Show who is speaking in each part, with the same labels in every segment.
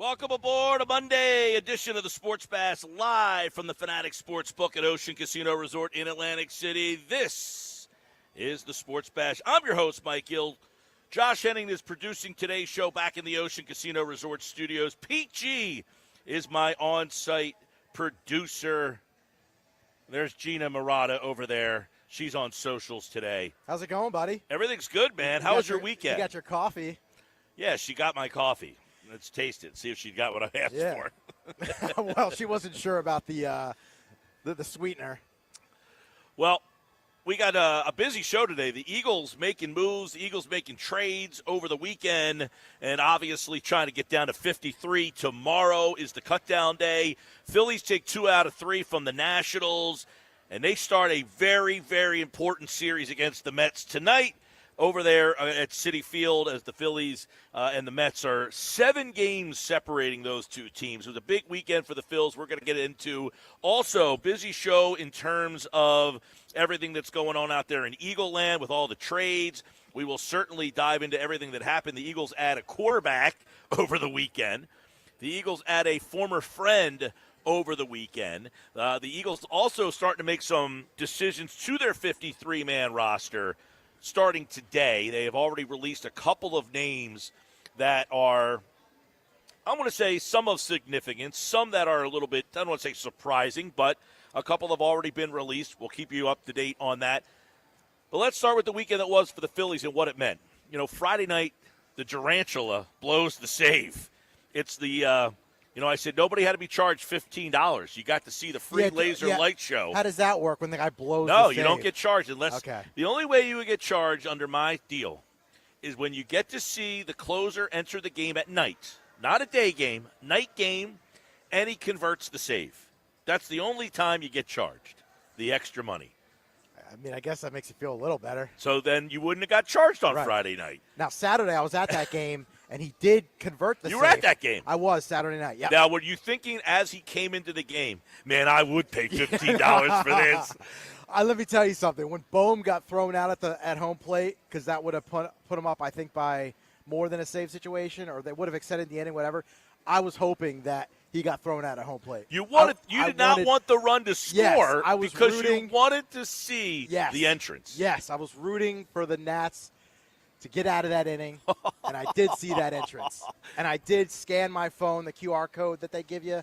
Speaker 1: Welcome aboard a Monday edition of the Sports Bash, live from the Fanatic Sportsbook at Ocean Casino Resort in Atlantic City. This is the Sports Bash. I'm your host, Mike Gill. Josh Henning is producing today's show back in the Ocean Casino Resort studios. Pete G is my on-site producer. There's Gina Murata over there. She's on socials today.
Speaker 2: How's it going, buddy?
Speaker 1: Everything's good, man. How was your weekend?
Speaker 2: You got your coffee.
Speaker 1: Yeah, she got my coffee. Let's taste it. See if she got what I asked for.
Speaker 2: Well, she wasn't sure about the sweetener.
Speaker 1: Well, we got a busy show today. The Eagles making moves, the Eagles making trades over the weekend, and obviously trying to get down to 53. Tomorrow is the cutdown day. Phillies take 2 out of 3 from the Nationals, and they start a very, very important series against the Mets tonight over there at Citi Field, as the Phillies and the Mets are 7 games separating those two teams. It was a big weekend for the Phils. We're going to get into also busy show in terms of everything that's going on out there in Eagle Land with all the trades. We will certainly dive into everything that happened. The Eagles add a quarterback over the weekend. The Eagles add a former friend over the weekend. The Eagles also starting to make some decisions to their 53-man roster. Starting today, they have already released a couple of names that are, I want to say, some of significance, some that are a little bit, I don't want to say surprising, but a couple have already been released. We'll keep you up to date on that. But let's start with the weekend that was for the Phillies and what it meant. You know, Friday night, the Tarantula blows the save. It's the, I said nobody had to be charged $15. You got to see the free laser light show.
Speaker 2: How does that work when the guy blows the
Speaker 1: No,
Speaker 2: save?
Speaker 1: you don't get charged unless
Speaker 2: okay.
Speaker 1: The only way you would get charged under my deal is when you get to see the closer enter the game at night. Not a day game, night game, and he converts the save. That's the only time you get charged, the extra money.
Speaker 2: I mean, I guess that makes you feel a little better.
Speaker 1: So then you wouldn't have got charged on
Speaker 2: right.
Speaker 1: Friday night.
Speaker 2: Now, Saturday, I was at that game, and he did convert the save.
Speaker 1: You were at that game.
Speaker 2: I was Saturday night, yeah.
Speaker 1: Now, were you thinking as he came into the game, man, I would pay $15 for this?
Speaker 2: Let me tell you something. When Bohm got thrown out at home plate, because that would have put him up, I think, by more than a save situation, or they would have extended the inning, whatever, I was hoping that he got thrown out at home plate.
Speaker 1: You did not want the run to score,
Speaker 2: yes, I was
Speaker 1: because
Speaker 2: rooting,
Speaker 1: you wanted to see the entrance.
Speaker 2: Yes, I was rooting for the Nats to get out of that inning, and I did see that entrance. And I did scan my phone, the QR code that they give you,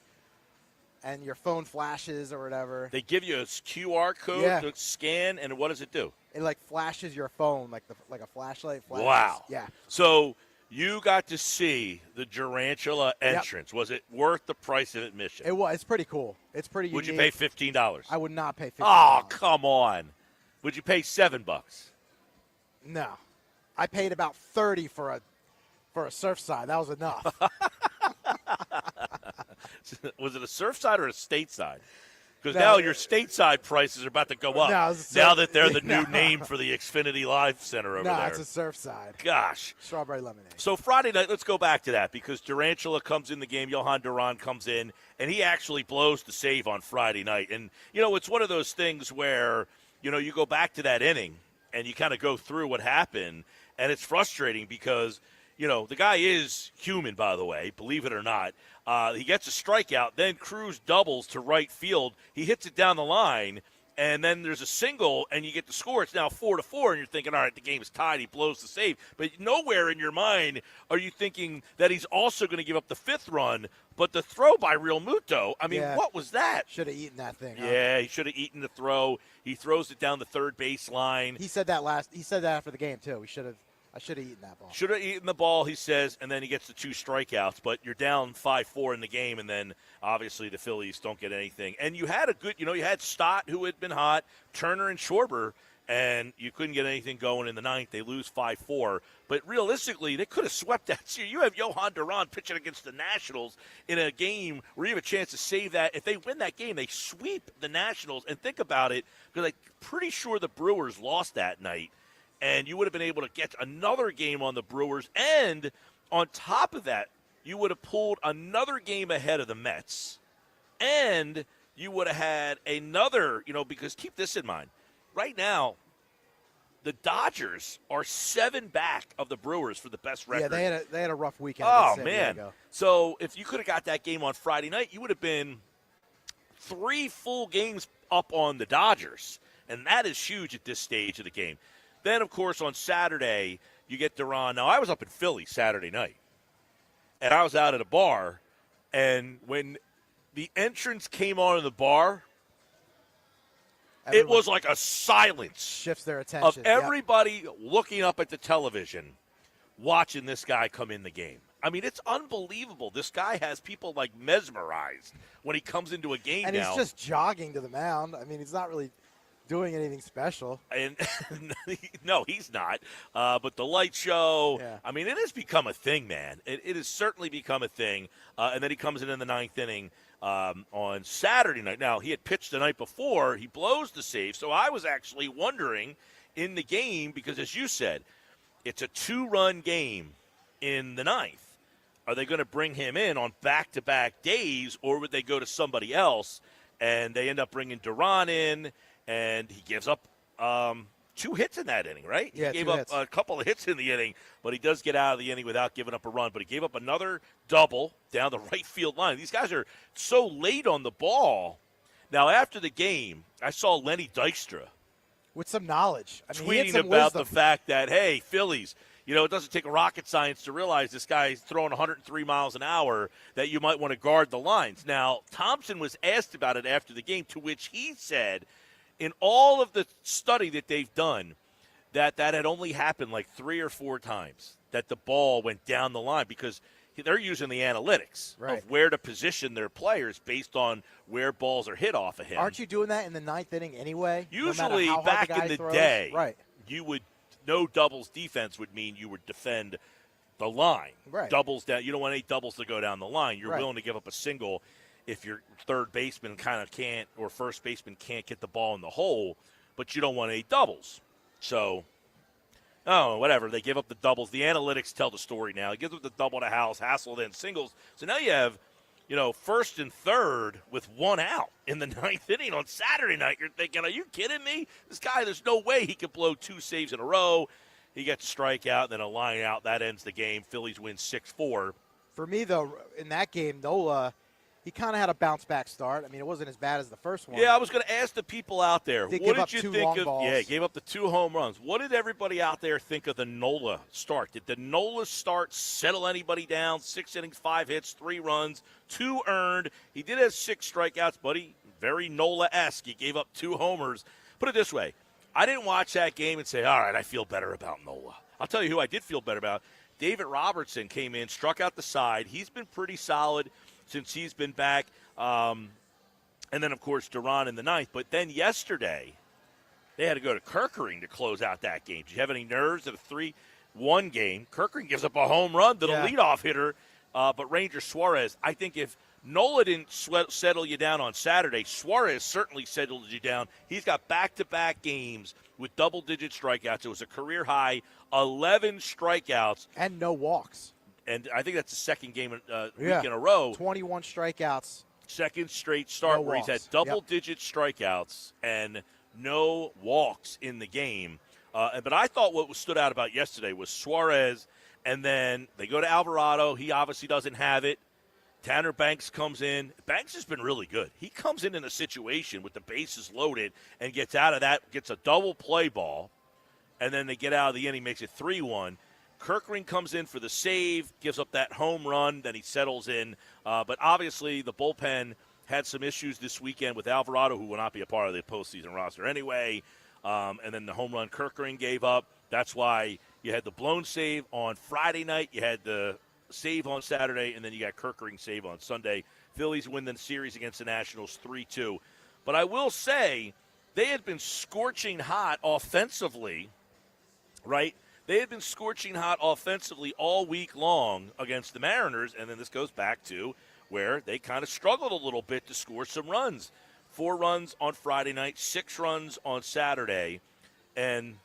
Speaker 2: and your phone flashes or whatever.
Speaker 1: They give you a QR code to scan, and what does it do?
Speaker 2: It, flashes your phone, like a flashlight. Flashes.
Speaker 1: Wow.
Speaker 2: Yeah.
Speaker 1: So you got to see the Tarantula entrance. Yep. Was it worth the price of admission?
Speaker 2: It was. It's pretty cool. It's pretty unique.
Speaker 1: Would you pay $15?
Speaker 2: I would not pay $15.
Speaker 1: Oh, come on. Would you pay $7?
Speaker 2: No. I paid about $30 for a Surfside. That was enough.
Speaker 1: Was it a Surfside or a Stateside? Because now your stateside prices are about to go up. Now that they're the new name for the Xfinity Live Center over there.
Speaker 2: No, it's a Surfside.
Speaker 1: Gosh.
Speaker 2: Strawberry lemonade.
Speaker 1: So Friday night, let's go back to that, because Tarantula comes in the game. Johan Duran comes in, and he actually blows the save on Friday night. And, it's one of those things where, you go back to that inning, and you kind of go through what happened, and it's frustrating because, the guy is human, by the way, believe it or not. He gets a strikeout, then Cruz doubles to right field. He hits it down the line, and then there's a single, and you get the score. It's now 4-4, and you're thinking, all right, the game's tied. He blows the save. But nowhere in your mind are you thinking that he's also going to give up the 5th run. But the throw by Real Muto, I mean, what was that?
Speaker 2: Should have eaten that thing.
Speaker 1: Yeah, he should have eaten the throw. He throws it down the third baseline.
Speaker 2: He said that after the game, too. I should have eaten that ball.
Speaker 1: Should have eaten the ball, he says, and then he gets the 2 strikeouts. But you're down 5-4 in the game, and then obviously the Phillies don't get anything. And you had you had Stott, who had been hot, Turner and Schwarber, and you couldn't get anything going in the 9th. They lose 5-4. But realistically, they could have swept that. You have Johan Duran pitching against the Nationals in a game where you have a chance to save that. If they win that game, they sweep the Nationals. And think about it, because I'm pretty sure the Brewers lost that night. And you would have been able to get another game on the Brewers. And on top of that, you would have pulled another game ahead of the Mets. And you would have had another, because keep this in mind. Right now, the Dodgers are 7 back of the Brewers for the best record.
Speaker 2: Yeah, they had a rough weekend.
Speaker 1: Oh,
Speaker 2: San
Speaker 1: man.
Speaker 2: Diego.
Speaker 1: So if you could have got that game on Friday night, you would have been 3 full games up on the Dodgers. And that is huge at this stage of the game. Then, of course, on Saturday, you get Duran. Now, I was up in Philly Saturday night, and I was out at a bar, and when the entrance came on in the bar, it was like a silence.
Speaker 2: Shifts their attention.
Speaker 1: Of everybody looking up at the television, watching this guy come in the game. I mean, it's unbelievable. This guy has people, like, mesmerized when he comes into a game
Speaker 2: and
Speaker 1: now.
Speaker 2: And he's just jogging to the mound. I mean, he's not really doing anything special.
Speaker 1: And no, he's not. But the light show, I mean, it has become a thing, man. It has certainly become a thing. And then he comes in the 9th inning on Saturday night. Now, he had pitched the night before. He blows the save. So I was actually wondering in the game, because as you said, it's a 2-run game in the 9th. Are they going to bring him in on back-to-back days, or would they go to somebody else? And they end up bringing Duran in, and he gives up 2 hits in that inning, right?
Speaker 2: Yeah,
Speaker 1: he gave
Speaker 2: 2
Speaker 1: up
Speaker 2: hits.
Speaker 1: a couple of hits in the inning, but he does get out of the inning without giving up a run. But he gave up another double down the right field line. These guys are so late on the ball. Now, after the game, I saw Lenny Dykstra
Speaker 2: with some knowledge. I mean,
Speaker 1: tweeting about the fact that, hey, Phillies, you know, it doesn't take a rocket science to realize this guy's throwing 103 miles an hour, that you might want to guard the lines. Now, Thompson was asked about it after the game, to which he said, in all of the study that they've done, that had only happened like 3 or 4 times, that the ball went down the line, because they're using the analytics of where to position their players based on where balls are hit off of him.
Speaker 2: Aren't you doing that in the 9th inning anyway?
Speaker 1: Usually,
Speaker 2: no
Speaker 1: back in the day,
Speaker 2: right.
Speaker 1: you would – no doubles defense would mean you would defend the line.
Speaker 2: Right.
Speaker 1: Doubles down. You don't want 8 doubles to go down the line. You're
Speaker 2: right.
Speaker 1: willing to give up a single if your third baseman kind of can't, or first baseman can't get the ball in the hole, but you don't want 8 doubles. So, whatever. They give up the doubles. The analytics tell the story now. He gives up the double to House. Hassel then singles. So now you have, first and third with 1 out in the 9th inning on Saturday night. You're thinking, are you kidding me? This guy, there's no way he could blow 2 saves in a row. He gets a strikeout and then a line out. That ends the game. Phillies win 6-4.
Speaker 2: For me, though, in that game, Nola, he kind of had a bounce-back start. I mean, it wasn't as bad as the first one.
Speaker 1: Yeah, I was going to ask the people out there, what did you think of?
Speaker 2: Balls.
Speaker 1: Yeah, gave up the 2 home runs. What did everybody out there think of the Nola start? Did the Nola start settle anybody down? 6 innings, 5 hits, 3 runs, 2 earned. He did have 6 strikeouts, buddy. Very Nola-esque. He gave up 2 homers. Put it this way. I didn't watch that game and say, all right, I feel better about Nola. I'll tell you who I did feel better about. David Robertson came in, struck out the side. He's been pretty solid since he's been back. And then, of course, Duran in the 9th. But then yesterday, they had to go to Kerkering to close out that game. Do you have any nerves at a 3-1 game? Kerkering gives up a home run to the leadoff hitter. But Ranger Suarez, I think if Nola didn't settle you down on Saturday, Suarez certainly settled you down. He's got back-to-back games with double-digit strikeouts. It was a career-high 11 strikeouts.
Speaker 2: And no walks.
Speaker 1: And I think that's the second game week in a row.
Speaker 2: 21 strikeouts.
Speaker 1: Second straight start where he's had double-digit strikeouts and no walks in the game. But I thought what stood out about yesterday was Suarez, and then they go to Alvarado. He obviously doesn't have it. Tanner Banks comes in. Banks has been really good. He comes in a situation with the bases loaded and gets out of that, gets a double play ball, and then they get out of the inning, makes it 3-1. Kerkering comes in for the save, gives up that home run, then he settles in. But obviously the bullpen had some issues this weekend with Alvarado, who will not be a part of the postseason roster anyway. And then the home run Kerkering gave up. That's why you had the blown save on Friday night. You had the save on Saturday, and then you got Kerkering save on Sunday. Phillies win the series against the Nationals 3-2. But I will say they had been scorching hot offensively, right? They had been scorching hot offensively all week long against the Mariners, and then this goes back to where they kind of struggled a little bit to score some runs. 4 runs on Friday night, 6 runs on Saturday, and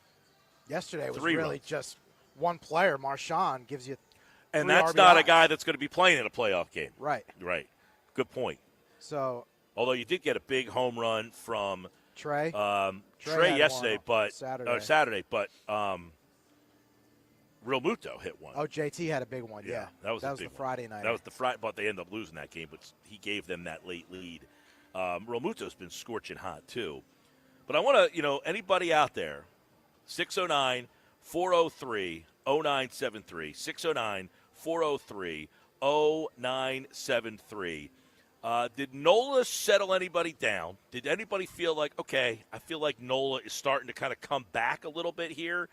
Speaker 2: yesterday was
Speaker 1: 3
Speaker 2: really
Speaker 1: runs.
Speaker 2: Just one player. Marchand gives you 3
Speaker 1: and that's
Speaker 2: RBIs.
Speaker 1: not a guy that's going to be playing in a playoff game.
Speaker 2: Right.
Speaker 1: Right. Good point.
Speaker 2: So,
Speaker 1: although you did get a big home run from
Speaker 2: Trey
Speaker 1: Trey
Speaker 2: had
Speaker 1: yesterday,
Speaker 2: one
Speaker 1: but
Speaker 2: Saturday.
Speaker 1: but Real Muto hit one.
Speaker 2: Oh, JT had a big one. Yeah,
Speaker 1: that was
Speaker 2: the Friday night.
Speaker 1: That was the Friday, but they ended up losing that game. But he gave them that late lead. Real Muto's been scorching hot too. But I want to, anybody out there, 609-403-0973, 609-403-0973. Did Nola settle anybody down? Did anybody feel like, okay, I feel like Nola is starting to kind of come back a little bit here?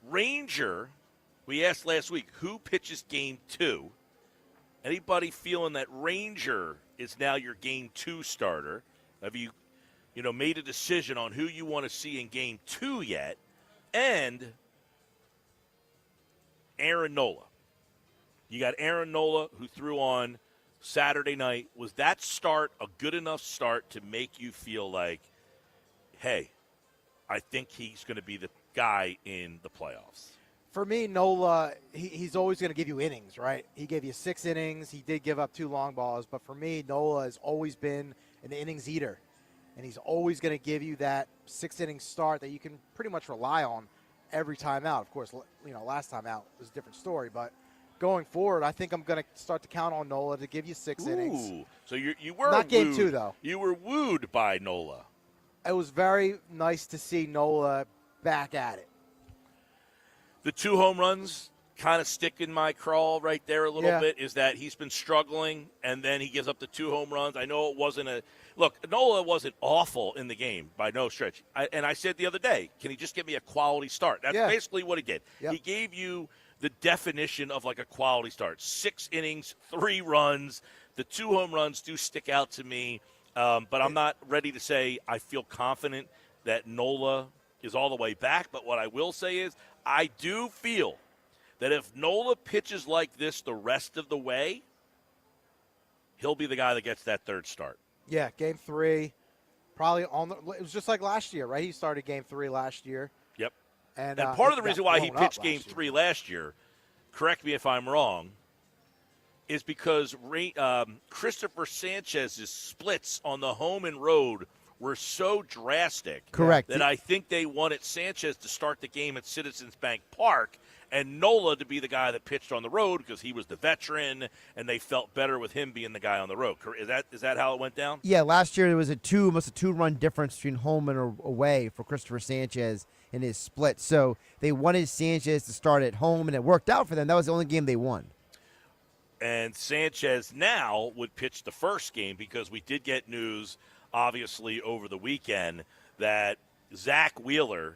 Speaker 1: Ranger, we asked last week, who pitches game 2? Anybody feeling that Ranger is now your game 2 starter? Have you, made a decision on who you want to see in game 2 yet? And Aaron Nola. You got Aaron Nola, who threw on Saturday night. Was that start a good enough start to make you feel like, hey, I think he's going to be the guy in the playoffs?
Speaker 2: For me, Nola, he's always going to give you innings, right? He gave you 6 innings. He did give up 2 long balls. But for me, Nola has always been an innings eater. And he's always going to give you that 6-inning start that you can pretty much rely on every time out. Of course, last time out was a different story. But going forward, I think I'm going to start to count on Nola to give you 6 innings.
Speaker 1: So you were
Speaker 2: not game
Speaker 1: wooed.
Speaker 2: 2, though.
Speaker 1: You were wooed by Nola.
Speaker 2: It was very nice to see Nola back at it.
Speaker 1: The 2 home runs kind of stick in my craw right there a little bit, is that he's been struggling, and then he gives up the 2 home runs. I know it wasn't Nola wasn't awful in the game by no stretch. I said the other day, can he just give me a quality start? That's basically what he did. Yep. He gave you the definition of like a quality start. 6 innings, 3 runs. The 2 home runs do stick out to me, but I'm not ready to say I feel confident that Nola is all the way back. But what I will say is I do feel that if Nola pitches like this the rest of the way, he'll be the guy that gets that 3rd start.
Speaker 2: Yeah, game 3, probably it was just like last year, right? He started game 3 last year.
Speaker 1: Yep.
Speaker 2: And
Speaker 1: part of the reason why he pitched game 3 last year, correct me if I'm wrong, is because Christopher Sanchez's splits on the home and road were so drastic.
Speaker 3: Correct.
Speaker 1: That I think they wanted Sanchez to start the game at Citizens Bank Park and Nola to be the guy that pitched on the road because he was the veteran, and they felt better with him being the guy on the road. Is that how it went down?
Speaker 3: Yeah, last year there was almost a 2-run difference between home and away for Christopher Sanchez in his split. So they wanted Sanchez to start at home, and it worked out for them. That was the only game they won.
Speaker 1: And Sanchez now would pitch the first game because we did get news, obviously, over the weekend that Zack Wheeler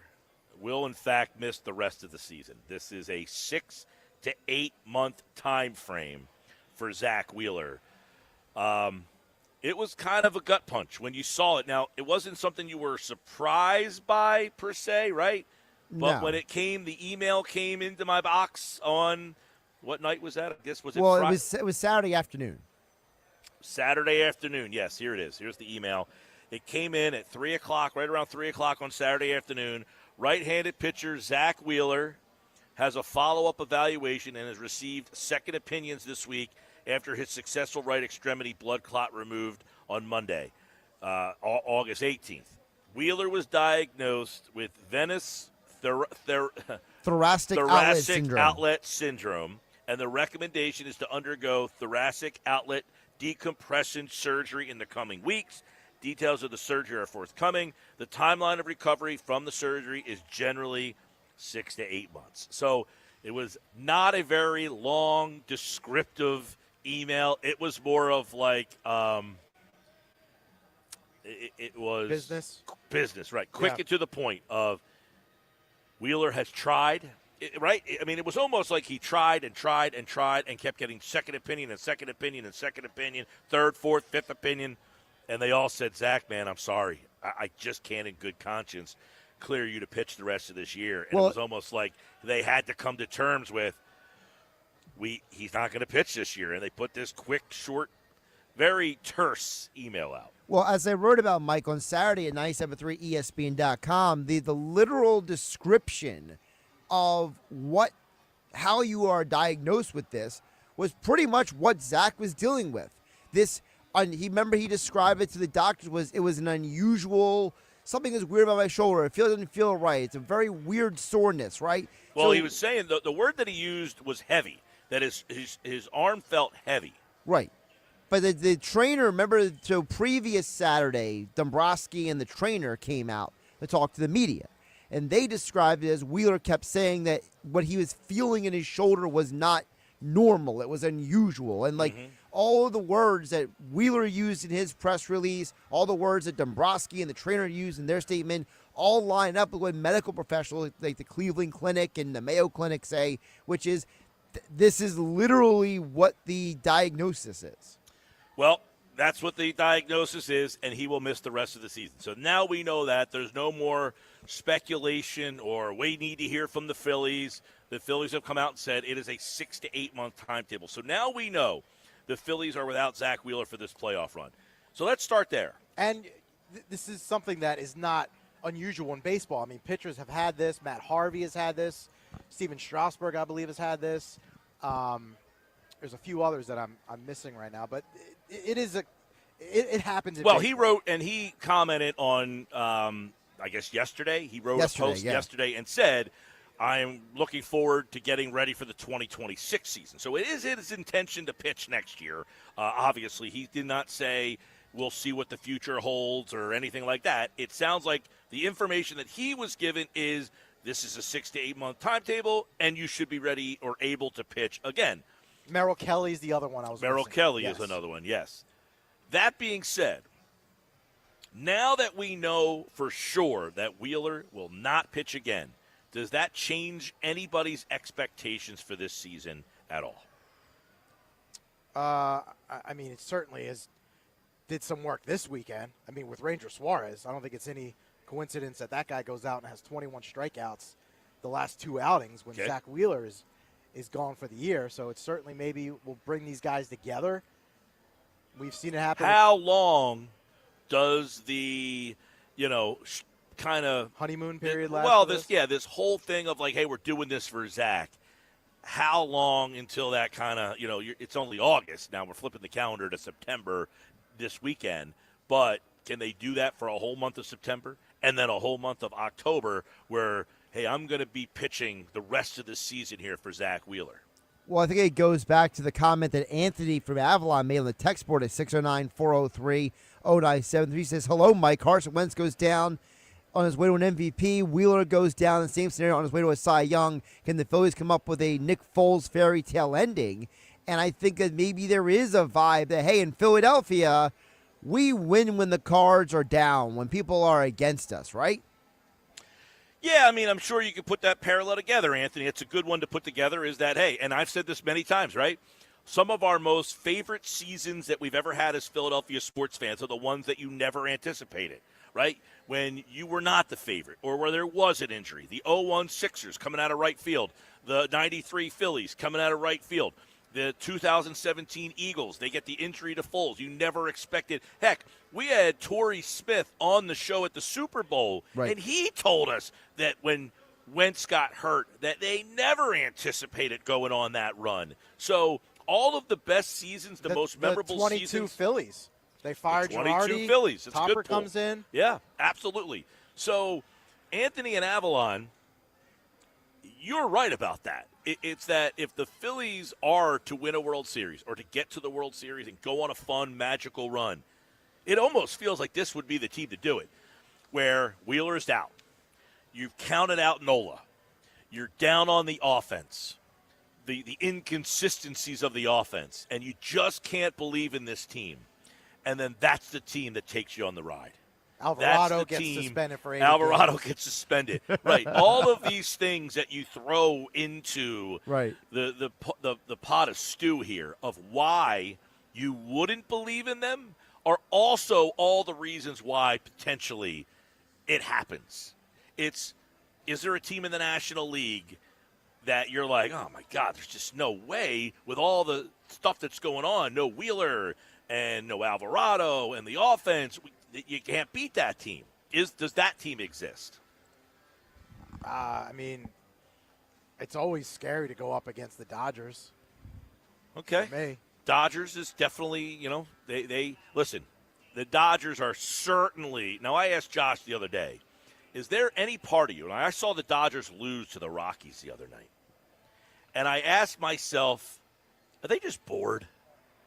Speaker 1: will, in fact, miss the rest of the season. This is a 6 to 8 month time frame for Zack Wheeler. It was kind of a gut punch when you saw it. Now, it wasn't something you were surprised by, per se, right? But
Speaker 3: No.
Speaker 1: when the email came into my box on, what night was that? I guess, was it
Speaker 3: Well,
Speaker 1: Friday?
Speaker 3: it was Saturday afternoon.
Speaker 1: Saturday afternoon. Yes, here it is. Here's the email. It came in at 3 o'clock, right around 3 o'clock on Saturday afternoon. Right-handed pitcher Zack Wheeler has a follow-up evaluation and has received second opinions this week after his successful right extremity blood clot removed on Monday, August 18th. Wheeler was diagnosed with venous
Speaker 3: Thoracic
Speaker 1: outlet syndrome, and the recommendation is to undergo thoracic outlet decompression surgery in the coming weeks. Details of the surgery are forthcoming. The timeline of recovery from the surgery is generally 6 to 8 months. So it was not a very long, descriptive email. It was more of like it was business, right? Quick and to the point of Wheeler has tried, right? I mean, it was almost like he tried and tried and tried and kept getting second opinion and second opinion and second opinion, third, fourth, fifth opinion. And they all said, Zach, man, I'm sorry. I just can't in good conscience clear you to pitch the rest of this year. And it was almost like they had to come to terms with, he's not going to pitch this year. And they put this quick, short, very terse email out.
Speaker 3: Well, as I wrote about Mike on Saturday at 973ESPN.com, the literal description of how you are diagnosed with this was pretty much what Zach was dealing with. He described it to the doctors it was an unusual something is weird about my shoulder. It doesn't feel right. It's a very weird soreness, right?
Speaker 1: Well,
Speaker 3: So-
Speaker 1: he was saying the word that he used was heavy, that his arm felt heavy.
Speaker 3: Right. But the trainer, remember, so previous Saturday, Dombrowski and the trainer came out to talk to the media. And they described it as Wheeler kept saying that what he was feeling in his shoulder was not normal. It was unusual. And, all of the words that Wheeler used in his press release, all the words that Dombrowski and the trainer used in their statement, all line up with what medical professionals like the Cleveland Clinic and the Mayo Clinic say, which is this is literally what the diagnosis is.
Speaker 1: Well, that's what the diagnosis is, and he will miss the rest of the season. So now we know that. There's no more speculation or we need to hear from the Phillies. The Phillies have come out and said it is a 6 to 8 month timetable. So now we know the Phillies are without Zack Wheeler for this playoff run. So let's start there.
Speaker 2: And this is something that is not unusual in baseball. I mean, pitchers have had this. Matt Harvey has had this. Steven Strasburg, I believe, has had this. There's a few others that I'm missing right now, but it happens.
Speaker 1: Well, he wrote and he commented on, I guess yesterday. He wrote a post yesterday and said, "I'm looking forward to getting ready for the 2026 season." So it is his intention to pitch next year. Obviously, he did not say we'll see what the future holds or anything like that. It sounds like the information that he was given is this is a 6 to 8 month timetable, and you should be ready or able to pitch again.
Speaker 2: Merrill Kelly's the other one I was
Speaker 1: Merrill
Speaker 2: missing.
Speaker 1: Kelly
Speaker 2: Yes.
Speaker 1: is another one, yes. That being said, now that we know for sure that Wheeler will not pitch again, does that change anybody's expectations for this season at all?
Speaker 2: I mean, it certainly did some work this weekend. I mean, with Ranger Suarez, I don't think it's any coincidence that guy goes out and has 21 strikeouts the last two outings when Zack Wheeler is gone for the year. So it certainly maybe will bring these guys together. We've seen it happen.
Speaker 1: How long does the, kind of
Speaker 2: honeymoon period last?
Speaker 1: Well, this whole thing of like, hey, we're doing this for Zack. How long until that kind of, it's only August now. We're flipping the calendar to September this weekend. But can they do that for a whole month of September and then a whole month of October where, hey, I'm going to be pitching the rest of the season here for Zack Wheeler?
Speaker 3: Well, I think it goes back to the comment that Anthony from Avalon made on the text board at 609-403-0973. He says, hello, Mike. Carson Wentz goes down on his way to an MVP. Wheeler goes down in the same scenario on his way to a Cy Young. Can the Phillies come up with a Nick Foles fairy tale ending? And I think that maybe there is a vibe that, hey, in Philadelphia, we win when the cards are down, when people are against us, right?
Speaker 1: Yeah, I mean, I'm sure you could put that parallel together, Anthony. It's a good one to put together is that, hey, and I've said this many times, right? Some of our most favorite seasons that we've ever had as Philadelphia sports fans are the ones that you never anticipated, right? When you were not the favorite or where there was an injury. The 0-1 Sixers coming out of right field. The 93 Phillies coming out of right field. The 2017 Eagles, they get the injury to Foles. You never expected. Heck, we had Torrey Smith on the show at the Super Bowl, and he told us that when Wentz got hurt, that they never anticipated going on that run. So all of the best seasons, the most memorable
Speaker 2: 22
Speaker 1: seasons.
Speaker 2: Phillies. They fired
Speaker 1: the 22
Speaker 2: Girardi.
Speaker 1: Phillies. It's
Speaker 2: Topper
Speaker 1: good pull.
Speaker 2: comes in.
Speaker 1: Yeah, absolutely. So Anthony and Avalon, you're right about that. It's that if the Phillies are to win a World Series or to get to the World Series and go on a fun, magical run, it almost feels like this would be the team to do it, where Wheeler's out. You've counted out Nola. You're down on the offense, the inconsistencies of the offense, and you just can't believe in this team. And then that's the team that takes you on the ride.
Speaker 2: Alvarado gets suspended for 80
Speaker 1: Alvarado
Speaker 2: games.
Speaker 1: gets suspended. Right. All of these things that you throw into the pot of stew here of why you wouldn't believe in them are also all the reasons why potentially it happens. Is there a team in the National League that you're like, oh, my God, there's just no way with all the stuff that's going on, no Wheeler and no Alvarado and the offense, you can't beat that team. Does that team exist?
Speaker 2: I mean, it's always scary to go up against the Dodgers.
Speaker 1: Okay.
Speaker 2: For me.
Speaker 1: Dodgers is definitely, they listen, the Dodgers are certainly – now, I asked Josh the other day, is there any part of you – and I saw the Dodgers lose to the Rockies the other night, and I asked myself, are they just bored?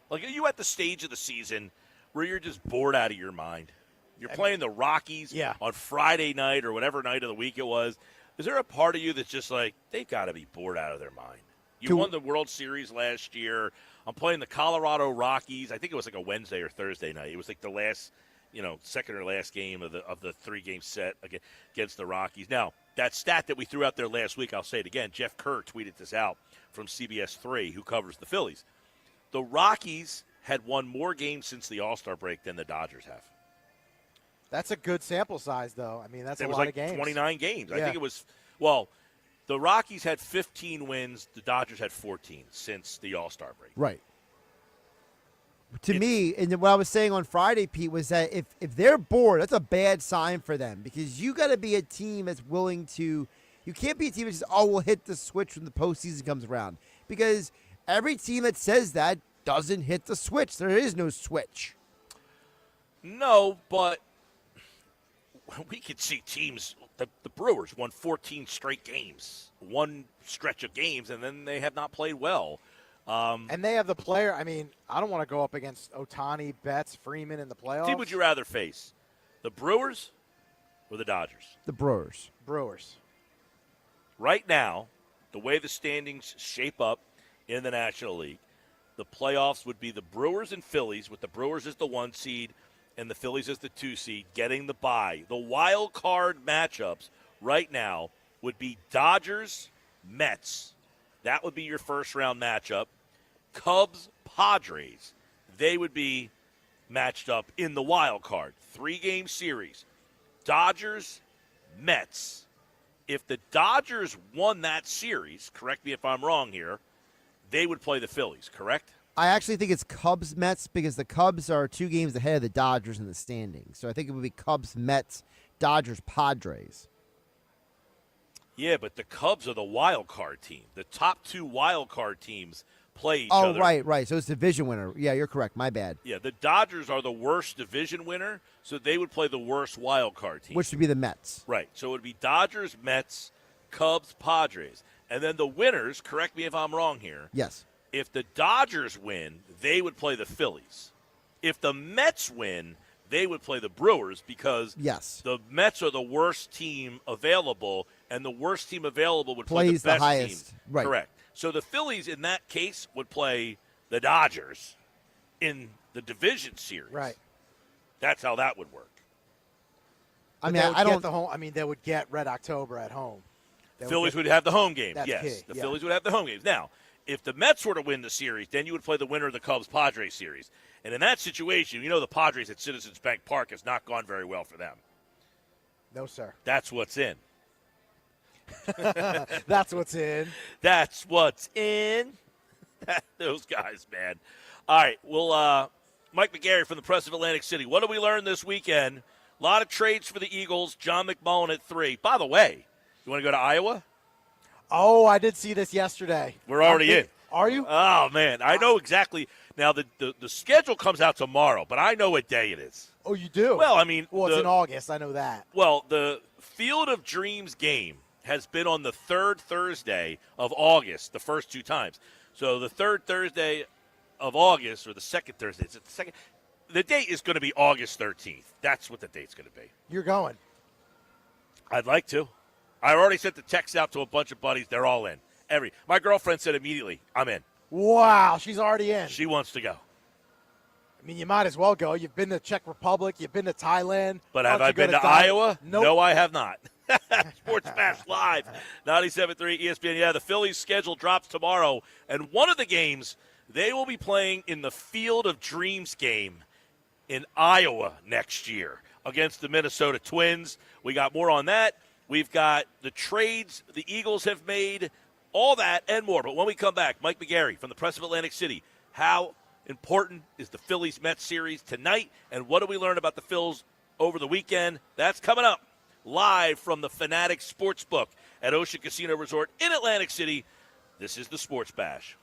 Speaker 1: Like, are you at the stage of the season where you're just bored out of your mind? You're playing the Rockies on Friday night or whatever night of the week it was. Is there a part of you that's just like, they've got to be bored out of their mind? You won the World Series last year. I'm playing the Colorado Rockies. I think it was like a Wednesday or Thursday night. It was like the last, second or last game of the 3-game set against the Rockies. Now, that stat that we threw out there last week, I'll say it again. Geoff Kerr tweeted this out from CBS 3, who covers the Phillies. The Rockies had won more games since the All-Star break than the Dodgers have.
Speaker 2: That's a good sample size, though. I mean, that's a lot of games.
Speaker 1: 29 games.
Speaker 2: Yeah.
Speaker 1: I think it was, the Rockies had 15 wins. The Dodgers had 14 since the All-Star break.
Speaker 3: Right. To me, and what I was saying on Friday, Pete, was that if they're bored, that's a bad sign for them because you got to be a team that's willing to – you can't be a team that says, we'll hit the switch when the postseason comes around because every team that says that doesn't hit the switch. There is no switch.
Speaker 1: No, but we could see teams the Brewers won 14 straight games, one stretch of games, and then they have not played well.
Speaker 2: And they have the player. I mean, I don't want to go up against Ohtani, Betts, Freeman in the playoffs.
Speaker 1: Who would you rather face, the Brewers or the Dodgers?
Speaker 3: The Brewers.
Speaker 2: Brewers.
Speaker 1: Right now, the way the standings shape up in the National League, the playoffs would be the Brewers and Phillies, with the Brewers as the 1 seed and the Phillies as the 2 seed, getting the bye. The wild card matchups right now would be Dodgers, Mets. That would be your first-round matchup. Cubs, Padres. They would be matched up in the wild card. 3-game series. Dodgers, Mets. If the Dodgers won that series, correct me if I'm wrong here, they would play the Phillies, correct?
Speaker 3: I actually think it's Cubs-Mets because the Cubs are 2 games ahead of the Dodgers in the standings. So I think it would be Cubs-Mets, Dodgers-Padres.
Speaker 1: Yeah, but the Cubs are the wild card team. The top 2 wild card teams play each other.
Speaker 3: Oh, right. So it's division winner. Yeah, you're correct. My bad.
Speaker 1: Yeah, the Dodgers are the worst division winner, so they would play the worst wild card team.
Speaker 3: Which would be the Mets.
Speaker 1: Right. So it would be Dodgers, Mets, Cubs, Padres. And then the winners, correct me if I'm wrong here.
Speaker 3: Yes.
Speaker 1: If the Dodgers win, they would play the Phillies. If the Mets win, they would play the Brewers because the Mets are the worst team available, and the worst team available would play the best
Speaker 3: highest
Speaker 1: team.
Speaker 3: Right.
Speaker 1: Correct. So the Phillies, in that case, would play the Dodgers in the division series.
Speaker 2: Right.
Speaker 1: That's how that would work.
Speaker 3: I mean, I don't.
Speaker 2: They would get Red October at home.
Speaker 1: Phillies would have the home game.
Speaker 2: That's
Speaker 1: yes,
Speaker 2: key.
Speaker 1: the Phillies would have the home games. Now, if the Mets were to win the series, then you would play the winner of the Cubs-Padres series. And in that situation, the Padres at Citizens Bank Park has not gone very well for them.
Speaker 2: No, sir.
Speaker 1: That's what's in.
Speaker 2: That's what's in.
Speaker 1: That's what's in. Those guys, man. All right, well, Mike McGarry from the Press of Atlantic City. What did we learn this weekend? A lot of trades for the Eagles. John McMullen at 3. By the way, you want to go to Iowa?
Speaker 2: Oh, I did see this yesterday.
Speaker 1: We're already in.
Speaker 2: Are you?
Speaker 1: Oh, man. I know exactly. Now, the schedule comes out tomorrow, but I know what day it is.
Speaker 2: Oh, you do?
Speaker 1: Well, I mean.
Speaker 2: Well, it's in August. I know that.
Speaker 1: Well, the Field of Dreams game has been on the 3rd Thursday of August the first 2 times. So the 3rd Thursday of August, or the 2nd Thursday, is it the 2nd? The date is going to be August 13th. That's what the date's going to be.
Speaker 2: You're going.
Speaker 1: I'd like to. I already sent the text out to a bunch of buddies. They're all in. My girlfriend said immediately, I'm in.
Speaker 2: Wow, she's already in.
Speaker 1: She wants to go.
Speaker 2: I mean, you might as well go. You've been to Czech Republic. You've been to Thailand.
Speaker 1: But have I been to Iowa?
Speaker 2: Nope.
Speaker 1: No, I have not. Sports Smash Live, 97.3 ESPN. Yeah, the Phillies' schedule drops tomorrow. And one of the games, they will be playing in the Field of Dreams game in Iowa next year against the Minnesota Twins. We got more on that. We've got the trades the Eagles have made, all that and more. But when we come back, Mike McGarry from the Press of Atlantic City. How important is the Phillies-Mets series tonight, and what do we learn about the Phils over the weekend? That's coming up live from the Fanatics Sportsbook at Ocean Casino Resort in Atlantic City. This is the Sports Bash.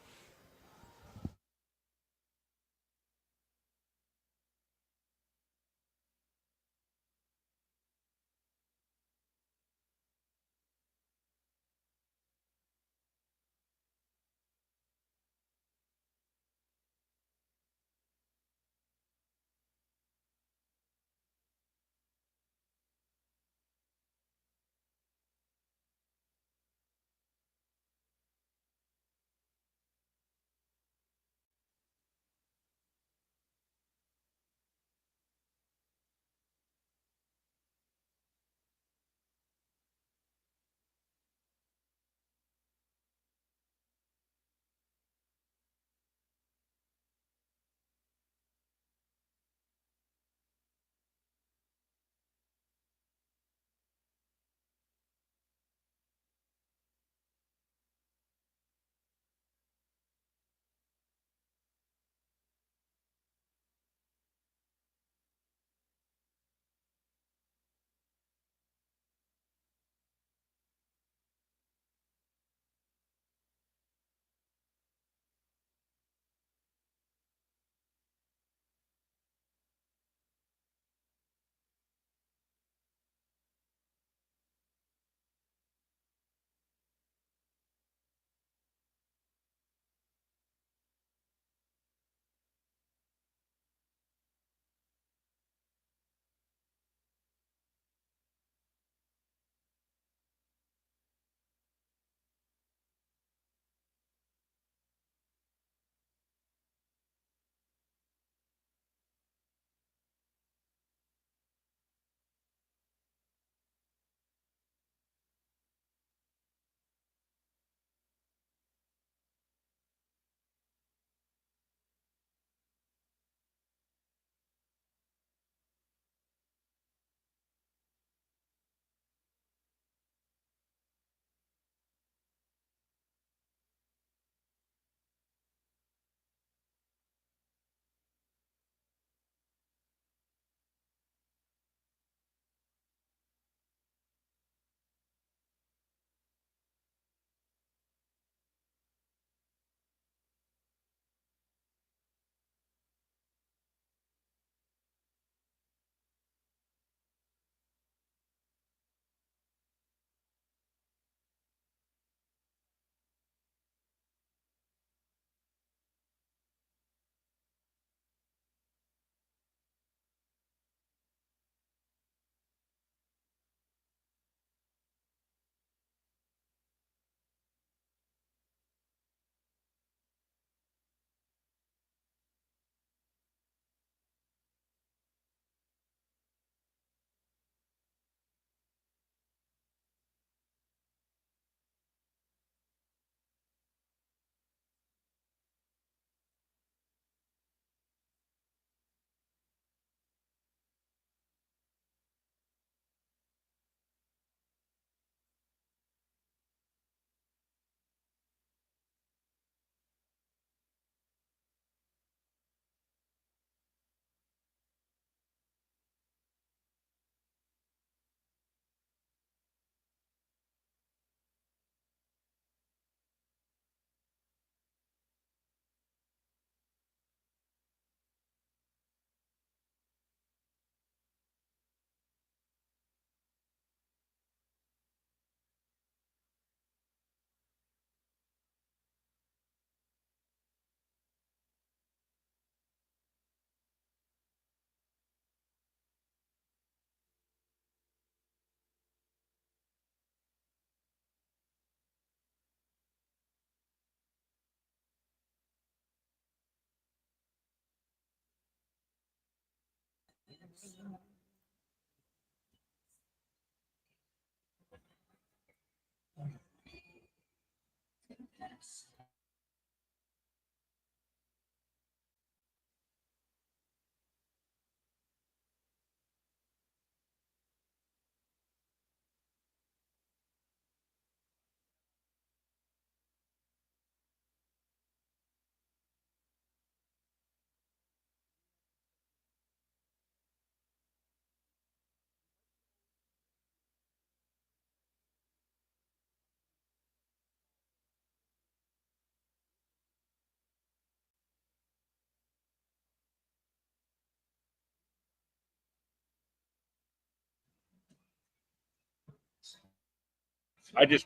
Speaker 1: I just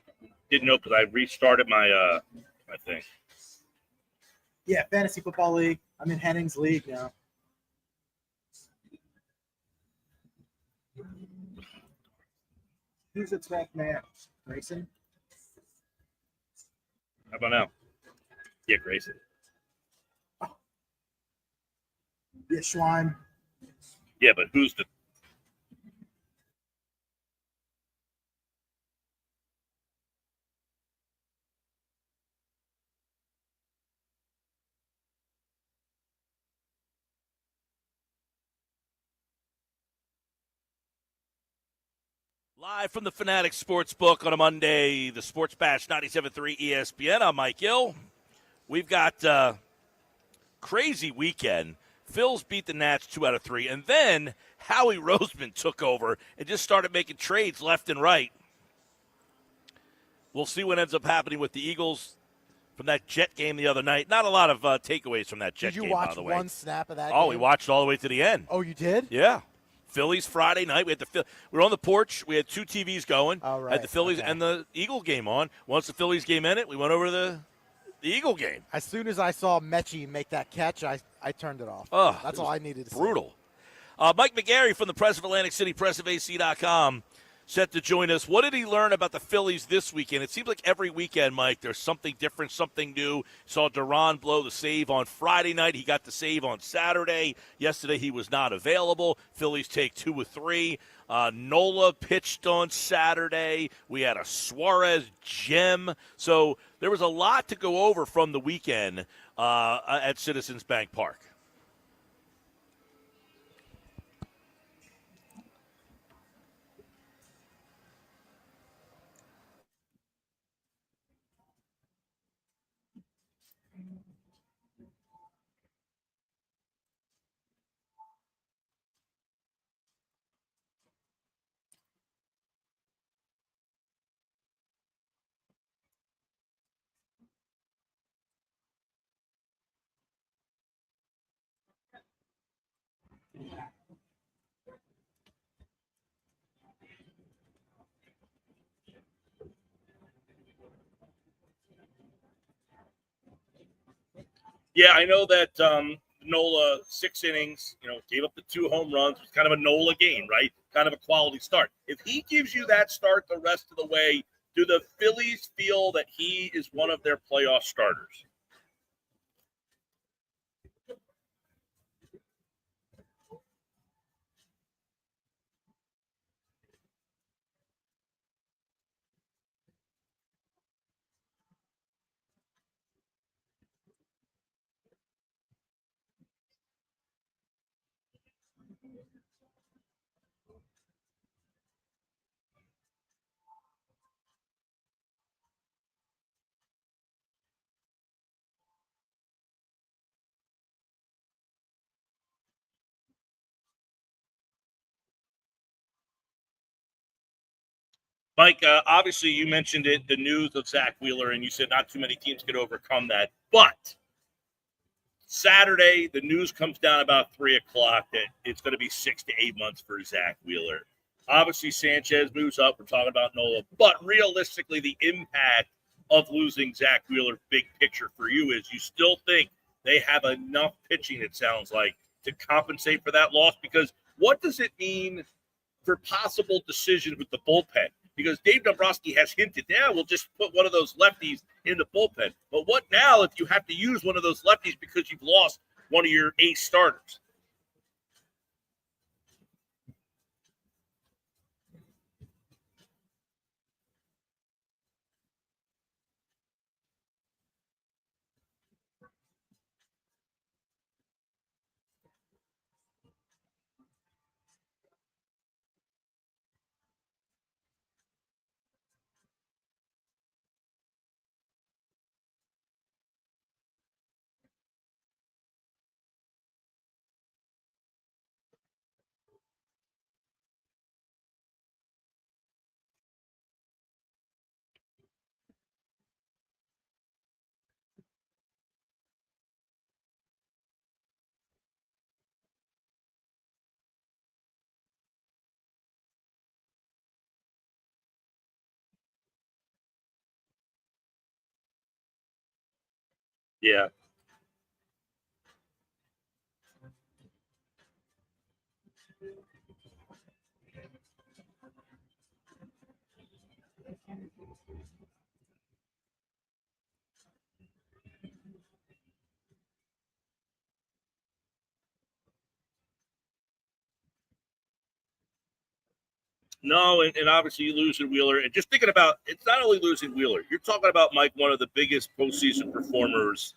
Speaker 1: didn't know because I restarted my thing.
Speaker 2: Yeah, fantasy football league. I'm in Henning's league now. Who's its back man? Grayson?
Speaker 1: How about now? Yeah, Grayson.
Speaker 2: Yeah, Schwein.
Speaker 1: Yeah, but who's the? Live from the Fanatic Sportsbook on a Monday, the Sports Bash 97.3 ESPN. I'm Mike Gill. We've got crazy weekend. Phil's beat the Nats 2 out of 3, and then Howie Roseman took over and just started making trades left and right. We'll see what ends up happening with the Eagles from that Jet game the other night. Not a lot of takeaways from that Jet game, by the way.
Speaker 2: Did you watch one snap of that
Speaker 1: Oh,
Speaker 2: game?
Speaker 1: we watched all the way to the end.
Speaker 2: Oh, you did?
Speaker 1: Yeah. Phillies Friday night. We were on the porch. We had two TVs going.
Speaker 2: Oh, right.
Speaker 1: Had the Phillies and the Eagle game on. Once the Phillies game ended, we went over to the Eagle game.
Speaker 2: As soon as I saw Mechie make that catch, I turned it off.
Speaker 1: Oh,
Speaker 2: that's all I needed to see.
Speaker 1: Brutal. Mike McGarry from the Press of Atlantic City, pressofac.com, set to join us. What did he learn about the Phillies this weekend? It seems like every weekend, Mike, there's something different, something new. Saw Duran blow the save on Friday night. He got the save on Saturday. Yesterday he was not available. Phillies take 2 of 3. Nola pitched on Saturday. We had a Suarez gem. So there was a lot to go over from the weekend at Citizens Bank Park. Yeah, I know that Nola, 6 innings, gave up the 2 home runs. It was kind of a Nola game, right? Kind of a quality start. If he gives you that start the rest of the way, do the Phillies feel that he is one of their playoff starters? Mike, obviously you mentioned it, the news of Zack Wheeler, and you said not too many teams could overcome that. But Saturday, the news comes down about 3 o'clock that it's going to be 6 to 8 months for Zack Wheeler. Obviously, Sanchez moves up. We're talking about Nola. But realistically, the impact of losing Zack Wheeler, big picture for you, is you still think they have enough pitching, it sounds like, to compensate for that loss? Because what does it mean for possible decisions with the bullpen? Because Dave Dombrowski has hinted, we'll just put one of those lefties in the bullpen. But what now if you have to use one of those lefties because you've lost one of your 8 starters? Yeah. No, and obviously you losing Wheeler. And just thinking about, it's not only losing Wheeler. You're talking about, Mike, one of the biggest postseason performers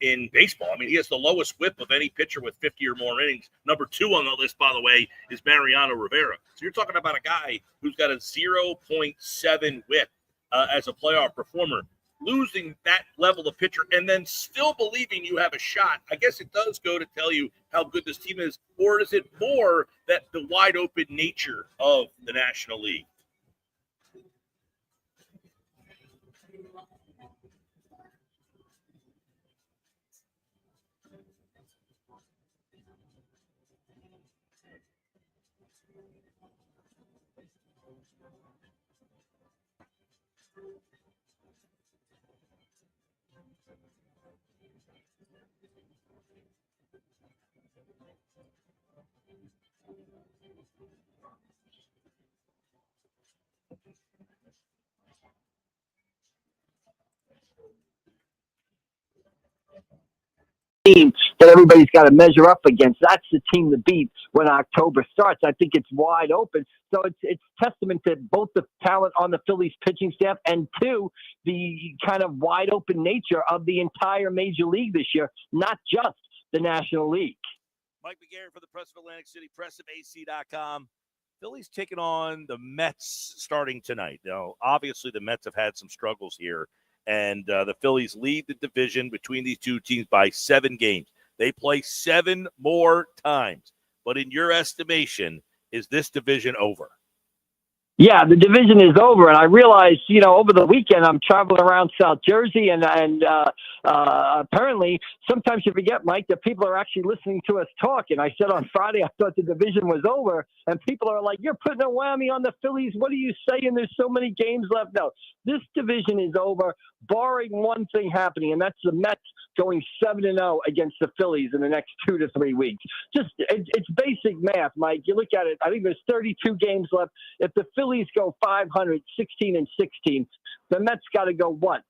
Speaker 1: in baseball. I mean, he has the lowest whip of any pitcher with 50 or more innings. Number 2 on the list, by the way, is Mariano Rivera. So you're talking about a guy who's got a 0.7 whip as a playoff performer. Losing that level of pitcher and then still believing you have a shot, I guess it does go to tell you how good this team is. Or is it more that the wide open nature of the National League?
Speaker 4: Team that everybody's got to measure up against. That's the team to beat when October starts. I think it's wide open. So it's testament to both the talent on the Phillies pitching staff and to the kind of wide open nature of the entire major league this year, not just the National League.
Speaker 1: Mike McGarry for the Press of Atlantic City, pressofac.com. Phillies taking on the Mets starting tonight. Now, obviously, the Mets have had some struggles here, and the Phillies lead the division between these two teams by 7 games. They play 7 more times. But in your estimation, is this division over?
Speaker 4: Yeah, the division is over, and I realized, over the weekend I'm traveling around South Jersey, and apparently sometimes you forget, Mike, that people are actually listening to us talk. And I said on Friday I thought the division was over, and people are like, "You're putting a whammy on the Phillies. What are you saying? There's so many games left." No, this division is over, barring one thing happening, and that's the Mets going 7-0 against the Phillies in the next 2 to 3 weeks. Just it's basic math, Mike. You look at it. I think there's 32 games left. If the Phillies go 500, 16-16, the Mets got to go what?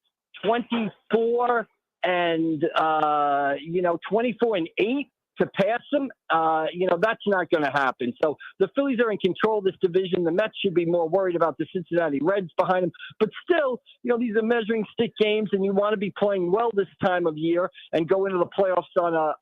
Speaker 4: 24 and 24-8 to pass them. That's not going to happen. So the Phillies are in control of this division. The Mets should be more worried about the Cincinnati Reds behind them. But still, these are measuring stick games, and you want to be playing well this time of year and go into the playoffs on a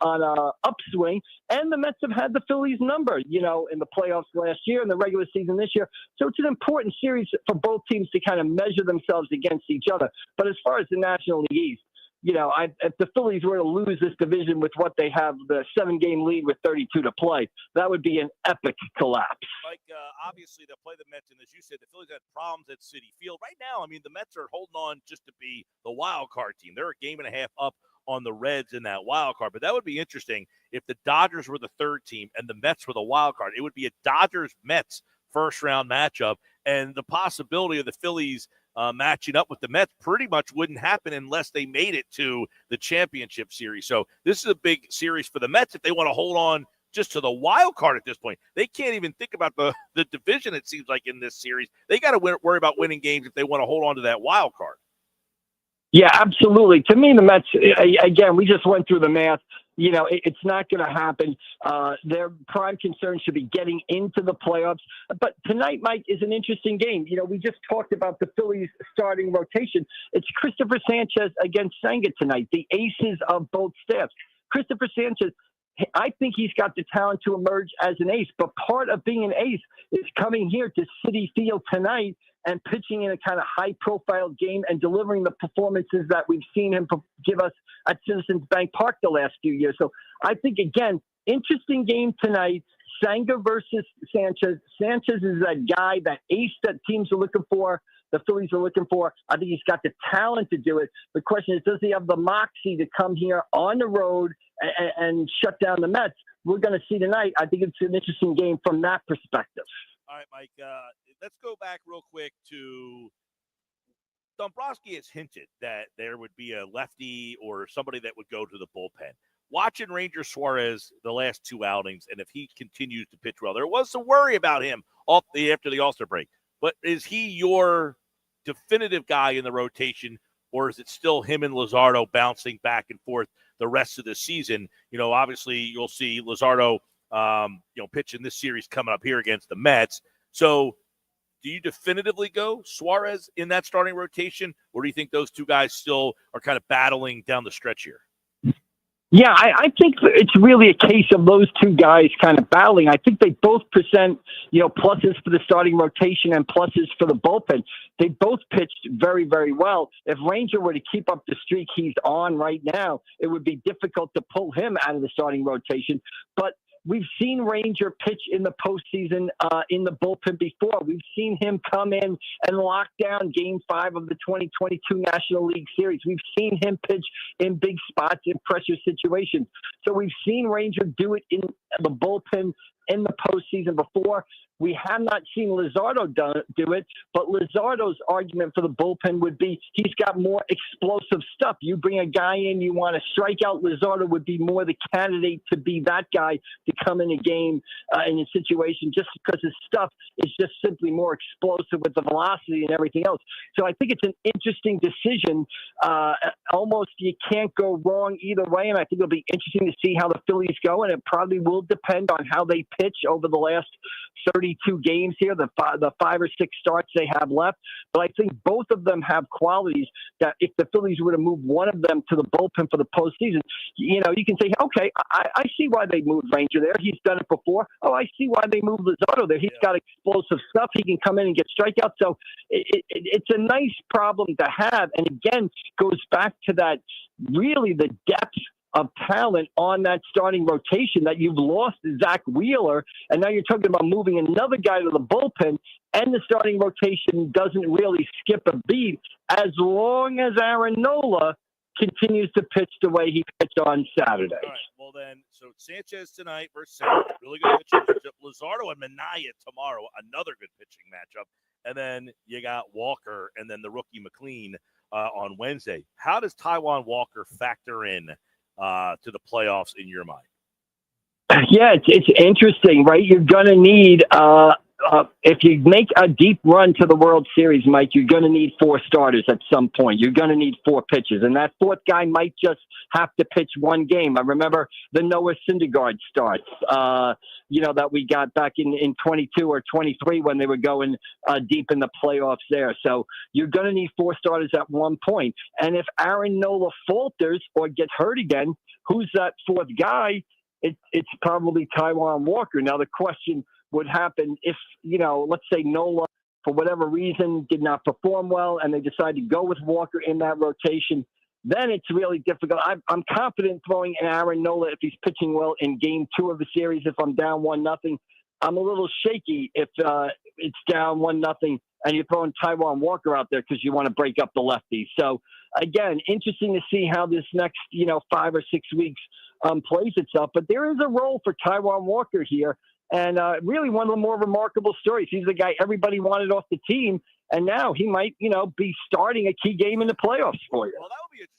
Speaker 4: upswing. And the Mets have had the Phillies number, in the playoffs last year and the regular season this year. So it's an important series for both teams to kind of measure themselves against each other. But as far as the National League East, if the Phillies were to lose this division with what they have, the 7-game lead with 32 to play, that would be an epic collapse.
Speaker 1: Mike, obviously they'll play the Mets, and as you said, the Phillies had problems at Citi Field. Right now, the Mets are holding on just to be the wild card team. They're a game and a half up on the Reds in that wild card. But that would be interesting if the Dodgers were the 3rd team and the Mets were the wild card. It would be a Dodgers-Mets first-round matchup, and the possibility of the Phillies matching up with the Mets pretty much wouldn't happen unless they made it to the championship series. So this is a big series for the Mets if they want to hold on just to the wild card at this point. They can't even think about the division, it seems like, in this series. They got to worry about winning games if they want to hold on to that wild card.
Speaker 4: Yeah, absolutely. To me, the Mets, again, we just went through the math. It's not going to happen. Their prime concern should be getting into the playoffs. But tonight, Mike, is an interesting game. We just talked about the Phillies starting rotation. It's Christopher Sanchez against Senga tonight, the aces of both staffs. Christopher Sanchez, I think he's got the talent to emerge as an ace, but part of being an ace is coming here to Citi Field tonight and pitching in a kind of high-profile game and delivering the performances that we've seen him give us at Citizens Bank Park the last few years. So I think, again, interesting game tonight, Senga versus Sanchez. Sanchez is that guy, that ace that teams are looking for, the Phillies are looking for. I think he's got the talent to do it. The question is, does he have the moxie to come here on the road and shut down the Mets? We're going to see tonight. I think it's an interesting game from that perspective.
Speaker 1: All right, Mike, let's go back real quick to Dombrowski has hinted that there would be a lefty or somebody that would go to the bullpen. Watching Ranger Suarez the last two outings, and if he continues to pitch well, there was some worry about him after the All-Star break. But is he your definitive guy in the rotation, or is it still him and Luzardo bouncing back and forth the rest of the season? Obviously you'll see Luzardo, pitch in this series coming up here against the Mets. So do you definitively go Suarez in that starting rotation, or do you think those two guys still are kind of battling down the stretch here?
Speaker 4: Yeah, I think it's really a case of those two guys kind of battling. I think they both present, pluses for the starting rotation and pluses for the bullpen. They both pitched very, very well. If Ranger were to keep up the streak he's on right now, it would be difficult to pull him out of the starting rotation. But we've seen Ranger pitch in the postseason in the bullpen before. We've seen him come in and lock down Game 5 of the 2022 National League Series. We've seen him pitch in big spots in pressure situations. So we've seen Ranger do it in the bullpen in the postseason before. We have not seen Luzardo do it, but Luzardo's argument for the bullpen would be he's got more explosive stuff. You bring a guy in, you want to strike out, Luzardo would be more the candidate to be that guy to come in a game in a situation just because his stuff is just simply more explosive with the velocity and everything else. So I think it's an interesting decision. Almost you can't go wrong either way, and I think it'll be interesting to see how the Phillies go, and it probably will depend on how they pitch over the last 32 games here, the 5 or 6 starts they have left. But I think both of them have qualities that if the Phillies were to move one of them to the bullpen for the postseason, you can say, okay, I see why they moved Ranger there. He's done it before. Oh, I see why they moved Luzardo there. He's got explosive stuff. He can come in and get strikeouts. So it's a nice problem to have. And again, goes back to that, really the depth of talent on that starting rotation that you've lost Zack Wheeler, and now you're talking about moving another guy to the bullpen, and the starting rotation doesn't really skip a beat as long as Aaron Nola continues to pitch the way he pitched on Saturday.
Speaker 1: All right, well then, so Sanchez tonight versus Sanchez, really good pitching matchup. Luzardo and Minaya tomorrow, another good pitching matchup. And then you got Walker and then the rookie McLean on Wednesday. How does Taijuan Walker factor in to the playoffs in your mind?
Speaker 4: Yeah, it's interesting, right? You're going to need, if you make a deep run to the World Series, Mike, you're going to need 4 starters at some point. You're going to need 4 pitchers, and that 4th guy might just have to pitch one game. I remember the Noah Syndergaard starts, that we got back in 22 or 23 when they were going deep in the playoffs there. So you're going to need 4 starters at one point. And if Aaron Nola falters or gets hurt again, who's that 4th guy? It's probably Taijuan Walker. Now, the question would happen if, let's say Nola, for whatever reason, did not perform well and they decide to go with Walker in that rotation, then it's really difficult. I'm confident throwing in Aaron Nola if he's pitching well in Game 2 of the series. If I'm down 1-0, I'm a little shaky if it's down 1-0 and you're throwing Taijuan Walker out there because you want to break up the lefties. So, again, interesting to see how this next, 5 or 6 weeks plays itself. But there is a role for Taijuan Walker here. And really one of the more remarkable stories. He's the guy everybody wanted off the team, and now he might, be starting a key game in the playoffs for you.
Speaker 1: Well, that would be interesting.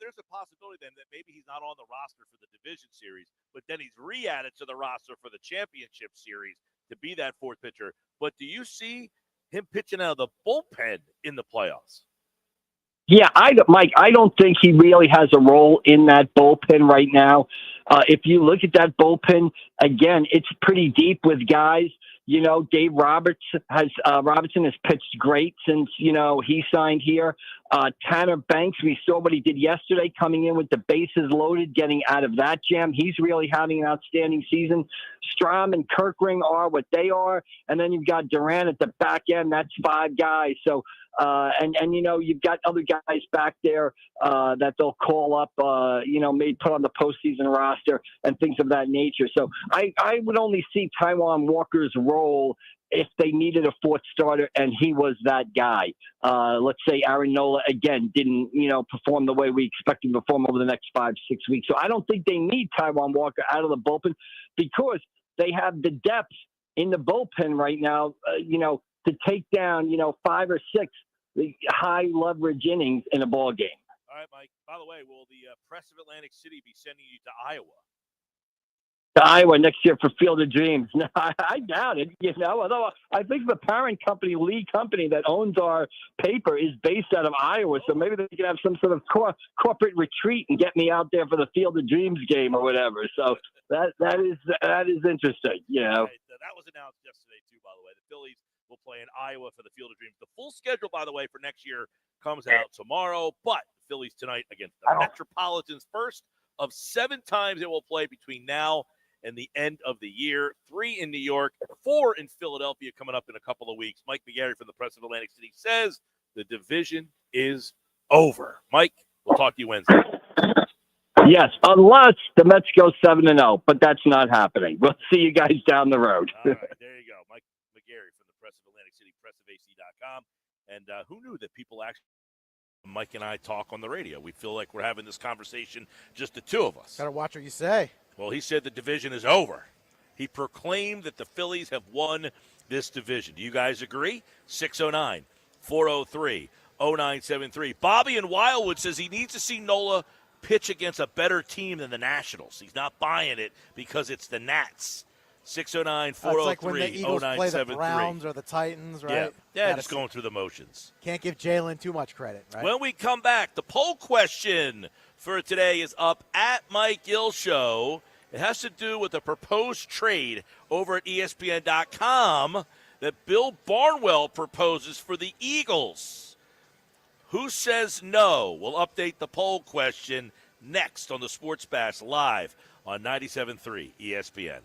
Speaker 1: There's a possibility then that maybe he's not on the roster for the division series, but then he's re-added to the roster for the championship series to be that 4th pitcher. But do you see him pitching out of the bullpen in the playoffs?
Speaker 4: Yeah, Mike, I don't think he really has a role in that bullpen right now. If you look at that bullpen, again, it's pretty deep with guys. Dave Robertson has pitched great since, he signed here. Tanner Banks, we saw what he did yesterday, coming in with the bases loaded, getting out of that jam. He's really having an outstanding season. Strom and Kirkring are what they are. And then you've got Duran at the back end. That's 5 guys. So, you've got other guys back there that they'll call up, maybe put on the postseason roster and things of that nature. So I would only see Taijuan Walker's role if they needed a 4th starter and he was that guy. Let's say Aaron Nola, again, didn't, perform the way we expect him to perform over the next 5-6 weeks. So I don't think they need Taijuan Walker out of the bullpen because they have the depth in the bullpen right now, to take down, 5 or 6 the high leverage innings in a ball game.
Speaker 1: All right, Mike. By the way, will the Press of Atlantic City be sending you to Iowa?
Speaker 4: To Iowa next year for Field of Dreams. No, I doubt it. Although I think the parent company, Lee Company, that owns our paper, is based out of Iowa. So maybe they can have some sort of corporate retreat and get me out there for the Field of Dreams game or whatever. So that is interesting.
Speaker 1: Right. That was announced yesterday too. By the way, the Phillies will play in Iowa for the Field of Dreams. The full schedule, by the way, for next year comes out tomorrow. But the Phillies tonight against the Metropolitans, first of 7 times it will play between now and the end of the year. 3 in New York, 4 in Philadelphia coming up in a couple of weeks. Mike McGarry from the Press of Atlantic City says the division is over. Mike, we'll talk to you Wednesday.
Speaker 4: Yes, unless the Mets go 7-0, but that's not happening. We'll see you guys down the road.
Speaker 1: All right, there you go. Mike McGarry from the Press of Atlantic City, pressofac.com. And who knew that people actually, Mike and I talk on the radio? We feel like we're having this conversation, just the two of us.
Speaker 2: Gotta watch what you say.
Speaker 1: Well, he said the division is over. He proclaimed that the Phillies have won this division. Do you guys agree? 609-403-0973. Bobby in Wildwood says he needs to see Nola pitch against a better team than the Nationals. He's not buying it because it's the Nats. 609-403-0973.
Speaker 2: That's like when the Eagles play the Browns or the Titans, right?
Speaker 1: Yeah, just going through the motions.
Speaker 2: Can't give Jalen too much credit, right?
Speaker 1: When we come back, the poll question for today is up at Mike Gill Show. It has to do with a proposed trade over at ESPN.com that Bill Barnwell proposes for the Eagles. Who says no? We'll update the poll question next on the Sports Bash live on 97.3 ESPN.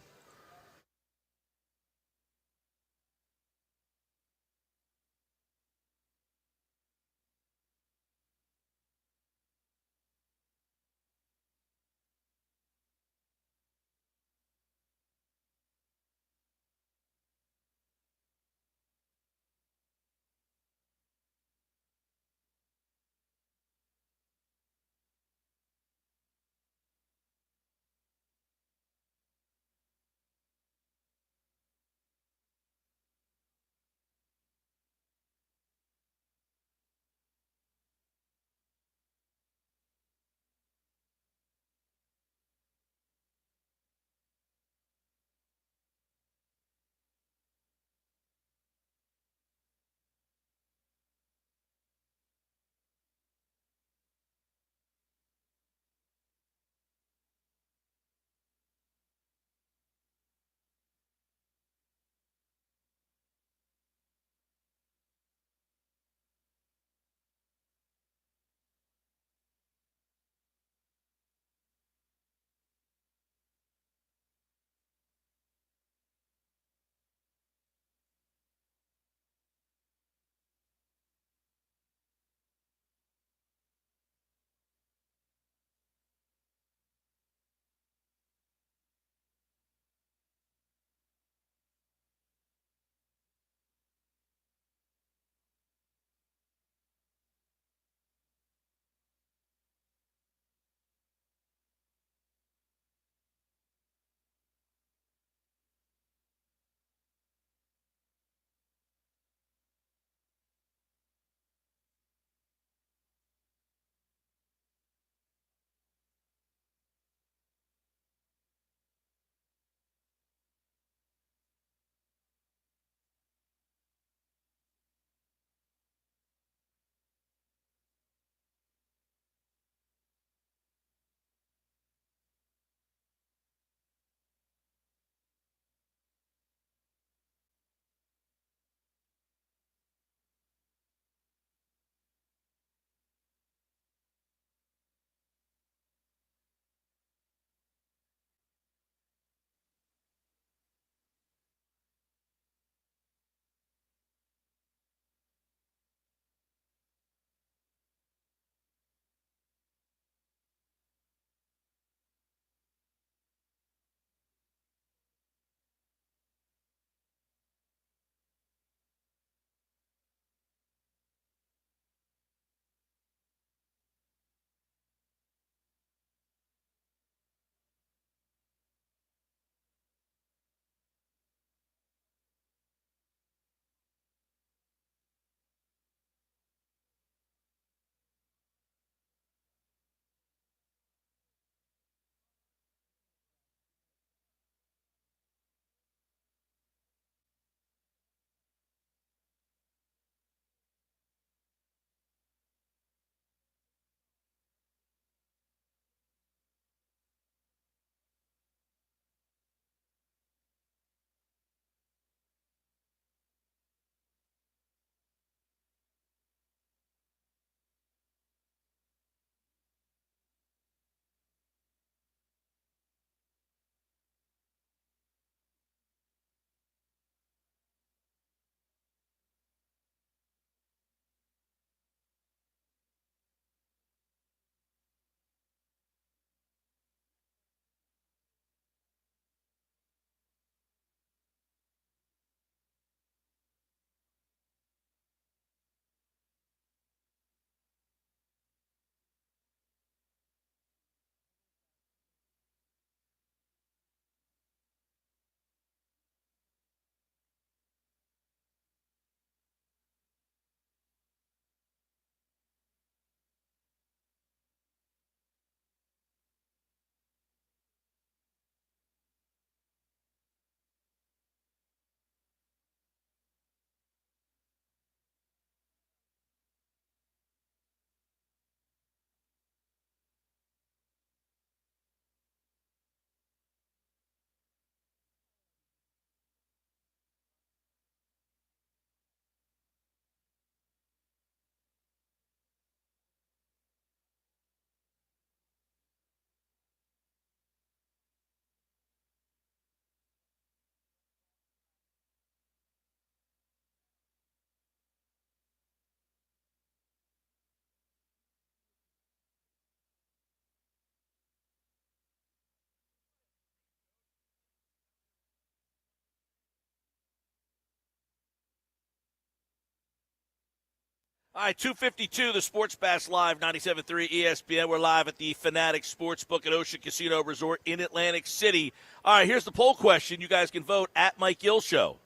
Speaker 1: All right, 252, the Sports Bash Live, 97.3 ESPN. We're live at the Fanatic Sportsbook at Ocean Casino Resort in Atlantic City. All right, here's the poll question. You guys can vote at Mike Gill Show.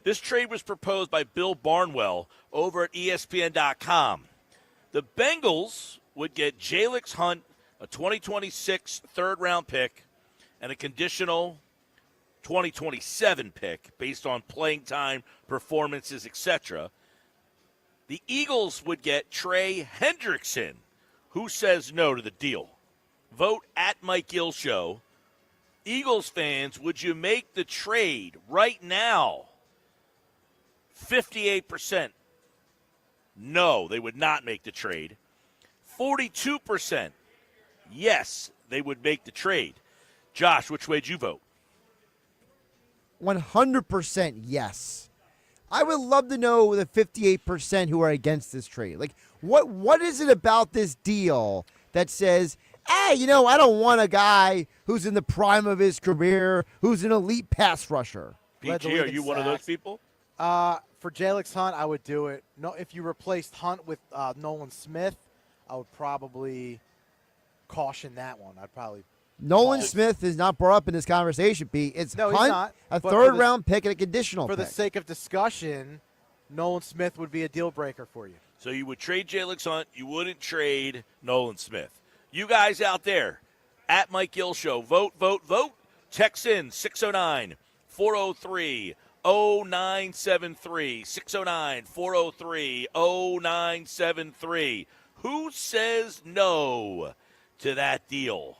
Speaker 1: This trade was proposed by Bill Barnwell over at ESPN.com. The Bengals would get Jalix Hunt, a 2026 third-round pick, and a conditional 2027 pick based on playing time, performances, etc. The Eagles would get Trey Hendrickson. Who says no to the deal? Vote at Mike Gill Show. Eagles fans, would you make the trade right now? 58%. No, they would not make the trade. 42%. Yes, they would make the trade. Josh, which way did you vote?
Speaker 3: 100% yes. I would love to know the 58% who are against this trade. Like, what is it about this deal that says, hey, I don't want a guy who's in the prime of his career, who's an elite pass rusher.
Speaker 1: PG, are you one of those people?
Speaker 2: For Jalix Hunt, I would do it. No, if you replaced Hunt with Nolan Smith, I would probably caution that one.
Speaker 3: Nolan Smith is not brought up in this conversation, Pete. It's
Speaker 2: No,
Speaker 3: Hunt,
Speaker 2: he's not.
Speaker 3: a
Speaker 2: But
Speaker 3: third-round pick, and a conditional
Speaker 2: For
Speaker 3: pick.
Speaker 2: the sake of discussion, Nolan Smith would be a deal breaker for you.
Speaker 1: So you would trade Jalix Hunt. You wouldn't trade Nolan Smith. You guys out there, at Mike Gill Show, vote, vote, vote. Text in 609-403-0973. 609-403-0973. Who says no to that deal?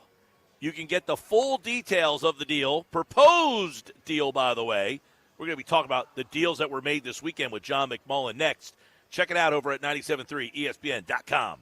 Speaker 1: You can get the full details of the deal, proposed deal, by the way. We're going to be talking about the deals that were made this weekend with John McMullen next. Check it out over at 97.3ESPN.com.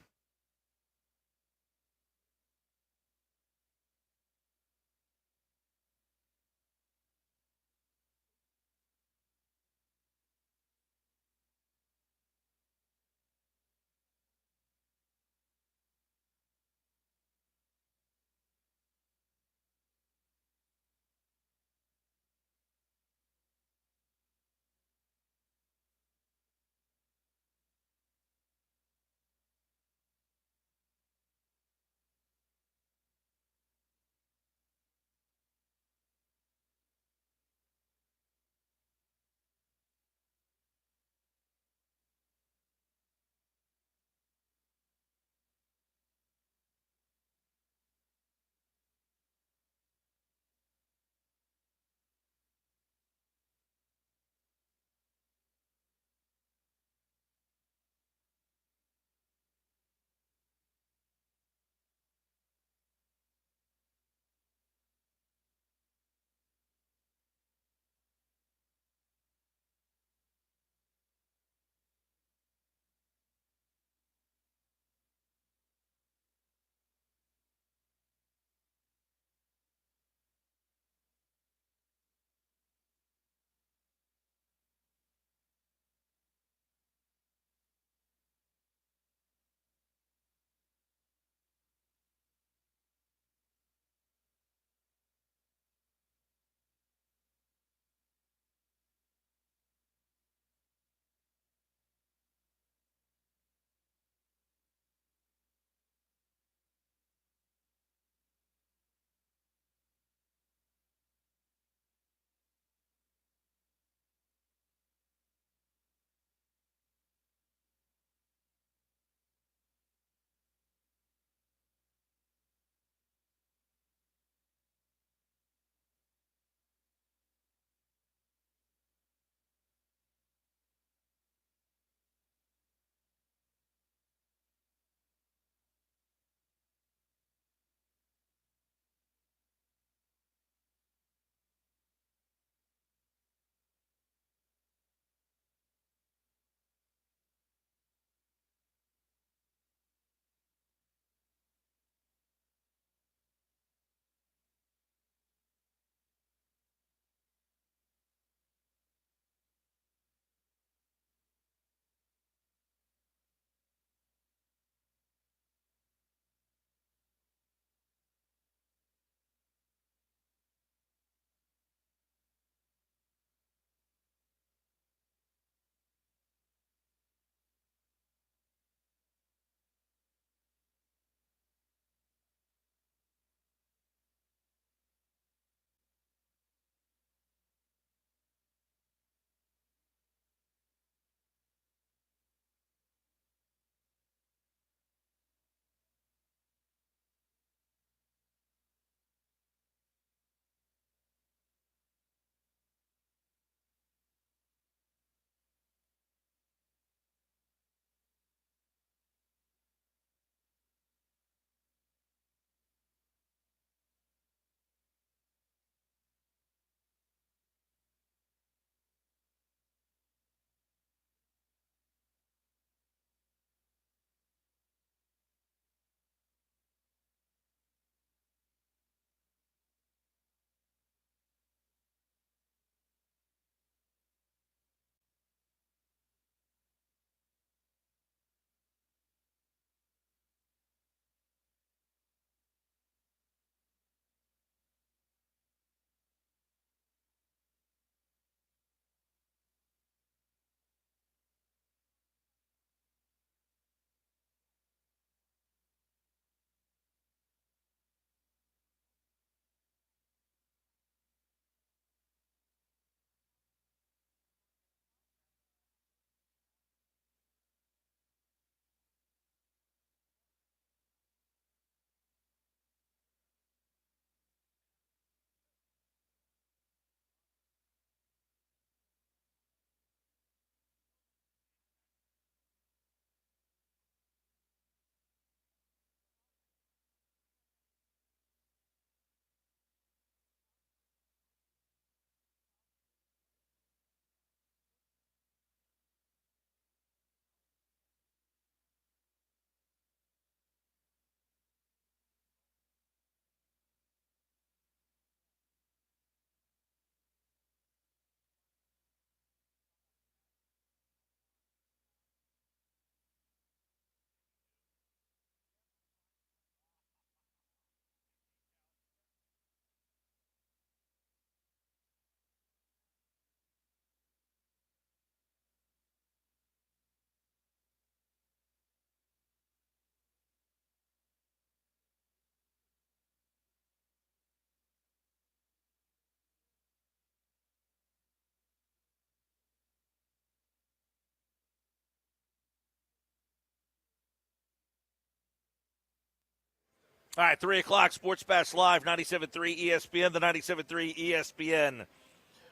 Speaker 1: All right, 3 o'clock, Sports Bash Live, 97.3 ESPN, the 97.3 ESPN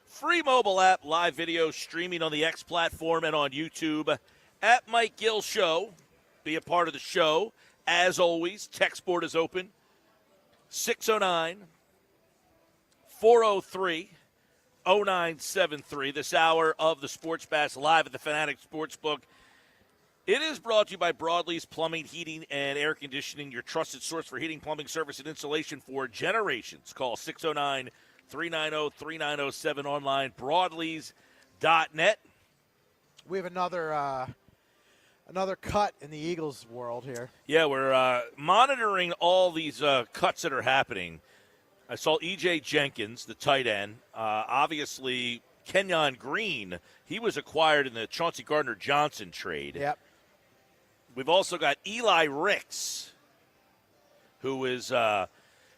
Speaker 1: free mobile app, live video streaming on the X platform and on YouTube. At Mike Gill Show, be a part of the show. As always, text board is open, 609-403-0973. This hour of the Sports Bash Live at the Fanatic Sportsbook. It is brought to you by Broadlee's Plumbing, Heating, and Air Conditioning, your trusted source for heating, plumbing, service, and installation for generations. Call 609-390-3907 online, broadlees.net.
Speaker 2: We have another cut in the Eagles world here.
Speaker 1: Yeah, we're monitoring all these cuts that are happening. I saw E.J. Jenkins, the tight end. Obviously, Kenyon Green, he was acquired in the Chauncey Gardner-Johnson trade.
Speaker 2: Yep.
Speaker 1: We've also got Eli Ricks, who was an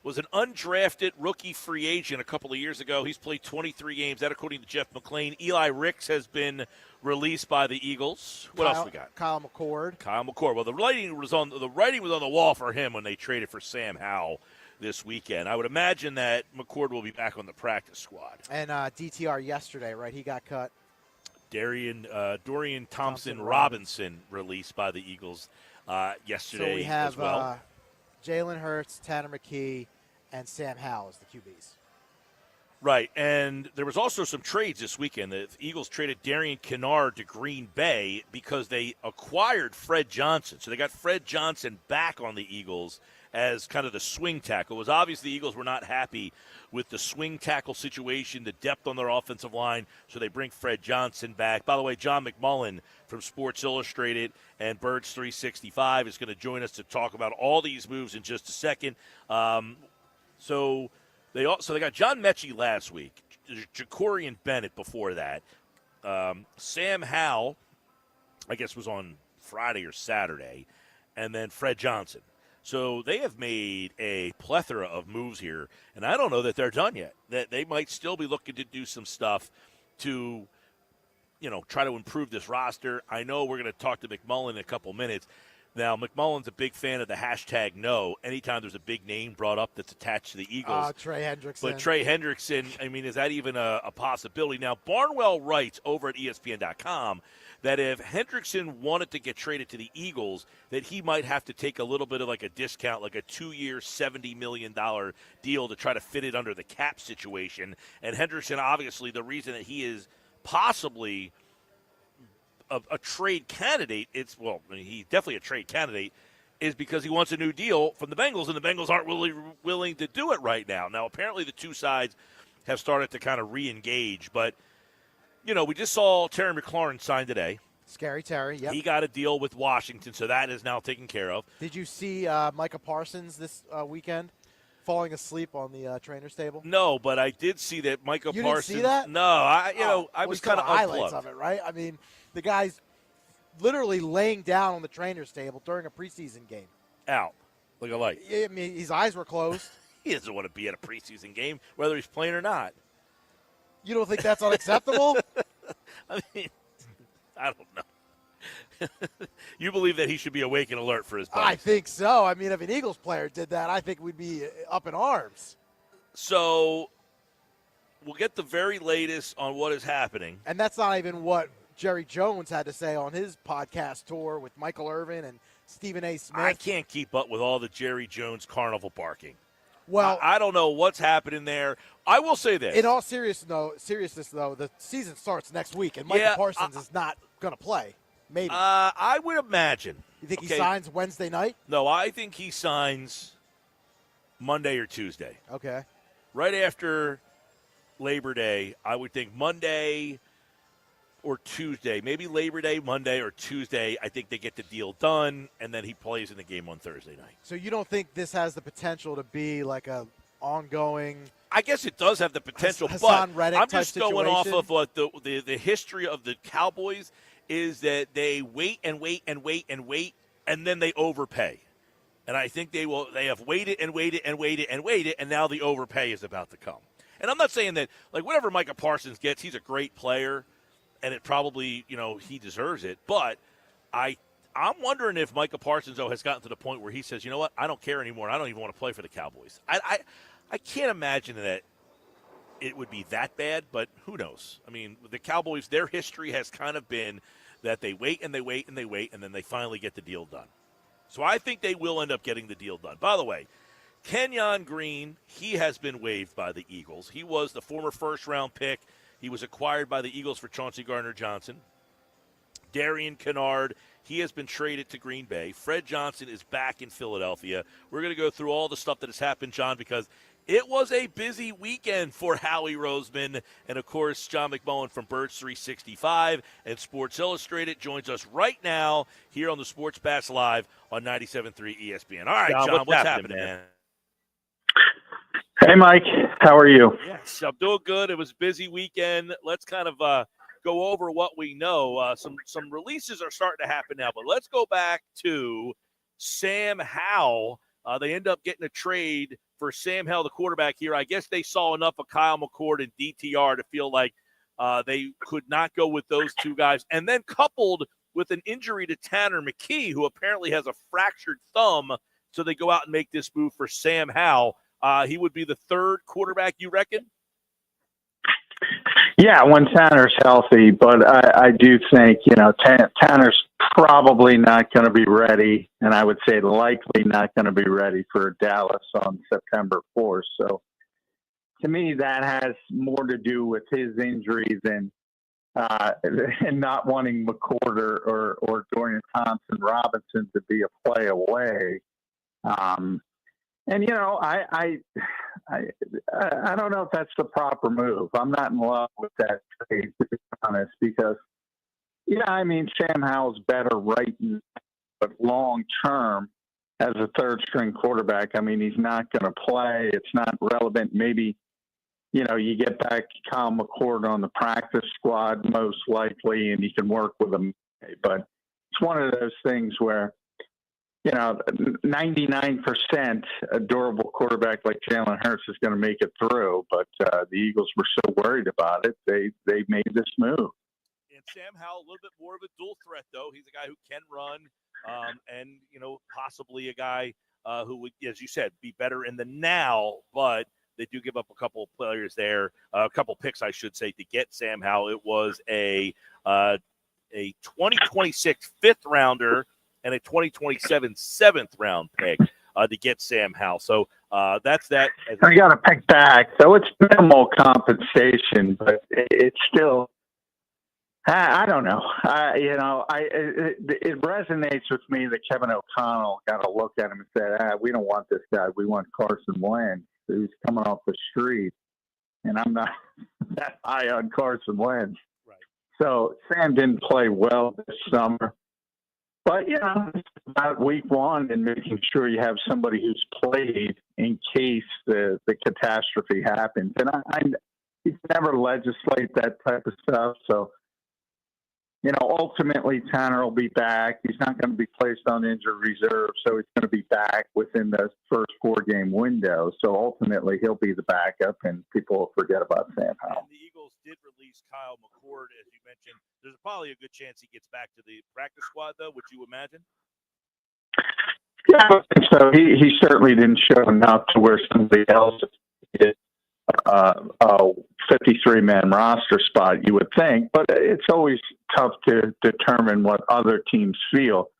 Speaker 1: undrafted rookie free agent a couple of years ago. He's played 23 games. That, according to Geoff McClain. Eli Ricks has been released by the Eagles. What else we got?
Speaker 2: Kyle McCord.
Speaker 1: Well, the writing was on the wall for him when they traded for Sam Howell this weekend. I would imagine that McCord will be back on the practice squad.
Speaker 2: And DTR yesterday, right? He got cut.
Speaker 1: Dorian Thompson-Robinson released by the Eagles yesterday
Speaker 2: so we have,
Speaker 1: as well.
Speaker 2: Jalen Hurts, Tanner McKee, and Sam Howell as the QBs.
Speaker 1: Right, and there was also some trades this weekend. The Eagles traded Darian Kennard to Green Bay because they acquired Fred Johnson. So they got Fred Johnson back on the Eagles as kind of the swing tackle. It was obvious the Eagles were not happy with the swing tackle situation, the depth on their offensive line, so they bring Fred Johnson back. By the way, John McMullen from Sports Illustrated and Birds 365 is going to join us to talk about all these moves in just a second. So they got John Mechie last week, Jacorian Bennett before that. Sam Howell, I guess, was on Friday or Saturday, and then Fred Johnson. So they have made a plethora of moves here, and I don't know that they're done yet. That they might still be looking to do some stuff to, try to improve this roster. I know we're going to talk to McMullen in a couple minutes. Now, McMullen's a big fan of the hashtag no. Anytime there's a big name brought up that's attached to the Eagles.
Speaker 2: Trey Hendrickson.
Speaker 1: But Trey Hendrickson, is that even a possibility? Now, Barnwell writes over at ESPN.com that if Hendrickson wanted to get traded to the Eagles, that he might have to take a little bit of like a discount, like a 2-year, $70 million deal to try to fit it under the cap situation. And Hendrickson, obviously, the reason that he is possibly a trade candidate, he's definitely a trade candidate, is because he wants a new deal from the Bengals, and the Bengals aren't really willing to do it right now. Now, apparently the two sides have started to kind of re-engage, but we just saw Terry McLaurin sign today.
Speaker 2: Scary Terry, yep.
Speaker 1: He got a deal with Washington, so that is now taken care of.
Speaker 2: Did you see Micah Parsons this weekend falling asleep on the trainer's table?
Speaker 1: No, but I did see that Micah
Speaker 2: You
Speaker 1: Parsons.
Speaker 2: Didn't see that?
Speaker 1: No, I was kind of
Speaker 2: highlights of it, right? The guy's literally laying down on the trainer's table during a preseason game.
Speaker 1: Out, like a light.
Speaker 2: His eyes were closed.
Speaker 1: He doesn't want to be at a preseason game, whether he's playing or not.
Speaker 2: You don't think that's unacceptable?
Speaker 1: I don't know. You believe that he should be awake and alert for his buddies.
Speaker 2: I think so. If an Eagles player did that, I think we'd be up in arms.
Speaker 1: So we'll get the very latest on what is happening.
Speaker 2: And that's not even what Jerry Jones had to say on his podcast tour with Michael Irvin and Stephen A. Smith.
Speaker 1: I can't keep up with all the Jerry Jones carnival barking.
Speaker 2: Well,
Speaker 1: I don't know what's happening there. I will say this.
Speaker 2: In all seriousness, though, the season starts next week, and Micah Parsons is not going to play. Maybe.
Speaker 1: I would imagine.
Speaker 2: You think he signs Wednesday night?
Speaker 1: No, I think he signs Monday or Tuesday.
Speaker 2: Okay.
Speaker 1: Right after Labor Day, I would think Monday or Tuesday. Maybe Labor Day, Monday, or Tuesday. I think they get the deal done, and then he plays in the game on Thursday night.
Speaker 2: So you don't think this has the potential to be like a ongoing?
Speaker 1: I guess it does have the potential,
Speaker 2: Hassan
Speaker 1: but
Speaker 2: Reddick
Speaker 1: I'm just going off
Speaker 2: situation?
Speaker 1: of what the history of the Cowboys is, that they wait and wait and wait and wait, and then they overpay. And I think they have waited and waited and waited and waited, and now the overpay is about to come. And I'm not saying that, like, whatever Micah Parsons gets, he's a great player, and it probably, he deserves it. But I I'm wondering if Micah Parsons, though, has gotten to the point where he says, you know what, I don't care anymore. I don't even want to play for the Cowboys. I can't imagine that it would be that bad, but who knows? I mean, the Cowboys, their history has kind of been that they wait and they wait and they wait, and then they finally get the deal done. So I think they will end up getting the deal done. By the way, Kenyon Green, he has been waived by the Eagles. He was the former first-round pick. He was acquired by the Eagles for Chauncey Gardner-Johnson. Darian Kennard, he has been traded to Green Bay. Fred Johnson is back in Philadelphia. We're going to go through all the stuff that has happened, John, because it was a busy weekend for Howie Roseman. And, of course, John McMullen from Birds 365 and Sports Illustrated joins us right now here on the Sports Bash Live on 97.3 ESPN. All right, John, what's happening, man?
Speaker 5: Hey, Mike. How are you?
Speaker 1: Yes, I'm doing good. It was a busy weekend. Let's kind of go over what we know. Some releases are starting to happen now, but let's go back to Sam Howell. They end up getting a trade for Sam Howell, the quarterback here. I guess they saw enough of Kyle McCord and DTR to feel like they could not go with those two guys. And then coupled with an injury to Tanner McKee, who apparently has a fractured thumb, so they go out and make this move for Sam Howell. He would be the third quarterback, you reckon?
Speaker 5: Yeah, when Tanner's healthy, but I do think, Tanner's probably not going to be ready, and I would say likely not going to be ready for Dallas on September 4th. So to me, that has more to do with his injury than and not wanting McCord or Dorian Thompson-Robinson to be a play away. And, I don't know if that's the proper move. I'm not in love with that trade, to be honest, because, Sam Howell's better right now, but long term as a third string quarterback, he's not going to play. It's not relevant. Maybe, you get back Kyle McCord on the practice squad most likely, and you can work with him. But it's one of those things where, 99% a durable quarterback like Jalen Hurts is going to make it through, but the Eagles were so worried about it, they made this move.
Speaker 1: And Sam Howell, a little bit more of a dual threat, though. He's a guy who can run, and possibly a guy who would, as you said, be better in the now. But they do give up a couple of players there, a couple picks, I should say, to get Sam Howell. It was a 2026 fifth rounder and a 2027 seventh round pick to get Sam Howell. So that's that.
Speaker 5: I got to pick back. So it's minimal compensation, but it's still, I don't know. It resonates with me that Kevin O'Connell got to look at him and say, we don't want this guy. We want Carson Wentz, who's coming off the street. And I'm not that high on Carson Wentz.
Speaker 1: Right.
Speaker 5: So Sam didn't play well this summer. But, it's about week one and making sure you have somebody who's played in case the catastrophe happens. And he's never legislate that type of stuff. So, ultimately Tanner will be back. He's not going to be placed on injured reserve, so he's going to be back within the first 4-game window. So ultimately he'll be the backup, and people will forget about Sam Howell.
Speaker 1: And the Eagles did release Kyle McCord, as you mentioned. There's probably a good chance he gets back to the practice squad, though, would you imagine?
Speaker 5: Yeah, I think so. He certainly didn't show enough to where somebody else did. A 53-man roster spot, you would think, but it's always tough to determine what other teams feel.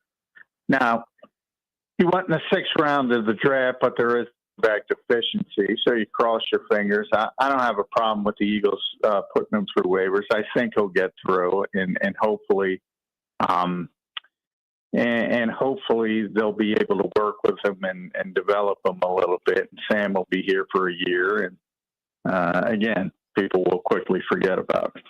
Speaker 5: Now, he went in the 6th round of the draft, but there is back deficiency, so you cross your fingers. I don't have a problem with the Eagles putting him through waivers. I think he'll get through, and hopefully, and hopefully they'll be able to work with him and develop him a little bit. And Sam will be here for a year, and again, people will quickly forget about it.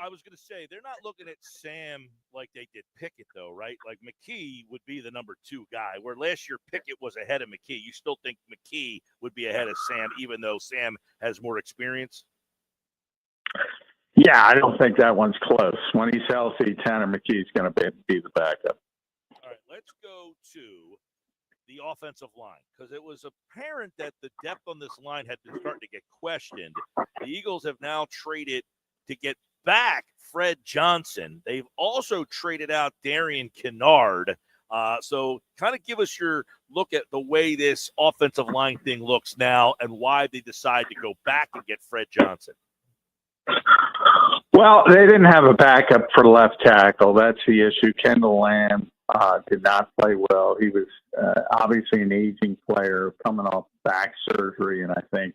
Speaker 1: I was going to say, they're not looking at Sam like they did Pickett, though, right? Like McKee would be the number 2 guy, where last year Pickett was ahead of McKee. You still think McKee would be ahead of Sam, even though Sam has more experience?
Speaker 5: Yeah, I don't think that one's close. When he's healthy, Tanner McKee's going to be the backup.
Speaker 1: All right, let's go to the offensive line, because it was apparent that the depth on this line had been starting to get questioned. The Eagles have now traded to get back Fred Johnson. They've also traded out Darian Kennard. So kind of give us your look at the way this offensive line thing looks now and why they decide to go back and get Fred Johnson.
Speaker 5: Well, they didn't have a backup for left tackle. That's the issue. Kendall Lamb did not play well. He was obviously an aging player coming off back surgery, and I think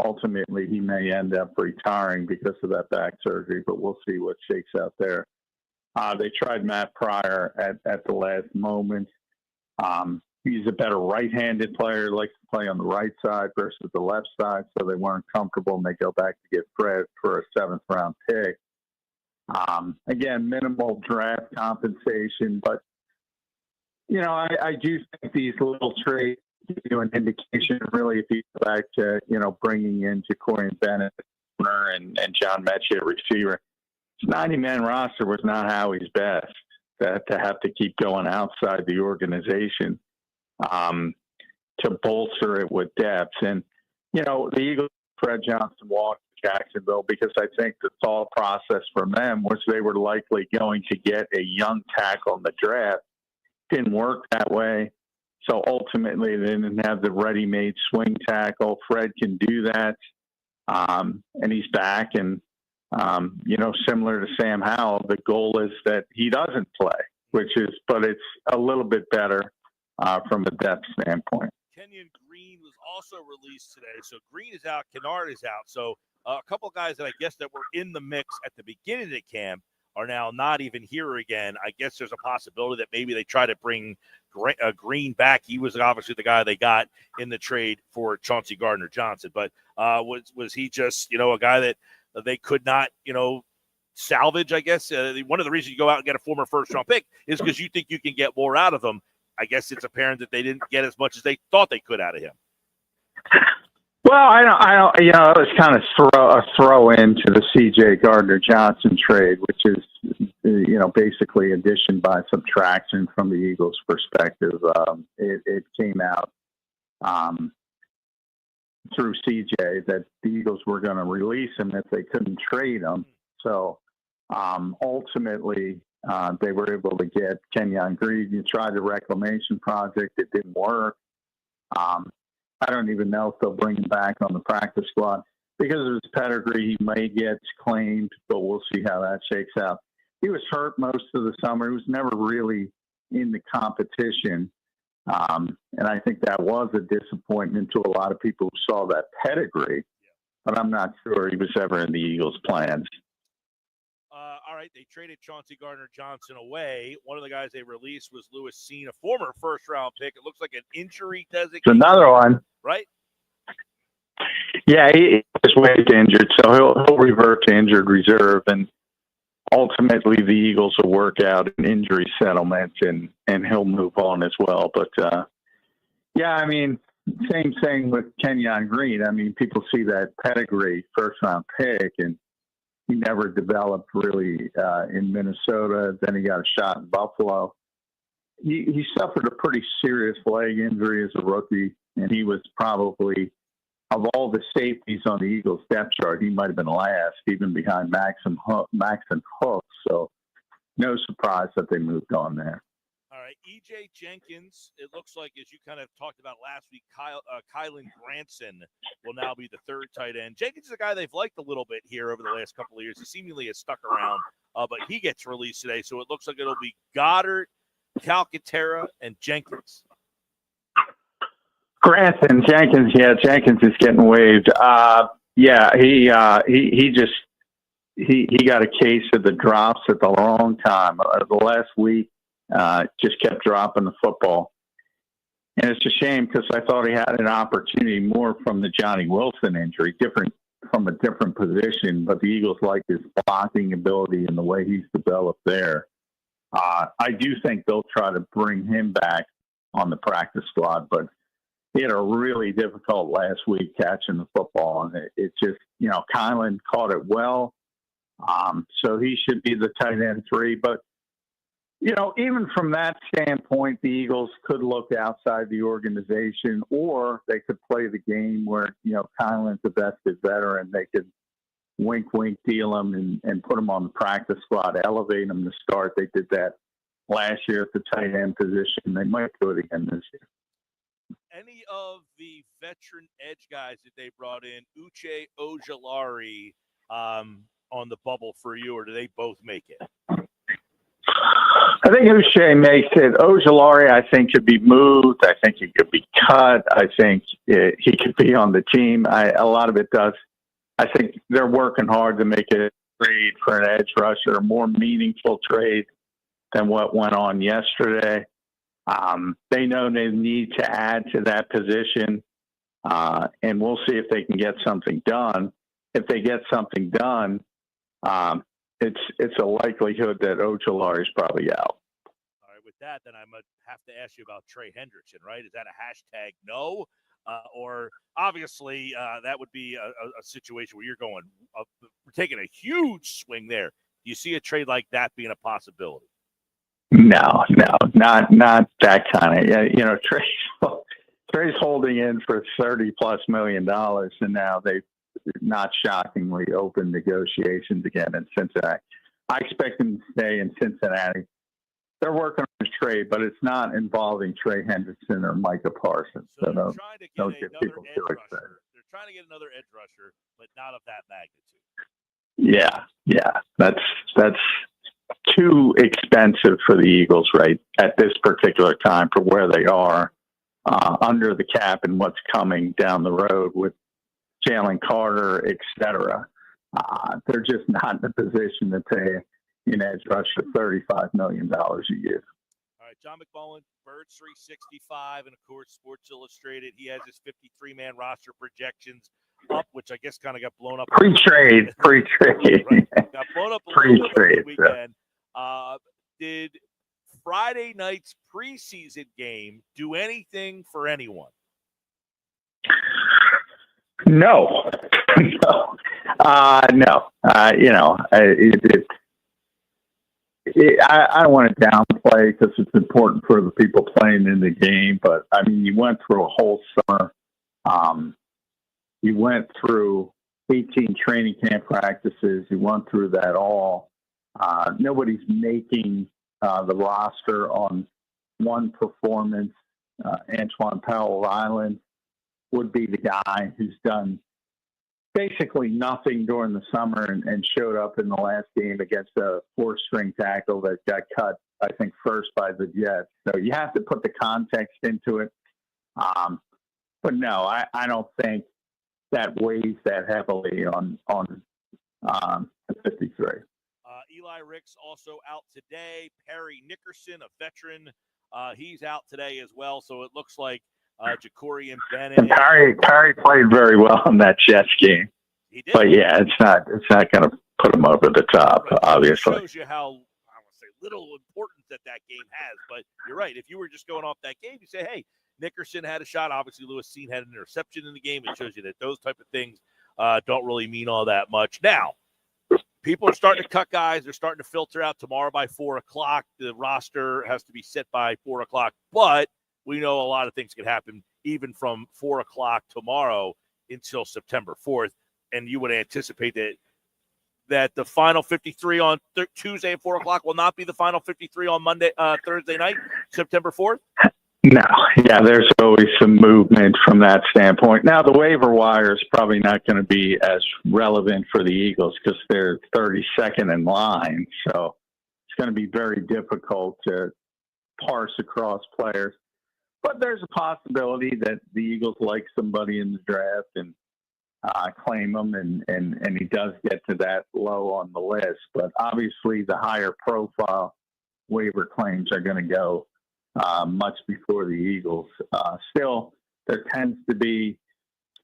Speaker 5: ultimately he may end up retiring because of that back surgery, but we'll see what shakes out there. They tried Matt Pryor at the last moment. He's a better right-handed player, likes to play on the right side versus the left side, so they weren't comfortable, and they go back to get Fred for a 7th-round pick. Again, minimal draft compensation, but, I do think these little trades give you an indication, really, if you go back to, bringing in Ja'Cory Bennett and John Mechie at receiver. His 90-man roster was not Howie's best, to have to keep going outside the organization to bolster it with depth. And, the Eagles, Fred Johnson walked to Jacksonville because I think the thought process from them was they were likely going to get a young tackle in the draft. Didn't work that way. So ultimately, they didn't have the ready-made swing tackle. Fred can do that, and he's back. And, similar to Sam Howell, the goal is that he doesn't play, but it's a little bit better from a depth standpoint.
Speaker 1: Kenyon Green was also released today. So Green is out, Kennard is out. So a couple guys that I guess that were in the mix at the beginning of the camp are now not even here again. I guess there's a possibility that maybe they try to bring Green back. He was obviously the guy they got in the trade for Chauncey Gardner-Johnson. But was he just, a guy that they could not, salvage, I guess? One of the reasons you go out and get a former first-round pick is because you think you can get more out of them. I guess it's apparent that they didn't get as much as they thought they could out of him.
Speaker 5: Well, I don't. It was kind of a throw into the C.J. Gardner-Johnson trade, which is, basically addition by subtraction from the Eagles' perspective. It came out through C.J. that the Eagles were going to release him if they couldn't trade him. So ultimately, they were able to get Kenyon Green. You tried the reclamation project; it didn't work. I don't even know if they'll bring him back on the practice squad because of his pedigree. He may get claimed, but we'll see how that shakes out. He was hurt most of the summer. He was never really in the competition, and I think that was a disappointment to a lot of people who saw that pedigree. But I'm not sure he was ever in the Eagles' plans.
Speaker 1: All right, they traded Chauncey Gardner-Johnson away. One of the guys they released was Lewis Seen, a former first-round pick. It looks like an injury designation.
Speaker 5: It's another one.
Speaker 1: Right?
Speaker 5: Yeah, he is waived injured, so he'll revert to injured reserve, and ultimately the Eagles will work out an injury settlement, and he'll move on as well. But, same thing with Kenyon Green. People see that pedigree first-round pick, and he never developed really in Minnesota. Then he got a shot in Buffalo. He suffered a pretty serious leg injury as a rookie, and he was probably, of all the safeties on the Eagles depth chart, he might have been last, even behind Max and Hook. So no surprise that they moved on there.
Speaker 1: All right, E.J. Jenkins, it looks like, as you kind of talked about last week, Kylan Granson will now be the third tight end. Jenkins is a guy they've liked a little bit here over the last couple of years. He seemingly has stuck around, but he gets released today, so it looks like it'll be Goddard, Calcaterra, and Jenkins.
Speaker 5: Granson, Jenkins is getting waived. He got a case of the drops at the wrong time. The last week, just kept dropping the football. And it's a shame because I thought he had an opportunity more from the Johnny Wilson injury, from a different position, but the Eagles like his blocking ability and the way he's developed there. I do think they'll try to bring him back on the practice squad, but he had a really difficult last week catching the football, and it just, Kylan caught it well. So he should be the tight end 3, but even from that standpoint, the Eagles could look outside the organization, or they could play the game where, Kylan's the vested veteran. They could wink, wink, deal them and put them on the practice squad, elevate them to start. They did that last year at the tight end position. They might do it again this year.
Speaker 1: Any of the veteran edge guys that they brought in, Uche Ojulari, on the bubble for you, or do they both make it?
Speaker 5: I think Uche makes it. Ojulari, I think, could be moved. I think he could be cut. I think he could be on the team. A lot of it does. I think they're working hard to make a trade for an edge rusher, a more meaningful trade than what went on yesterday. They know they need to add to that position, and we'll see if they can get something done. If they get something done, it's a likelihood that Ojulari is probably out.
Speaker 1: All right, with that, then I'm going to have to ask you about Trey Hendrickson, right? Is that a hashtag no? Or obviously that would be a situation where you're going, we're taking a huge swing there. Do you see a trade like that being a possibility?
Speaker 5: No, not that kind of. Trey's holding in for $30+ million, and now they've not shockingly opened negotiations again in Cincinnati. I expect him to stay in Cincinnati. They're working on a trade, but it's not involving Trey Hendrickson or Micah Parsons.
Speaker 1: So they're trying to get another edge rusher.
Speaker 5: Excited.
Speaker 1: They're trying to get another edge rusher, but not of that magnitude.
Speaker 5: Yeah. That's too expensive for the Eagles right at this particular time for where they are under the cap and what's coming down the road with Jalen Carter, et cetera. They're just not in a position to pay an edge rusher $35 million a year.
Speaker 1: All right, John McMullen, Birds 365, and of course Sports Illustrated. He has his 53-man roster projections up, which I guess kind of got blown up.
Speaker 5: Pre-trade.
Speaker 1: Right. Got blown up a little bit over the weekend. Did Friday night's preseason game do anything for anyone?
Speaker 5: No. I don't want to downplay because it's important for the people playing in the game, but I mean, you went through a whole summer. You went through 18 training camp practices. You went through that all. Nobody's making the roster on one performance. Antoine Powell-Ryland would be the guy who's done basically nothing during the summer and showed up in the last game against a four-string tackle that got cut, I think, first by the Jets. So you have to put the context into it. But no, I don't think that weighs that heavily on the 53.
Speaker 1: Eli Ricks also out today. Perry Nickerson, a veteran, he's out today as well. So it looks like Ja'Cory and Bennett.
Speaker 5: And Perry played very well in that Jets game.
Speaker 1: He did.
Speaker 5: But yeah, it's not going to put him over the top,
Speaker 1: right.
Speaker 5: obviously.
Speaker 1: It shows you how, I want to say, little importance that game has. But you're right. If you were just going off that game, you say, hey, Nickerson had a shot. Obviously, Lewis Seen had an interception in the game. It shows you that those type of things don't really mean all that much. Now, people are starting to cut guys. They're starting to filter out tomorrow by 4 o'clock. The roster has to be set by 4 o'clock. But we know a lot of things can happen even from 4 o'clock tomorrow until September 4th. And you would anticipate that the final 53 on Tuesday at 4 o'clock will not be the final 53 on Thursday night, September 4th?
Speaker 5: No. Yeah, there's always some movement from that standpoint. Now, the waiver wire is probably not going to be as relevant for the Eagles because they're 32nd in line. So it's going to be very difficult to parse across players. But there's a possibility that the Eagles like somebody in the draft and claim him, and he does get to that low on the list. But obviously the higher profile waiver claims are going to go much before the Eagles. Still, there tends to be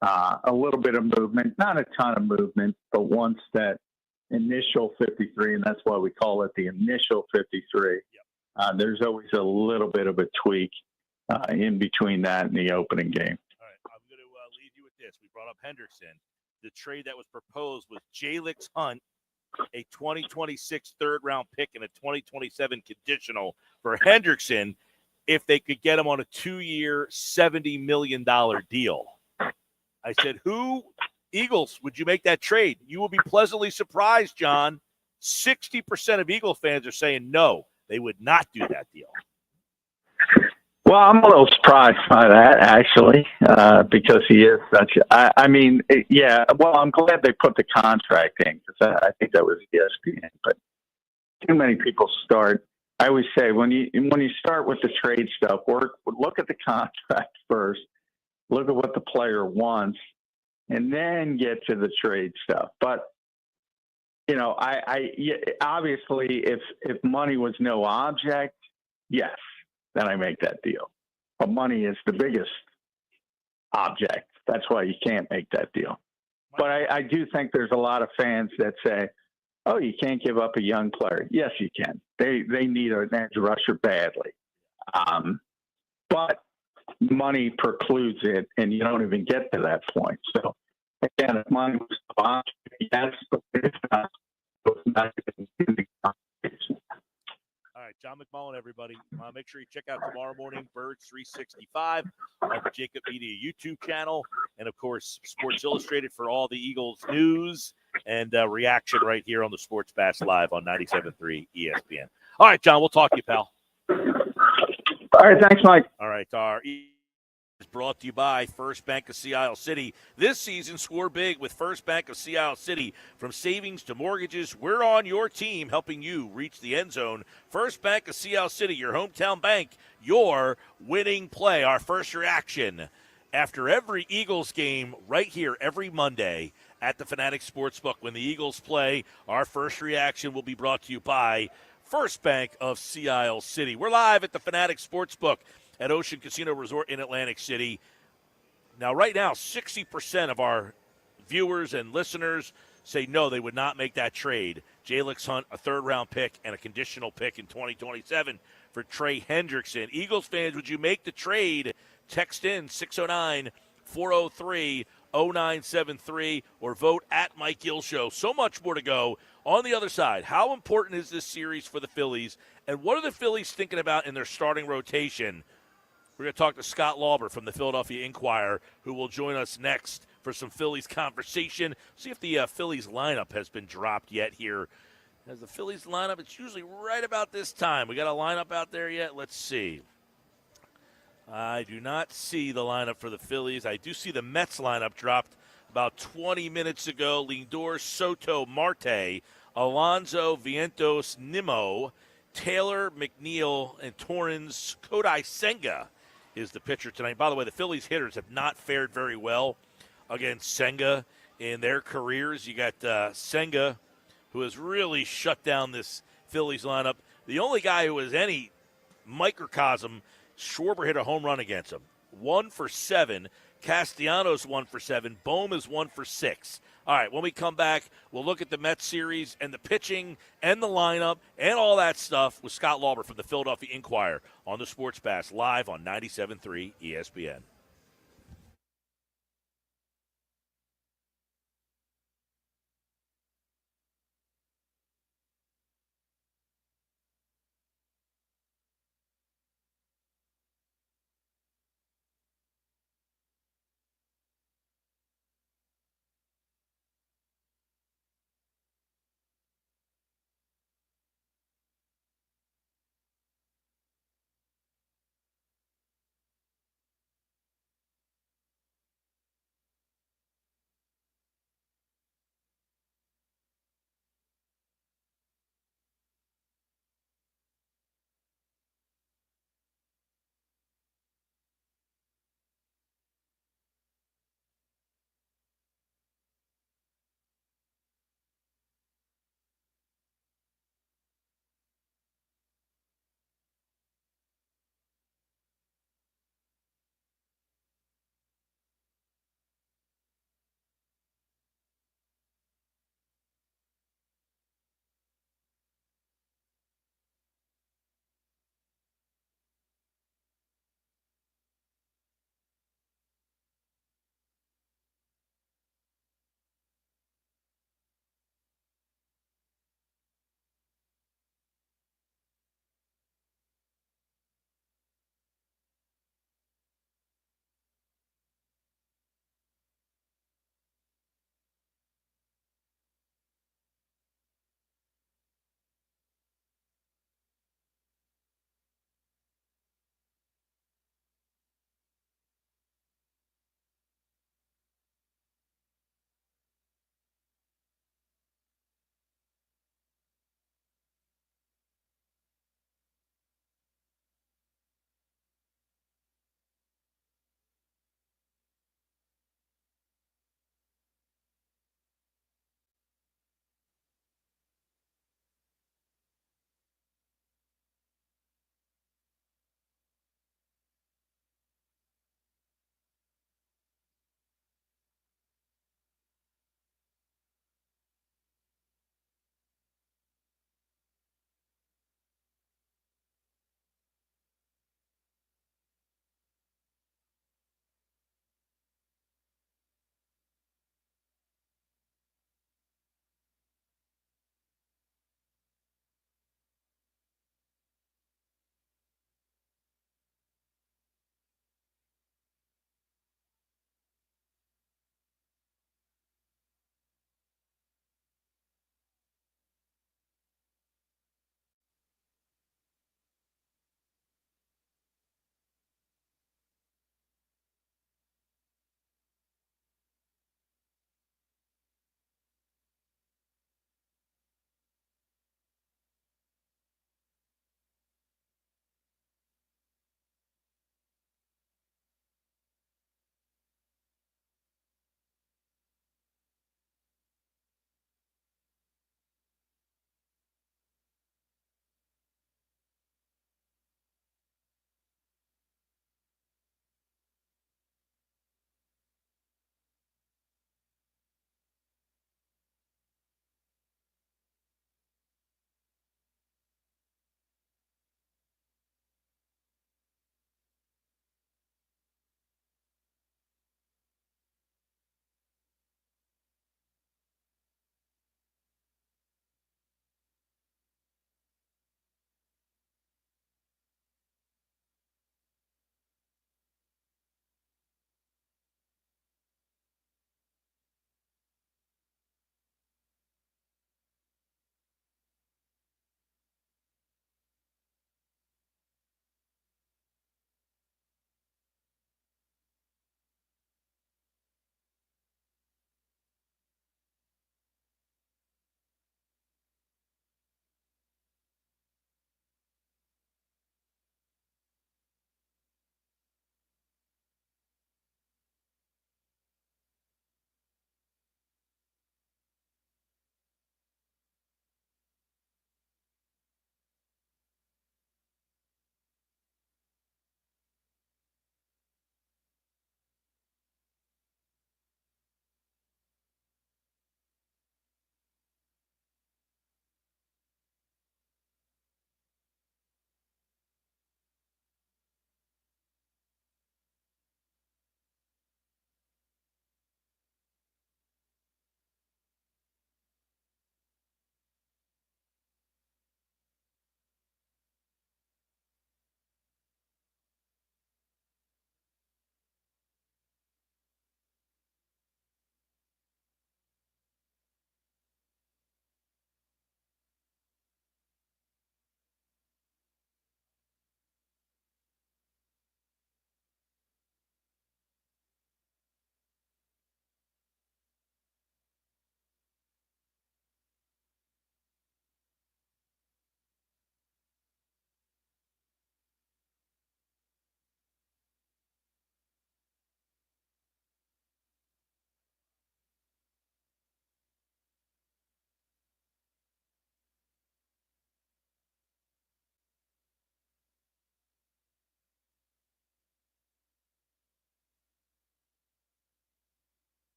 Speaker 5: a little bit of movement, not a ton of movement, but once that initial 53, and that's why we call it the initial 53, there's always a little bit of a tweak in between that and the opening game.
Speaker 1: All right, I'm going to leave you with this. We brought up Henderson. The trade that was proposed was Jalix Hunt, a 2026 third-round pick and a 2027 conditional for Hendrickson if they could get him on a 2-year, $70 million deal. I said, who Eagles, would you make that trade? You will be pleasantly surprised, John. 60% of Eagle fans are saying no, they would not do that deal.
Speaker 5: Well, I'm a little surprised by that, actually, because he is such yeah, well, I'm glad they put the contract in because I think that was ESPN. But too many people start. I always say when you start with the trade stuff, look at the contract first, look at what the player wants, and then get to the trade stuff. But obviously, if money was no object, yes, then I make that deal. But money is the biggest object. That's why you can't make that deal. But I do think there's a lot of fans that say, oh, you can't give up a young player. Yes, you can. They need an edge rusher badly. But money precludes it, and you don't even get to that point. So, again, if money was the object, yes, but it's not. It's not in the conversation.
Speaker 1: All right, John McMullen, everybody. Make sure you check out tomorrow morning, Birds 365 on the Jacob Media YouTube channel. And, of course, Sports Illustrated for all the Eagles news and reaction right here on the Sports Bash Live on 97.3 ESPN. All right, John, we'll talk to you, pal.
Speaker 5: All right, thanks, Mike.
Speaker 1: All right, our is brought to you by First Bank of Sea Isle City. This season, score big with First Bank of Sea Isle City. From savings to mortgages, we're on your team helping you reach the end zone. First Bank of Sea Isle City, your hometown bank, your winning play. Our first reaction after every Eagles game right here every Monday at the Fanatic Sportsbook. When the Eagles play, our first reaction will be brought to you by First Bank of Sea Isle City. We're live at the Fanatic Sportsbook at Ocean Casino Resort in Atlantic City. Now, right now, 60% of our viewers and listeners say no, they would not make that trade. Jalix Hunt, a third-round pick, and a conditional pick in 2027 for Trey Hendrickson. Eagles fans, would you make the trade? Text in 609-403-0973 or vote at Mike Gill Show. So much more to go. On the other side, how important is this series for the Phillies, and what are the Phillies thinking about in their starting rotation? We're going to talk to Scott Lauber from the Philadelphia Inquirer, who will join us next for some Phillies conversation. See if the Phillies lineup has been dropped yet here. As the Phillies lineup, it's usually right about this time. We got a lineup out there yet? Let's see. I do not see the lineup for the Phillies. I do see the Mets lineup dropped about 20 minutes ago. Lindor, Soto, Marte, Alonso, Vientos, Nimmo, Taylor, McNeil, and Torrens. Kodai Senga is the pitcher tonight. By the way, the Phillies hitters have not fared very well against Senga in their careers. You got Senga, who has really shut down this Phillies lineup. The only guy who has any microcosm, Schwarber hit a home run against him. 1 for 7. Castellanos 1 for 7. Bohm is 1 for 6. All right, when we come back, we'll look at the Mets series and the pitching and the lineup and all that stuff with Scott Lauber from the Philadelphia Inquirer on the Sports Bash live on 97.3 ESPN.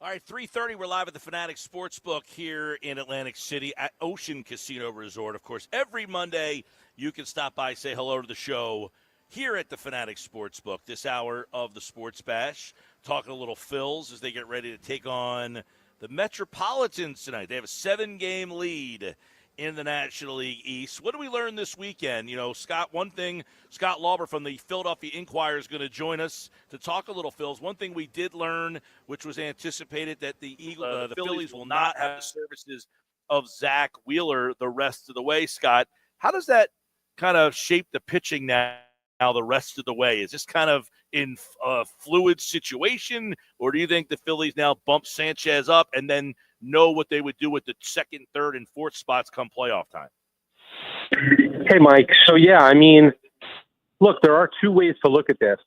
Speaker 1: All right, 3:30. We're live at the Fanatics Sportsbook here in Atlantic City at Ocean Casino Resort. Of course, every Monday you can stop by, say hello to the show here at the Fanatics Sportsbook. This hour of the Sports Bash, talking a little Phils as they get ready to take on the Metropolitans tonight. They have a 7-game lead in the National League East. What do we learn this weekend? You know, Scott, one thing, Scott Lauber from the Philadelphia Inquirer is going to join us to talk a little Phils. One thing we did learn, which was anticipated, that the Phillies will not have the services of Zack Wheeler the rest of the way. Scott, how does that kind of shape the pitching now the rest of the way? Is this kind of in a fluid situation, or do you think the Phillies now bump Sanchez up and then know what they would do with the second, third, and fourth spots come playoff time?
Speaker 6: Hey, Mike. So, yeah, I mean, look, there are two ways to look at this.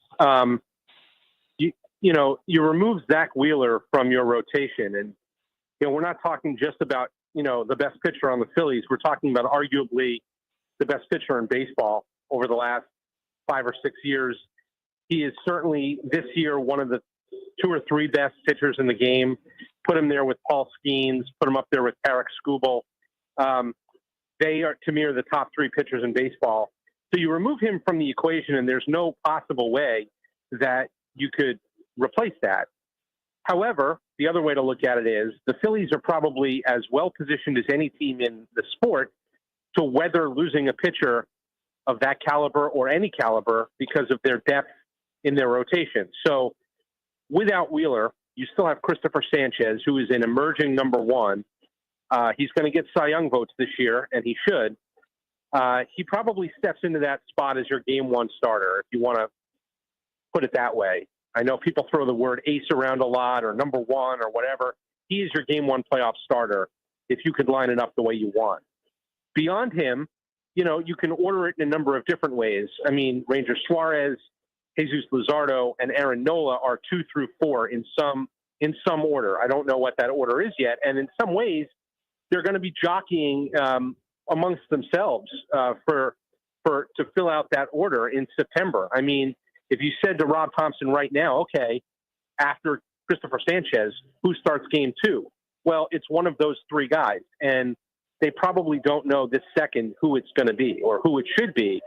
Speaker 6: You remove Zack Wheeler from your rotation, and, we're not talking just about, the best pitcher on the Phillies. We're talking about arguably the best pitcher in baseball over the last 5 or 6 years. He is certainly this year one of the 2 or 3 best pitchers in the game. Put him there with Paul Skeens, put him up there with Tarik Skubal. They are, to me, are the top 3 pitchers in baseball. So you remove him from the equation, and there's no possible way that you could replace that. However, the other way to look at it is the Phillies are probably as well positioned as any team in the sport to weather losing a pitcher of that caliber or any caliber because of their depth in their rotation. So without Wheeler, you still have Christopher Sanchez, who is an emerging number 1. He's going to get Cy Young votes this year, and he should. He probably steps into that spot as your game 1 starter, if you want to put it that way. I know people throw the word ace around a lot, or number 1, or whatever. He is your game 1 playoff starter if you could line it up the way you want. Beyond him, you can order it in a number of different ways. I mean, Ranger Suarez, Jesus Luzardo, and Aaron Nola are 2 through 4 in some order. I don't know what that order is yet. And in some ways, they're going to be jockeying amongst themselves to fill out that order in September. I mean, if you said to Rob Thompson right now, okay, after Christopher Sanchez, who starts game 2? Well, it's one of those 3 guys. And they probably don't know this second who it's going to be or who it should be.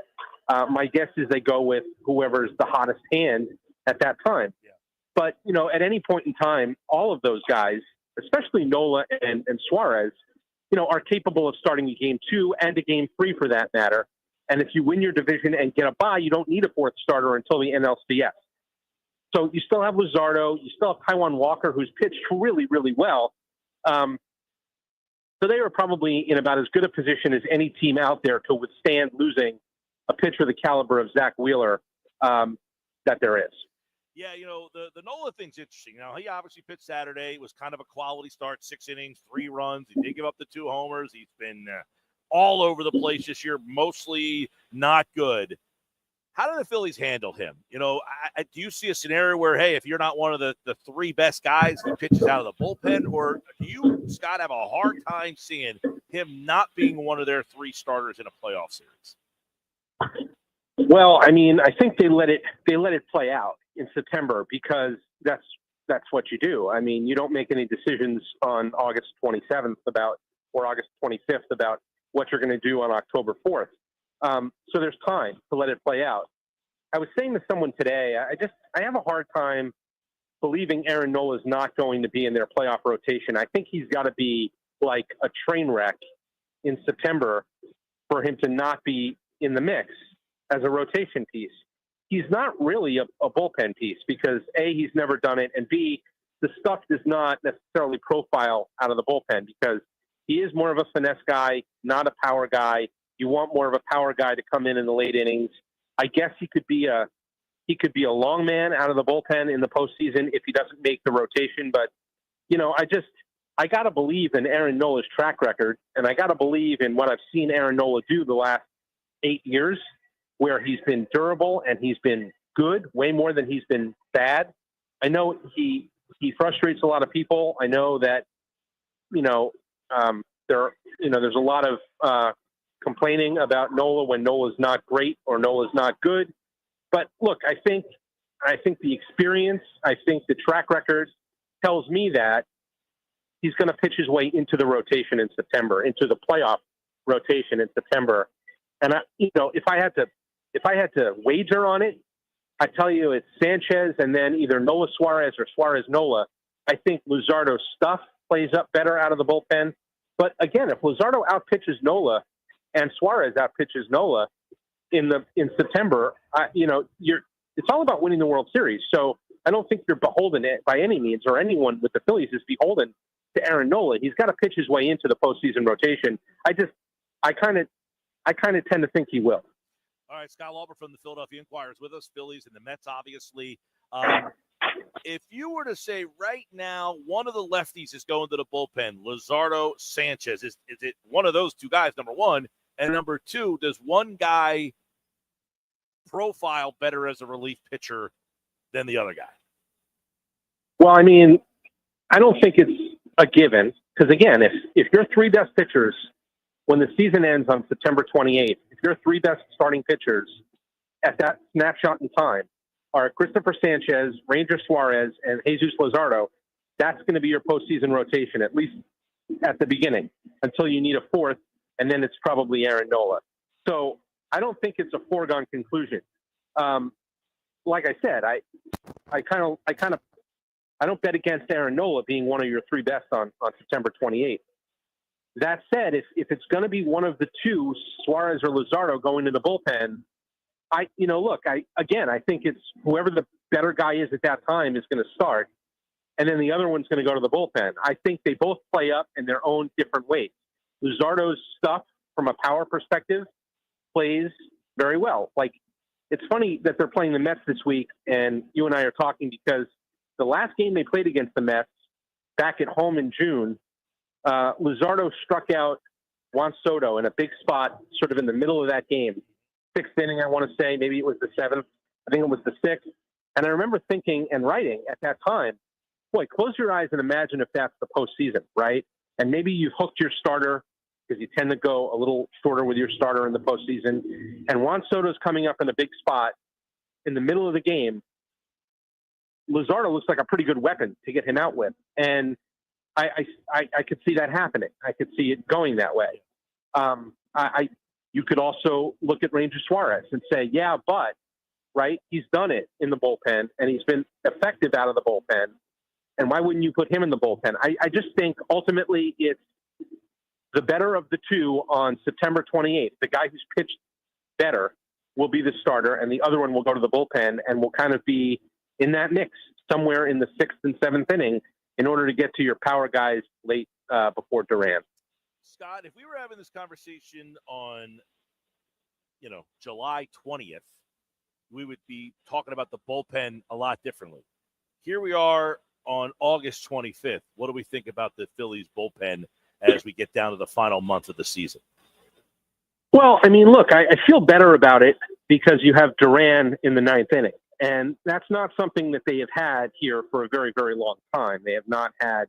Speaker 6: My guess is they go with whoever's the hottest hand at that time. Yeah. But, at any point in time, all of those guys, especially Nola and Suarez, are capable of starting a game 2 and a game 3 for that matter. And if you win your division and get a bye, you don't need a 4th starter until the NLCS. So you still have Luzardo. You still have Taijuan Walker, who's pitched really, really well. So they are probably in about as good a position as any team out there to withstand losing a pitcher the caliber of Zack Wheeler that there is.
Speaker 1: Yeah, the Nola thing's interesting. He obviously pitched Saturday. It was kind of a quality start, 6 innings, 3 runs. He did give up the 2 homers. He's been all over the place this year, mostly not good. How do the Phillies handle him? Do you see a scenario where, hey, if you're not one of the 3 best guys, he pitches out of the bullpen? Or do you, Scott, have a hard time seeing him not being one of their 3 starters in a playoff series?
Speaker 6: Well, I mean, I think they let it play out in September because that's what you do. I mean, you don't make any decisions on August 27th or August 25th about what you're going to do on October 4th. So there's time to let it play out. I was saying to someone today, I have a hard time believing Aaron Nola is not going to be in their playoff rotation. I think he's got to be like a train wreck in September for him to not be in the mix as a rotation piece. He's not really a bullpen piece because A, he's never done it, and B, the stuff does not necessarily profile out of the bullpen because he is more of a finesse guy, not a power guy. You want more of a power guy to come in the late innings. I guess he could be a long man out of the bullpen in the postseason if he doesn't make the rotation. But, I got to believe in Aaron Nola's track record, and I got to believe in what I've seen Aaron Nola do the last 8 years, where he's been durable and he's been good, way more than he's been bad. I know he frustrates a lot of people. I know that, there's a lot of complaining about Nola when Nola's not great or Nola's not good. But look, I think the experience, I think the track record, tells me that he's going to pitch his way into the rotation in September, into the playoff rotation in September. And if I had to wager on it, I tell you it's Sanchez and then either Nola Suarez or Suarez Nola. I think Luzardo's stuff plays up better out of the bullpen. But again, if Luzardo outpitches Nola and Suarez outpitches Nola in September, it's all about winning the World Series. So I don't think you're beholden by any means, or anyone with the Phillies is beholden to Aaron Nola. He's got to pitch his way into the postseason rotation. I kind of tend to think he will.
Speaker 1: All right, Scott Lauber from the Philadelphia Inquirer is with us. Phillies and the Mets, obviously. If you were to say right now, one of the lefties is going to the bullpen, Luzardo, Sanchez, is it one of those two guys, number one? And number two, does one guy profile better as a relief pitcher than the other guy?
Speaker 6: Well, I mean, I don't think it's a given because, again, if your three best pitchers, when the season ends on September 28th, if your three best starting pitchers at that snapshot in time are Christopher Sanchez, Ranger Suarez, and Jesus Luzardo, that's going to be your postseason rotation, at least at the beginning, until you need a fourth, and then it's probably Aaron Nola. So I don't think it's a foregone conclusion. Like I said, I don't bet against Aaron Nola being one of your three best on September 28th. That said, if it's going to be one of the two, Suarez or Luzardo, going to the bullpen, I think it's whoever the better guy is at that time is going to start, and then the other one's going to go to the bullpen. I think they both play up in their own different ways. Luzardo's stuff, from a power perspective, plays very well. Like, it's funny that they're playing the Mets this week, and you and I are talking because the last game they played against the Mets back at home in June, Luzardo struck out Juan Soto in a big spot, sort of in the middle of that game. Sixth inning, I want to say. Maybe it was the seventh. I think it was the sixth. And I remember thinking and writing at that time, boy, close your eyes and imagine if that's the postseason, right? And maybe you've hooked your starter because you tend to go a little shorter with your starter in the postseason. And Juan Soto's coming up in a big spot in the middle of the game. Luzardo looks like a pretty good weapon to get him out with. And I could see that happening. I could see it going that way. You could also look at Ranger Suarez and say, yeah, but, right, he's done it in the bullpen, and he's been effective out of the bullpen. And why wouldn't you put him in the bullpen? I just think ultimately it's the better of the two on September 28th. The guy who's pitched better will be the starter, and the other one will go to the bullpen and will kind of be in that mix somewhere in the sixth and seventh inning in order to get to your power guys late before Durant.
Speaker 1: Scott, if we were having this conversation on, July 20th, we would be talking about the bullpen a lot differently. Here we are on August 25th. What do we think about the Phillies bullpen as we get down to the final month of the season?
Speaker 6: Well, I mean, look, I feel better about it because you have Duran in the ninth inning. And that's not something that they have had here for a very, very long time. They have not had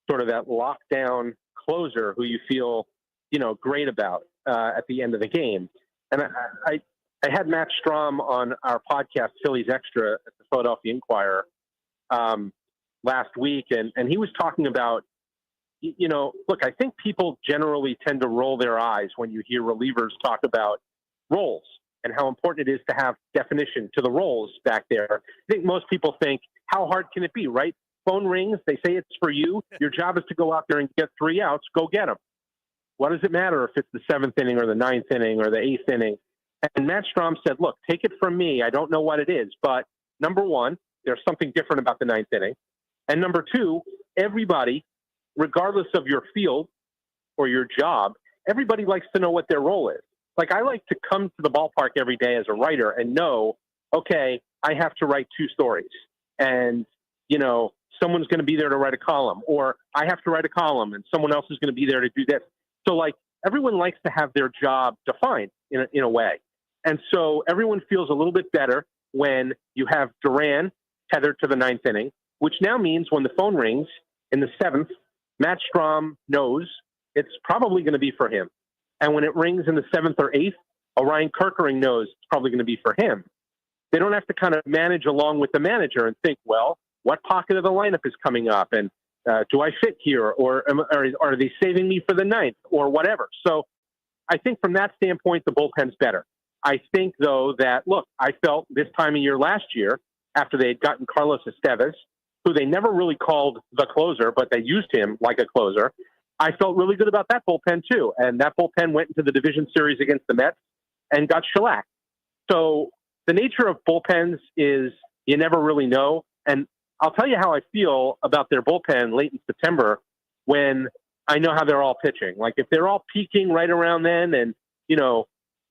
Speaker 6: sort of that lockdown closer who you feel, great about at the end of the game. And I had Matt Strom on our podcast, Phillies Extra, at the Philadelphia Inquirer last week, and he was talking about, look, I think people generally tend to roll their eyes when you hear relievers talk about roles and how important it is to have definition to the roles back there. I think most people think, how hard can it be, right? Phone rings, they say it's for you. Your job is to go out there and get 3 outs, go get them. What does it matter if it's the seventh inning or the ninth inning or the eighth inning? And Matt Strom said, look, take it from me. I don't know what it is, but number one, there's something different about the ninth inning. And number two, everybody, regardless of your field or your job, everybody likes to know what their role is. Like, I like to come to the ballpark every day as a writer and know, okay, I have to write 2 stories. And, someone's going to be there to write a column, or I have to write a column and someone else is going to be there to do this. So, everyone likes to have their job defined in a way. And so everyone feels a little bit better when you have Duran tethered to the ninth inning, which now means when the phone rings in the seventh, Matt Strom knows it's probably going to be for him. And when it rings in the seventh or eighth, Orion Kerkering knows it's probably going to be for him. They don't have to kind of manage along with the manager and think, well, what pocket of the lineup is coming up, and do I fit here, or are they saving me for the ninth, or whatever. So I think from that standpoint, the bullpen's better. I think, though, that, look, I felt this time of year last year, after they had gotten Carlos Estevez, who they never really called the closer, but they used him like a closer, I felt really good about that bullpen, too. And that bullpen went into the division series against the Mets and got shellacked. So the nature of bullpens is you never really know. And I'll tell you how I feel about their bullpen late in September when I know how they're all pitching. Like, if they're all peaking right around then, and,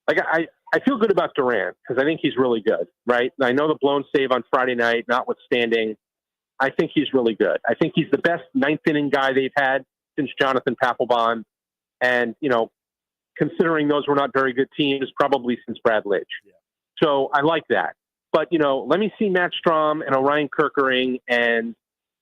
Speaker 6: like I feel good about Durant because I think he's really good, right? I know the blown save on Friday night, notwithstanding, I think he's really good. I think he's the best ninth inning guy they've had since Jonathan Papelbon. And, considering those were not very good teams, probably since Brad Lidge. Yeah. So I like that. But, let me see Matt Strom and Orion Kerkering and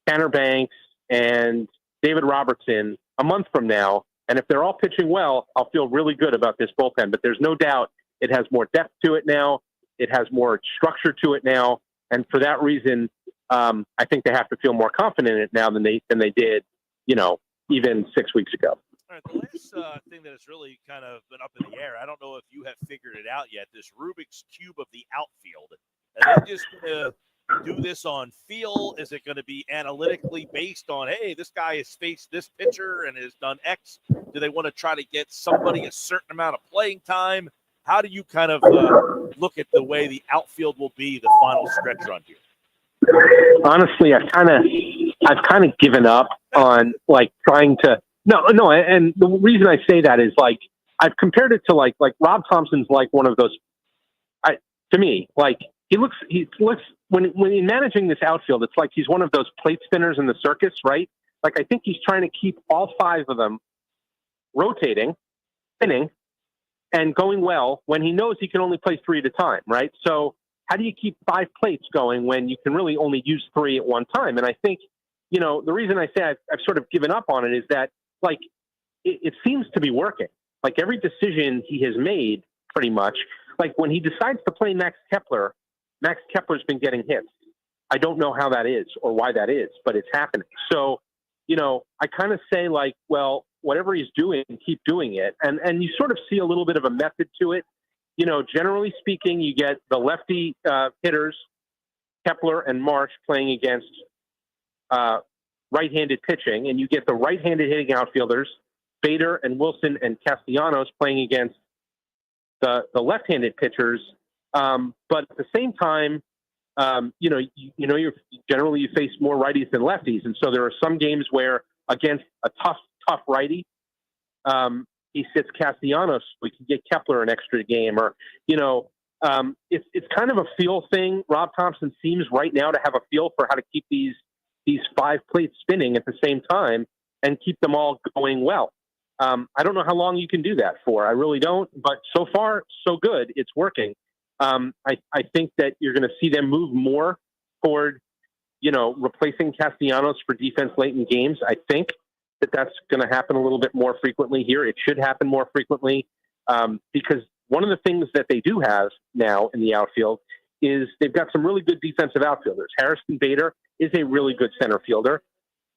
Speaker 6: Tanner Banks and David Robertson a month from now. And if they're all pitching well, I'll feel really good about this bullpen. But there's no doubt it has more depth to it now. It has more structure to it now. And for that reason, I think they have to feel more confident in it now than they did, even 6 weeks ago.
Speaker 1: All right, the last thing that has really kind of been up in the air, I don't know if you have figured it out yet, this Rubik's Cube of the outfield. Are they just going to do this on feel? Is it going to be analytically based on, hey, this guy has faced this pitcher and has done X? Do they want to try to get somebody a certain amount of playing time? How do you kind of look at the way the outfield will be the final stretch run here?
Speaker 6: Honestly, I've kind of given up on trying to. No, and the reason I say that is I've compared it to like Rob Thompson's one of those. To me, he looks when he's managing this outfield, it's like he's one of those plate spinners in the circus, right? Like, I think he's trying to keep all five of them rotating, spinning, and going well when he knows he can only play three at a time, right? So how do you keep five plates going when you can really only use three at one time? And I think, the reason I say I've sort of given up on it is that, it seems to be working. Like, every decision he has made, pretty much, when he decides to play Max Kepler's been getting hits. I don't know how that is or why that is, but it's happening. So, I kind of say well, whatever he's doing, keep doing it. And you sort of see a little bit of a method to it. Generally speaking, you get the lefty hitters, Kepler and Marsh, playing against right-handed pitching, and you get the right-handed hitting outfielders, Bader and Wilson and Castellanos, playing against the left-handed pitchers. But at the same time, you generally face more righties than lefties, and so there are some games where against a tough righty, he sits Castellanos. We can get Kepler an extra game, or it's kind of a feel thing. Rob Thompson seems right now to have a feel for how to keep these five plates spinning at the same time and keep them all going well. I don't know how long you can do that for. I really don't. But so far, so good. It's working. I think that you're going to see them move more toward, replacing Castellanos for defense late in games. I think that's going to happen a little bit more frequently here. It should happen more frequently because one of the things that they do have now in the outfield is they've got some really good defensive outfielders. Harrison Bader is a really good center fielder.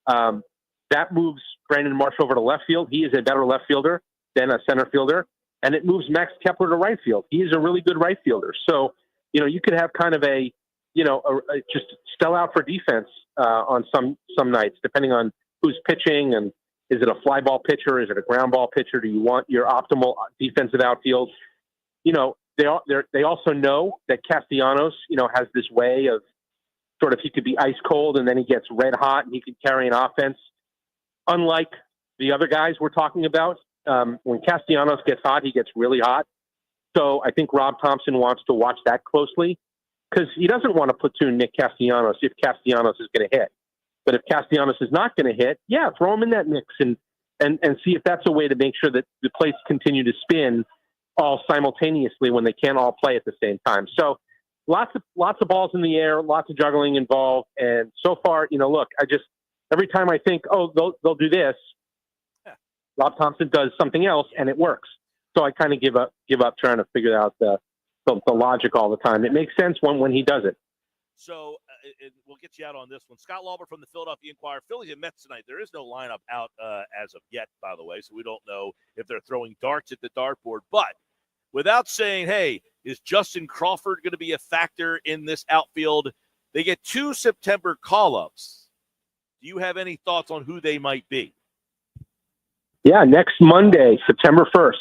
Speaker 6: That moves Brandon Marsh over to left field. He is a better left fielder than a center fielder. And it moves Max Kepler to right field. He is a really good right fielder. So, you could have kind of a just spell out for defense on some nights, depending on who's pitching, and is it a fly ball pitcher? Is it a ground ball pitcher? Do you want your optimal defensive outfield? They also know that Castellanos, has this way of sort of, he could be ice cold and then he gets red hot and he can carry an offense. Unlike the other guys we're talking about, when Castellanos gets hot, he gets really hot. So I think Rob Thompson wants to watch that closely because he doesn't want to platoon Nick Castellanos if Castellanos is going to hit. But if Castellanos is not going to hit, throw him in that mix and see if that's a way to make sure that the plates continue to spin all simultaneously when they can't all play at the same time. So lots of balls in the air, lots of juggling involved. And so far, look, every time I think, they'll do this, Rob Thompson does something else and it works. So I kind of give up trying to figure out the logic all the time. It makes sense when he does it.
Speaker 1: So and we'll get you out on this one. Scott Lauber from the Philadelphia Inquirer. Phillies and Mets tonight. There is no lineup out as of yet, by the way, so we don't know if they're throwing darts at the dartboard. But without saying, hey, is Justin Crawford going to be a factor in this outfield? They get 2 September call-ups. Do you have any thoughts on who they might be?
Speaker 6: Yeah, next Monday, September 1st.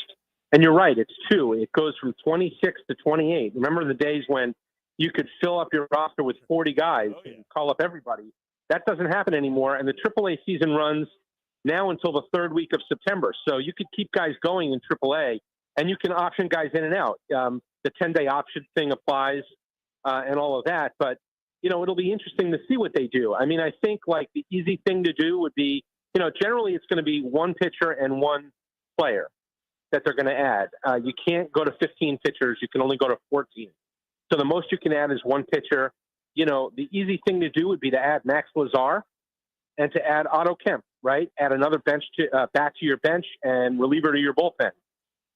Speaker 6: And you're right, it's 2. It goes from 26 to 28. Remember the days when you could fill up your roster with 40 guys and call up everybody? That doesn't happen anymore. And the AAA season runs now until the 3rd week of September. So you could keep guys going in AAA, and you can option guys in and out. The 10-day option thing applies and all of that. But, it'll be interesting to see what they do. I mean, I think, like, the easy thing to do would be, generally it's going to be one pitcher and one player that they're going to add. You can't go to 15 pitchers. You can only go to 14. So the most you can add is one pitcher. The easy thing to do would be to add Max Lazar and to add Otto Kemp, right? Add another bench back to your bench and reliever to your bullpen.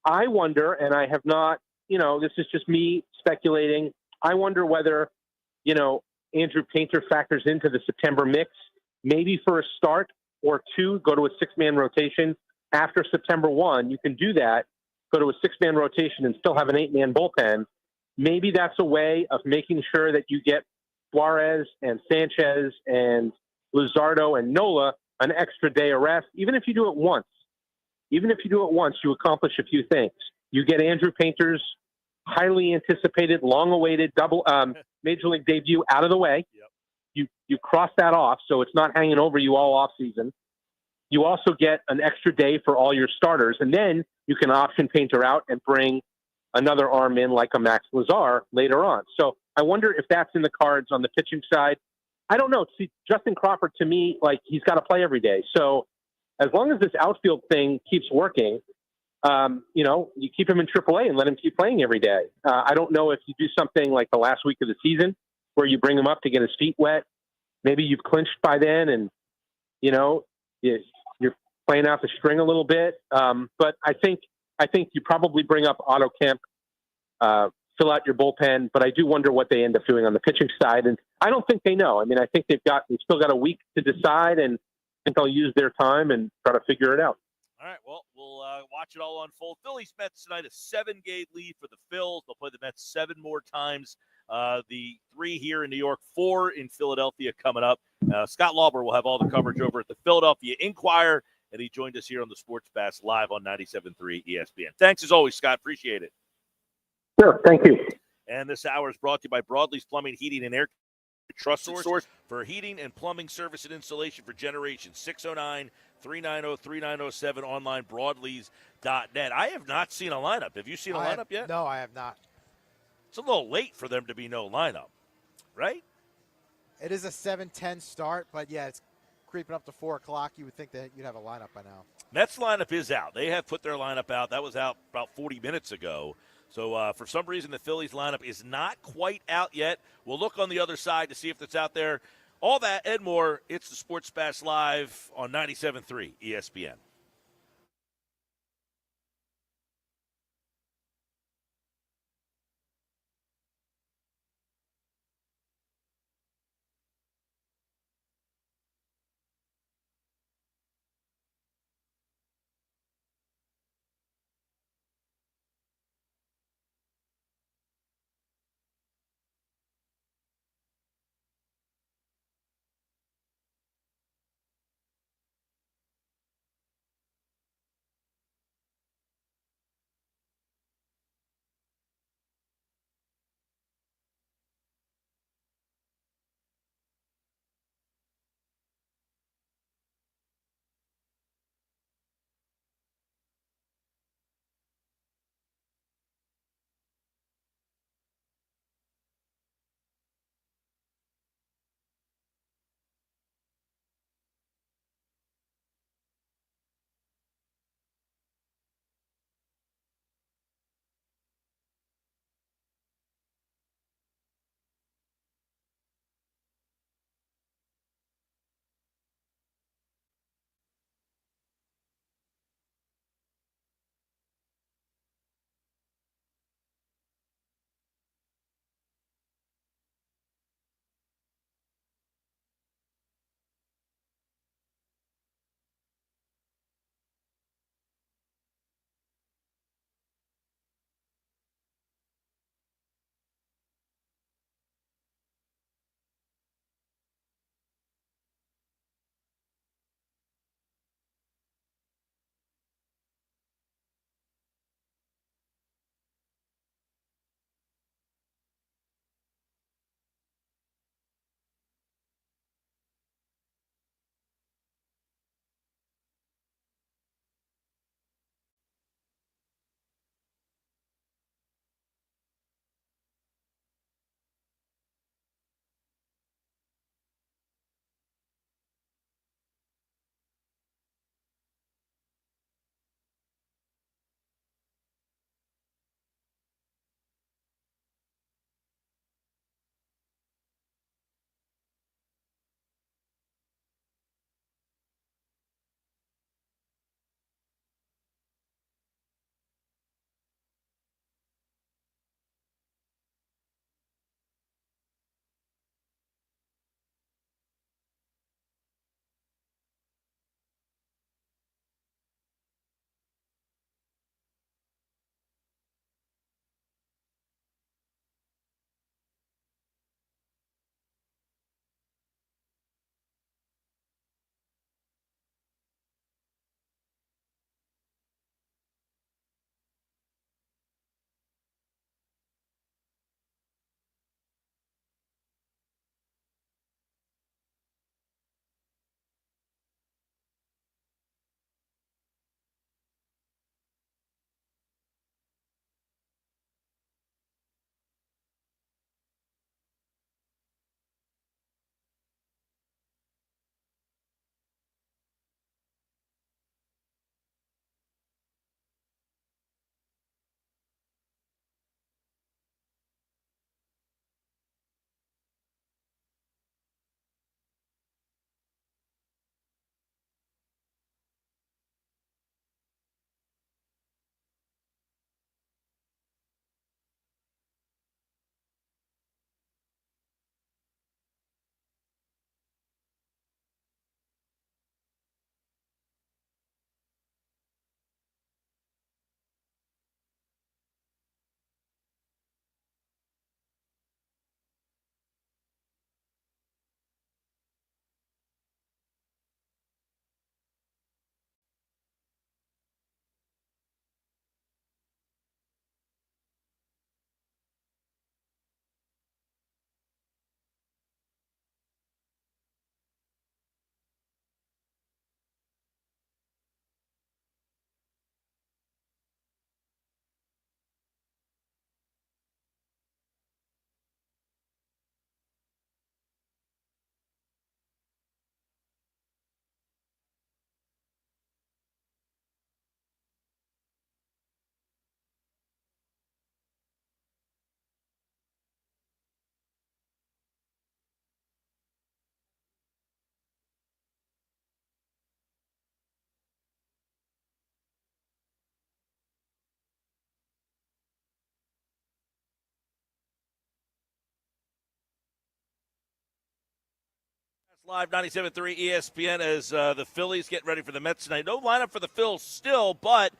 Speaker 6: I wonder, and I have not, this is just me speculating. I wonder whether, Andrew Painter factors into the September mix, maybe for a start or 2, go to a 6-man rotation. After September 1, you can do that, go to a 6-man rotation and still have an 8-man bullpen. Maybe that's a way of making sure that you get Suarez and Sanchez and Luzardo and Nola an extra day of rest. Even if you do it once, you accomplish a few things. You get Andrew Painter's highly anticipated, long-awaited Major League debut out of the way. Yep. You cross that off, so it's not hanging over you all off season. You also get an extra day for all your starters, and then you can option Painter out and bring another arm in like a Max Lazar later on. So I wonder if that's in the cards on the pitching side. I don't know. See, Justin Crawford, to me, like, he's got to play every day. So as long as this outfield thing keeps working, you keep him in AAA and let him keep playing every day. I don't know if you do something like the last week of the season where you bring him up to get his feet wet. Maybe you've clinched by then and, you're playing out the string a little bit. But I think you probably bring up Otto Kemp, fill out your bullpen, but I do wonder what they end up doing on the pitching side. And I don't think they know. I mean, I think they've still got a week to decide, and I think they'll use their time and try to figure it out.
Speaker 1: All right, well, we'll watch it all unfold. Phillies-Mets tonight, a 7-game lead for the Phils. They'll play the Mets 7 more times. The 3 here in New York, 4 in Philadelphia coming up. Scott Lauber will have all the coverage over at the Philadelphia Inquirer, and he joined us here on the Sports Pass live on 97.3 ESPN. Thanks, as always, Scott. Appreciate it.
Speaker 6: Sure, thank you.
Speaker 1: And this hour is brought to you by Broadlee's Plumbing, Heating, and Air. Trust source for heating and plumbing service and installation for generations. 609-390-3907, online, broadlees.net. I have not seen a lineup. Have you seen a lineup yet?
Speaker 2: No, I have not.
Speaker 1: It's a little late for them to be no lineup, right?
Speaker 2: It is a 7:10 start, but, yeah, it's creeping up to 4 o'clock. You would think that you'd have a lineup by now.
Speaker 1: Mets lineup is out. They have put their lineup out. That was out about 40 minutes ago. So for some reason, the Phillies lineup is not quite out yet. We'll look on the other side to see if it's out there. All that and more, it's the Sports Pass Live on 97.3 ESPN. Live 97.3 ESPN as the Phillies get ready for the Mets tonight. No lineup for the Phils still, but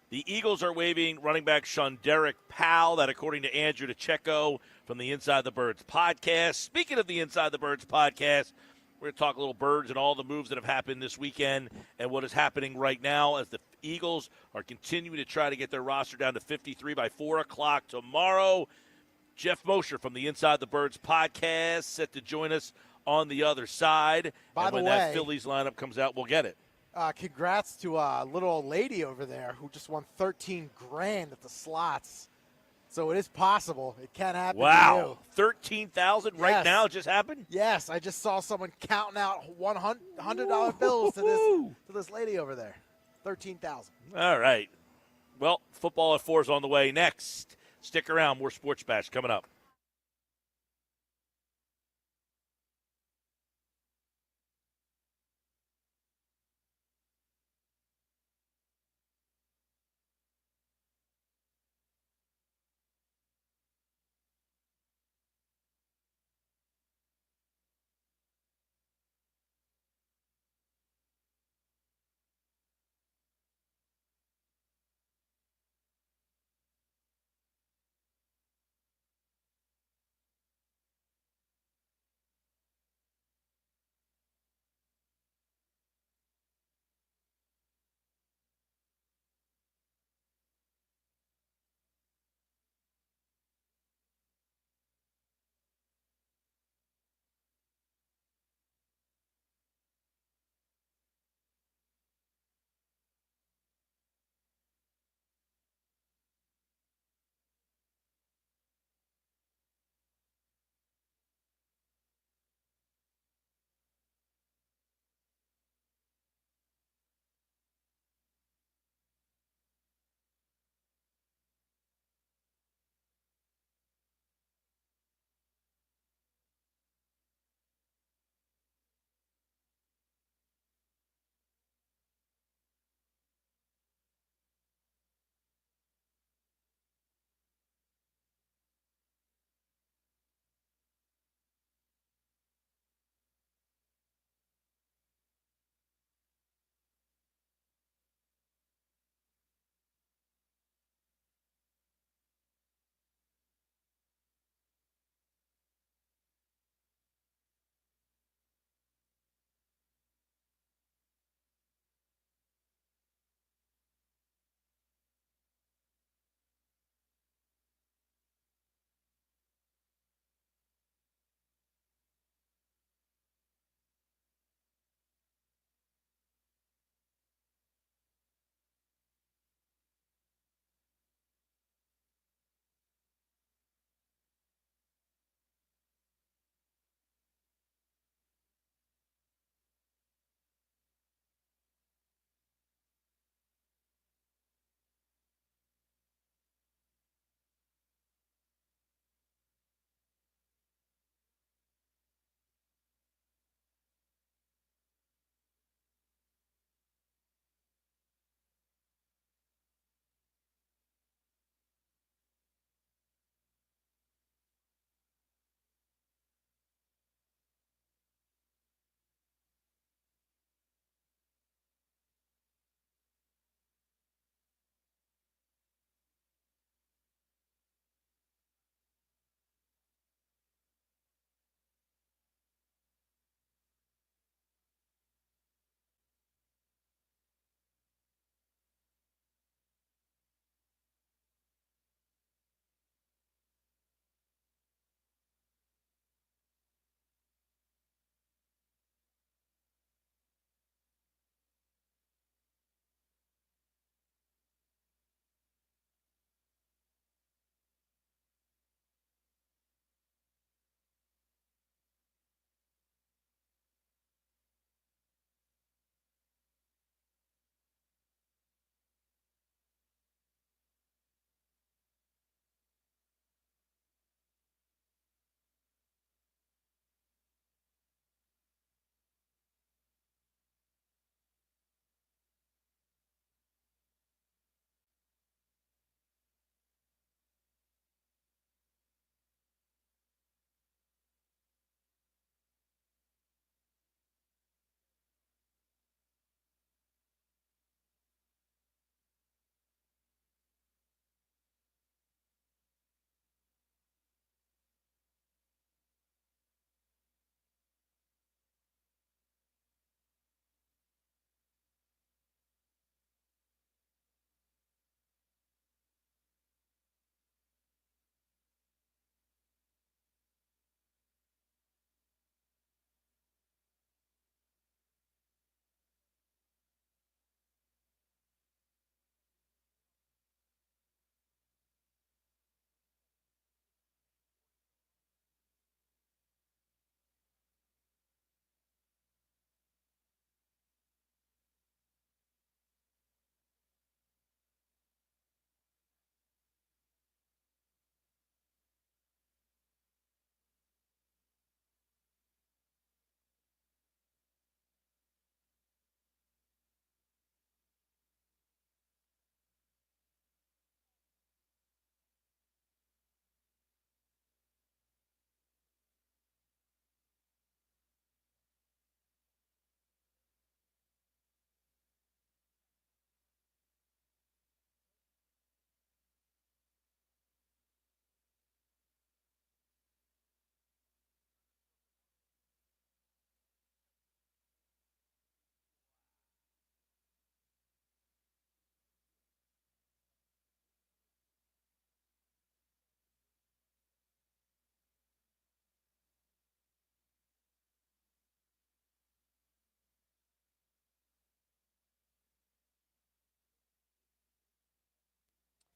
Speaker 1: the Eagles are waiving running back Shonderick Powell. That, according to Andrew DeCecco from the Inside the Birds podcast. Speaking of the Inside the Birds podcast, we're going to talk a little birds and all the moves that have happened this weekend and what is happening right now as the Eagles are continuing to try to get their roster down to 53 by 4 o'clock tomorrow. Geoff Mosher from the Inside the Birds podcast set to join us on the other side.
Speaker 2: By
Speaker 1: and
Speaker 2: the
Speaker 1: when
Speaker 2: way,
Speaker 1: that Phillies lineup comes out, we'll get it.
Speaker 2: Congrats to a little old lady over there who just won $13,000 at the slots. So it is possible. It can happen to
Speaker 1: Wow.
Speaker 2: you.
Speaker 1: $13,000 right
Speaker 2: Yes.
Speaker 1: now just happened?
Speaker 2: Yes, I just saw someone counting out $100 bills to this lady over there. $13,000.
Speaker 1: All right. Well, football at 4 is on the way next. Stick around. More Sports Bash coming up.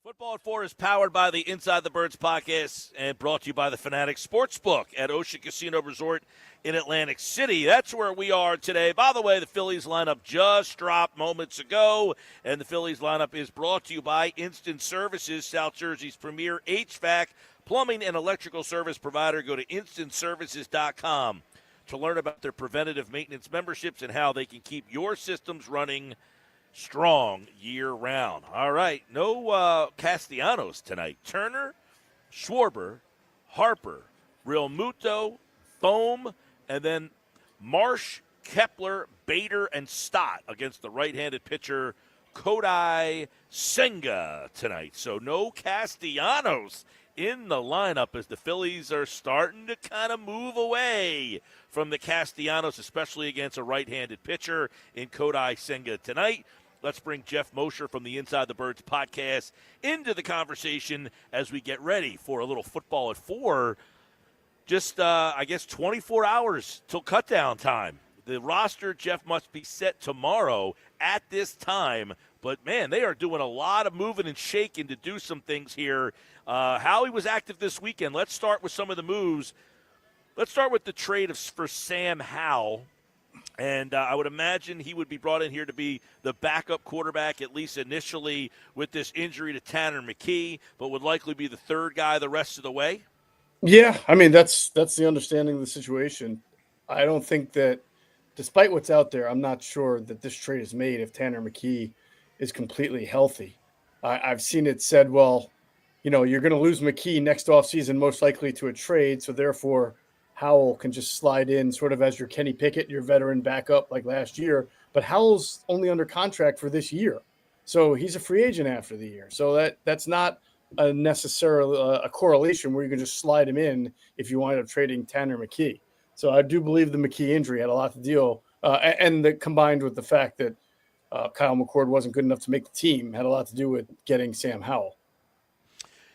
Speaker 1: Football at 4 is powered by the Inside the Birds podcast and brought to you by the Fanatic Sportsbook at Ocean Casino Resort in Atlantic City. That's where we are today. By the way, the Phillies lineup just dropped moments ago, and the Phillies lineup is brought to you by Instant Services, South Jersey's premier HVAC, plumbing, and electrical service provider. Go to instantservices.com to learn about their preventative maintenance memberships and how they can keep your systems running strong year-round. All right, no Castellanos tonight. Turner, Schwarber, Harper, Real Muto, Bohm, and then Marsh, Kepler, Bader, and Stott against the right-handed pitcher Kodai Senga tonight. So no Castellanos in the lineup as the Phillies are starting to kind of move away from the Castellanos, especially against a right-handed pitcher in Kodai Senga tonight. Let's bring Geoff Mosher from the Inside the Birds podcast into the conversation as we get ready for a little football at 4. Just, 24 hours till cutdown time. The roster, Geoff, must be set tomorrow at this time. But, man, they are doing a lot of moving and shaking to do some things here. Howie was active this weekend. Let's start with some of the moves. Let's start with the trade for Sam Howell. And I would imagine he would be brought in here to be the backup quarterback, at least initially, with this injury to Tanner McKee, but would likely be the third guy the rest of the way.
Speaker 7: Yeah, I mean, that's the understanding of the situation. I don't think that, despite what's out there, I'm not sure that this trade is made if Tanner McKee is completely healthy. I've seen it said, well, you're going to lose McKee next offseason, most likely to a trade, so therefore Howell can just slide in sort of as your Kenny Pickett, your veteran backup like last year. But Howell's only under contract for this year. So he's a free agent after the year. So that's not a necessarily a correlation where you can just slide him in if you wind up trading Tanner McKee. So I do believe the McKee injury had a lot to deal, and combined with the fact that Kyle McCord wasn't good enough to make the team had a lot to do with getting Sam Howell.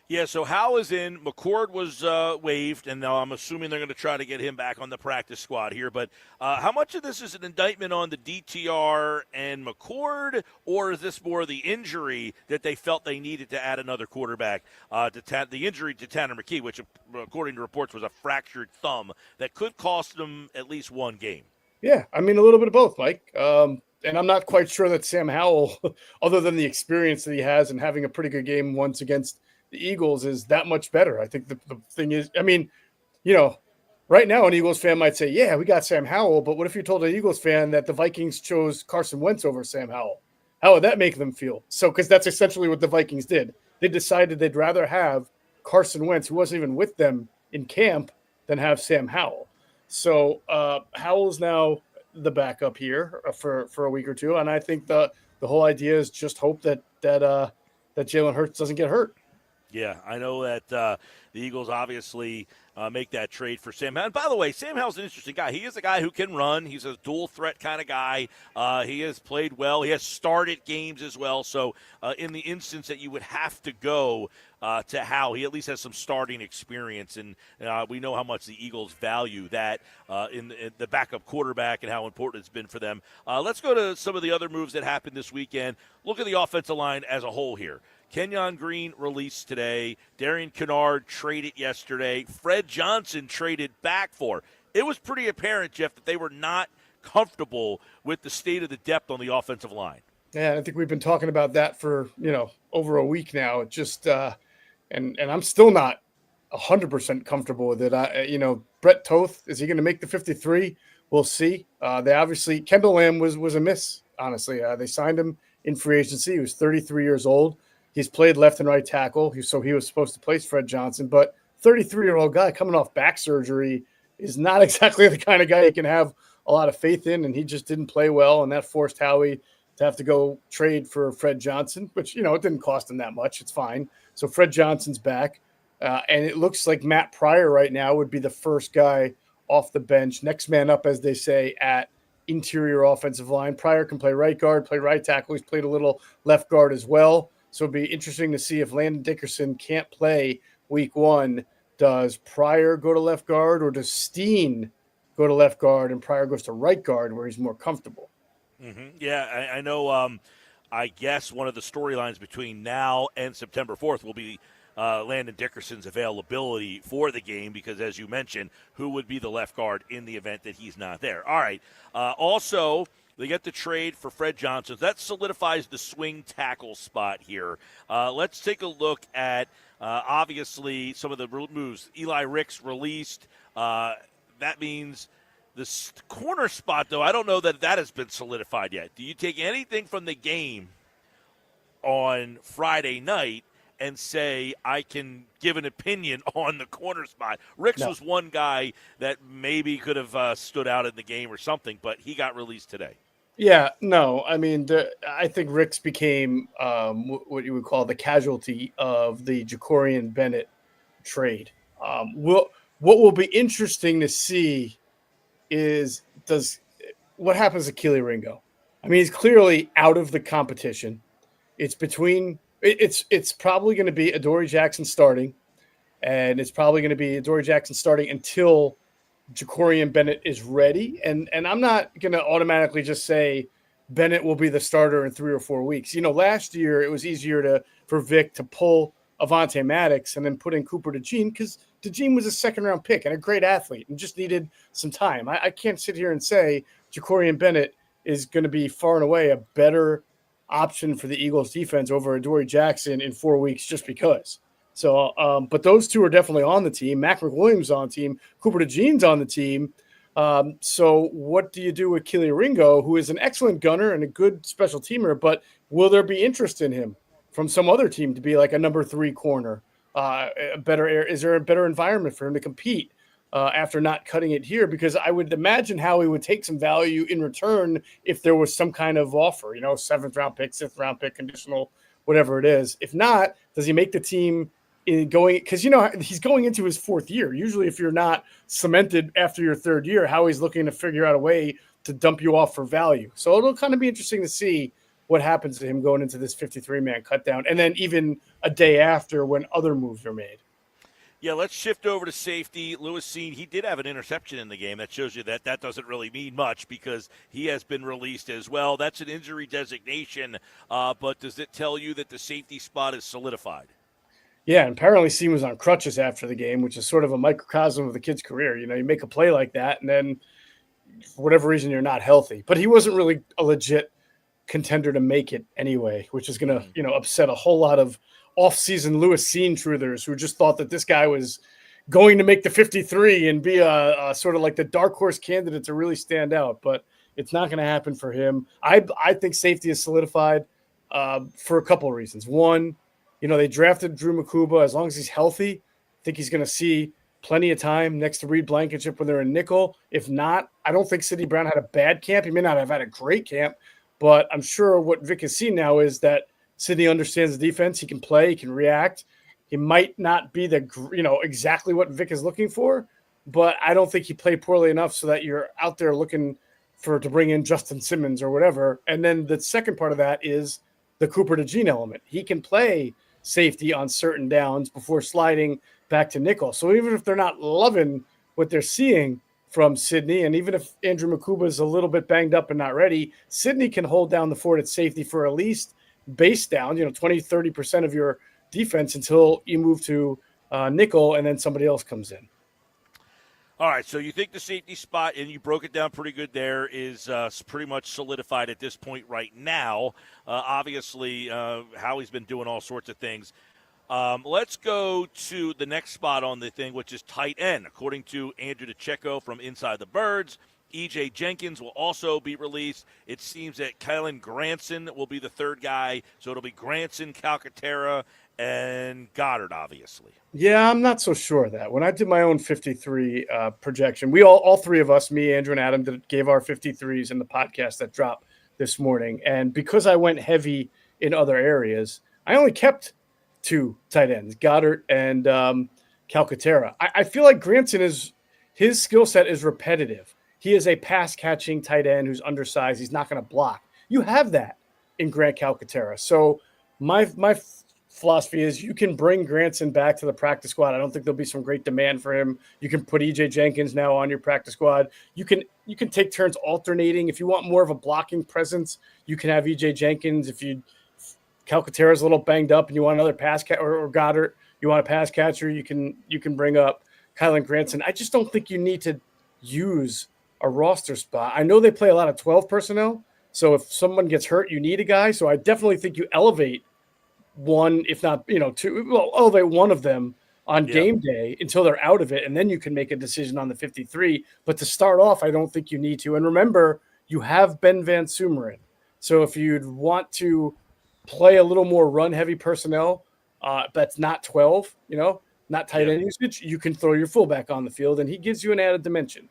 Speaker 1: Yeah, so Howell is in. McCord was waived, and now I'm assuming they're going to try to get him back on the practice squad here. But how much of this is an indictment on the DTR and McCord, or is this more the injury that they felt they needed to add another quarterback? The injury to Tanner McKee, which according to reports was a fractured thumb that could cost them at least one game.
Speaker 7: Yeah, I mean, a little bit of both, Mike. And I'm not quite sure that Sam Howell, other than the experience that he has and having a pretty good game once against the Eagles, is that much better. I think the thing is, I mean, right now an Eagles fan might say, yeah, we got Sam Howell, but what if you told an Eagles fan that the Vikings chose Carson Wentz over Sam Howell? How would that make them feel? So, because that's essentially what the Vikings did. They decided they'd rather have Carson Wentz, who wasn't even with them in camp, than have Sam Howell. So Howell's now the backup here for a week or two, and I think the whole idea is just hope that Jalen Hurts doesn't get hurt.
Speaker 1: Yeah, I know that the Eagles obviously make that trade for Sam Howell. And by the way, Sam Howell's an interesting guy. He is a guy who can run. He's a dual threat kind of guy. He has played well. He has started games as well. So in the instance that you would have to go to Howell, he at least has some starting experience. And we know how much the Eagles value that in the backup quarterback and how important it's been for them. Let's go to some of the other moves that happened this weekend. Look at the offensive line as a whole here. Kenyon Green released today. Darian Kennard traded yesterday. Fred Johnson traded back for. It was pretty apparent, Geoff, that they were not comfortable with the state of the depth on the offensive line.
Speaker 7: Yeah, I think we've been talking about that for, over a week now. It just and I'm still not 100% comfortable with it. Brett Toth, is he going to make the 53? We'll see. They obviously, Kendall Lamb was a miss, honestly. They signed him in free agency. He was 33 years old. He's played left and right tackle, so he was supposed to place Fred Johnson. But 33-year-old guy coming off back surgery is not exactly the kind of guy you can have a lot of faith in, and he just didn't play well, and that forced Howie to have to go trade for Fred Johnson, which, it didn't cost him that much. It's fine. So Fred Johnson's back, and it looks like Matt Pryor right now would be the first guy off the bench, next man up, as they say, at interior offensive line. Pryor can play right guard, play right tackle. He's played a little left guard as well. So it'd be interesting to see if Landon Dickerson can't play week 1. Does Pryor go to left guard, or does Steen go to left guard and Pryor goes to right guard where he's more comfortable?
Speaker 1: Mm-hmm. Yeah, I know I guess one of the storylines between now and September 4th will be Landon Dickerson's availability for the game because, as you mentioned, who would be the left guard in the event that he's not there? All right. Also, they get the trade for Fred Johnson. That solidifies the swing tackle spot here. Let's take a look at, obviously, some of the moves. Eli Ricks released. That means the corner spot, though, I don't know that has been solidified yet. Do you take anything from the game on Friday night and say, I can give an opinion on the corner spot? Ricks was one guy that maybe could have stood out in the game or something, but he got released today.
Speaker 7: Yeah, no, I mean, I think Ricks became what you would call the casualty of the Jacorian Bennett trade. What will be interesting to see is what happens to Keely Ringo. I mean, he's clearly out of the competition. It's probably going to be Adoree Jackson starting, and it's probably going to be Adoree Jackson starting until Jacorian Bennett is ready. And I'm not going to automatically just say Bennett will be the starter in 3 or 4 weeks. Last year it was easier for Vic to pull Avonte Maddox and then put in Cooper DeJean because DeJean was a second-round pick and a great athlete and just needed some time. I can't sit here and say Jacorian Bennett is going to be far and away a better option for the Eagles defense over Adoree Jackson in 4 weeks just because. So, but those two are definitely on the team. Mac McWilliams on the team. Cooper DeJean's on the team. So what do you do with Keely Ringo, who is an excellent gunner and a good special teamer, but will there be interest in him from some other team to be like a number 3 corner? Is there a better environment for him to compete after not cutting it here? Because I would imagine Howie would take some value in return if there was some kind of offer, 7th round pick, 6th round pick, conditional, whatever it is. If not, does he make the team because he's going into his 4th year. Usually if you're not cemented after your 3rd year, Howie's looking to figure out a way to dump you off for value. So it'll kind of be interesting to see what happens to him going into this 53-man cut down, and then even a day after when other moves are made.
Speaker 1: Yeah, let's shift over to safety. Lewis Cine, he did have an interception in the game. That shows you that doesn't really mean much because he has been released as well. That's an injury designation, but does it tell you that the safety spot is solidified?
Speaker 7: Yeah, and apparently Cine was on crutches after the game, which is sort of a microcosm of the kid's career. You make a play like that, and then for whatever reason you're not healthy. But he wasn't really a legit contender to make it anyway, which is going to upset a whole lot of off-season Lewis Cine truthers who just thought that this guy was going to make the 53 and be a sort of like the dark horse candidate to really stand out. But it's not going to happen for him. I think safety is solidified for a couple of reasons. One, they drafted Drew Makuba. As long as he's healthy, I think he's going to see plenty of time next to Reed Blankenship when they're in nickel. If not, I don't think Sidney Brown had a bad camp. He may not have had a great camp, but I'm sure what Vic has seen now is that Sidney understands the defense. He can play. He can react. He might not be exactly what Vic is looking for, but I don't think he played poorly enough so that you're out there looking to bring in Justin Simmons or whatever. And then the second part of that is the Cooper DeJean element. He can play safety on certain downs before sliding back to nickel. So even if they're not loving what they're seeing from Sidney, and even if Andrew Makuba is a little bit banged up and not ready, Sidney can hold down the fort at safety for at least base down, 20-30% of your defense until you move to nickel and then somebody else comes in.
Speaker 1: All right, so you think the safety spot, and you broke it down pretty good there, is pretty much solidified at this point right now. Obviously, Howie's been doing all sorts of things. Let's go to the next spot on the thing, which is tight end. According to Andrew DeCecco from Inside the Birds, E.J. Jenkins will also be released. It seems that Kylan Granson will be the 3rd guy, so it'll be Granson, Calcaterra, and Goddard, obviously.
Speaker 7: Yeah, I'm not so sure of that. When I did my own 53 projection, we all 3 of us, me, Andrew, and Adam, gave our 53s in the podcast that dropped this morning. And because I went heavy in other areas, I only kept 2 tight ends, Goddard and Calcaterra. I feel like Granson his skill set is repetitive. He is a pass-catching tight end who's undersized. He's not going to block. You have that in Grant Calcaterra. So my philosophy is you can bring Granson back to the practice squad. I don't think there'll be some great demand for him. You can put EJ Jenkins now on your practice squad. You can take turns alternating. If you want more of a blocking presence, you can have EJ Jenkins. If Calcaterra's a little banged up and you want another pass or Goddard, you want a pass catcher, you can bring up Kylan Granson. I just don't think you need to use a roster spot. I know they play a lot of 12 personnel, so if someone gets hurt, you need a guy. So I definitely think you elevate one, if not, two. Well, elevate one of them on game day until they're out of it, and then you can make a decision on the 53. But to start off, I don't think you need to. And remember, you have Ben Van Sumeren. So if you'd want to play a little more run-heavy personnel, that's not 12, not tight end usage, you can throw your fullback on the field, and he gives you an added dimension.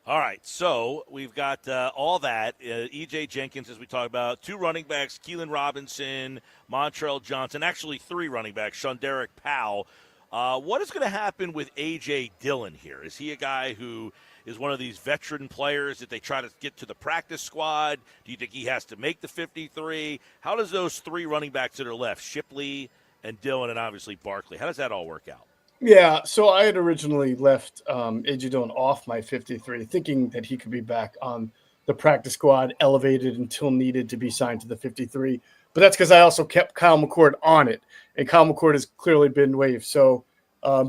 Speaker 1: All right, so we've got all that. E.J. Jenkins, as we talked about, 2 running backs, Keelan Robinson, Montrell Johnson, actually 3 running backs, Shunderick Powell. What is going to happen with A.J. Dillon here? Is he a guy who is one of these veteran players that they try to get to the practice squad? Do you think he has to make the 53? How does those 3 running backs that are left, Shipley and Dillon and obviously Barkley, how does that all work out?
Speaker 7: Yeah, so I had originally left A.J. Dillon off my 53, thinking that he could be back on the practice squad, elevated until needed to be signed to the 53. But that's because I also kept Kyle McCord on it, and Kyle McCord has clearly been waived. So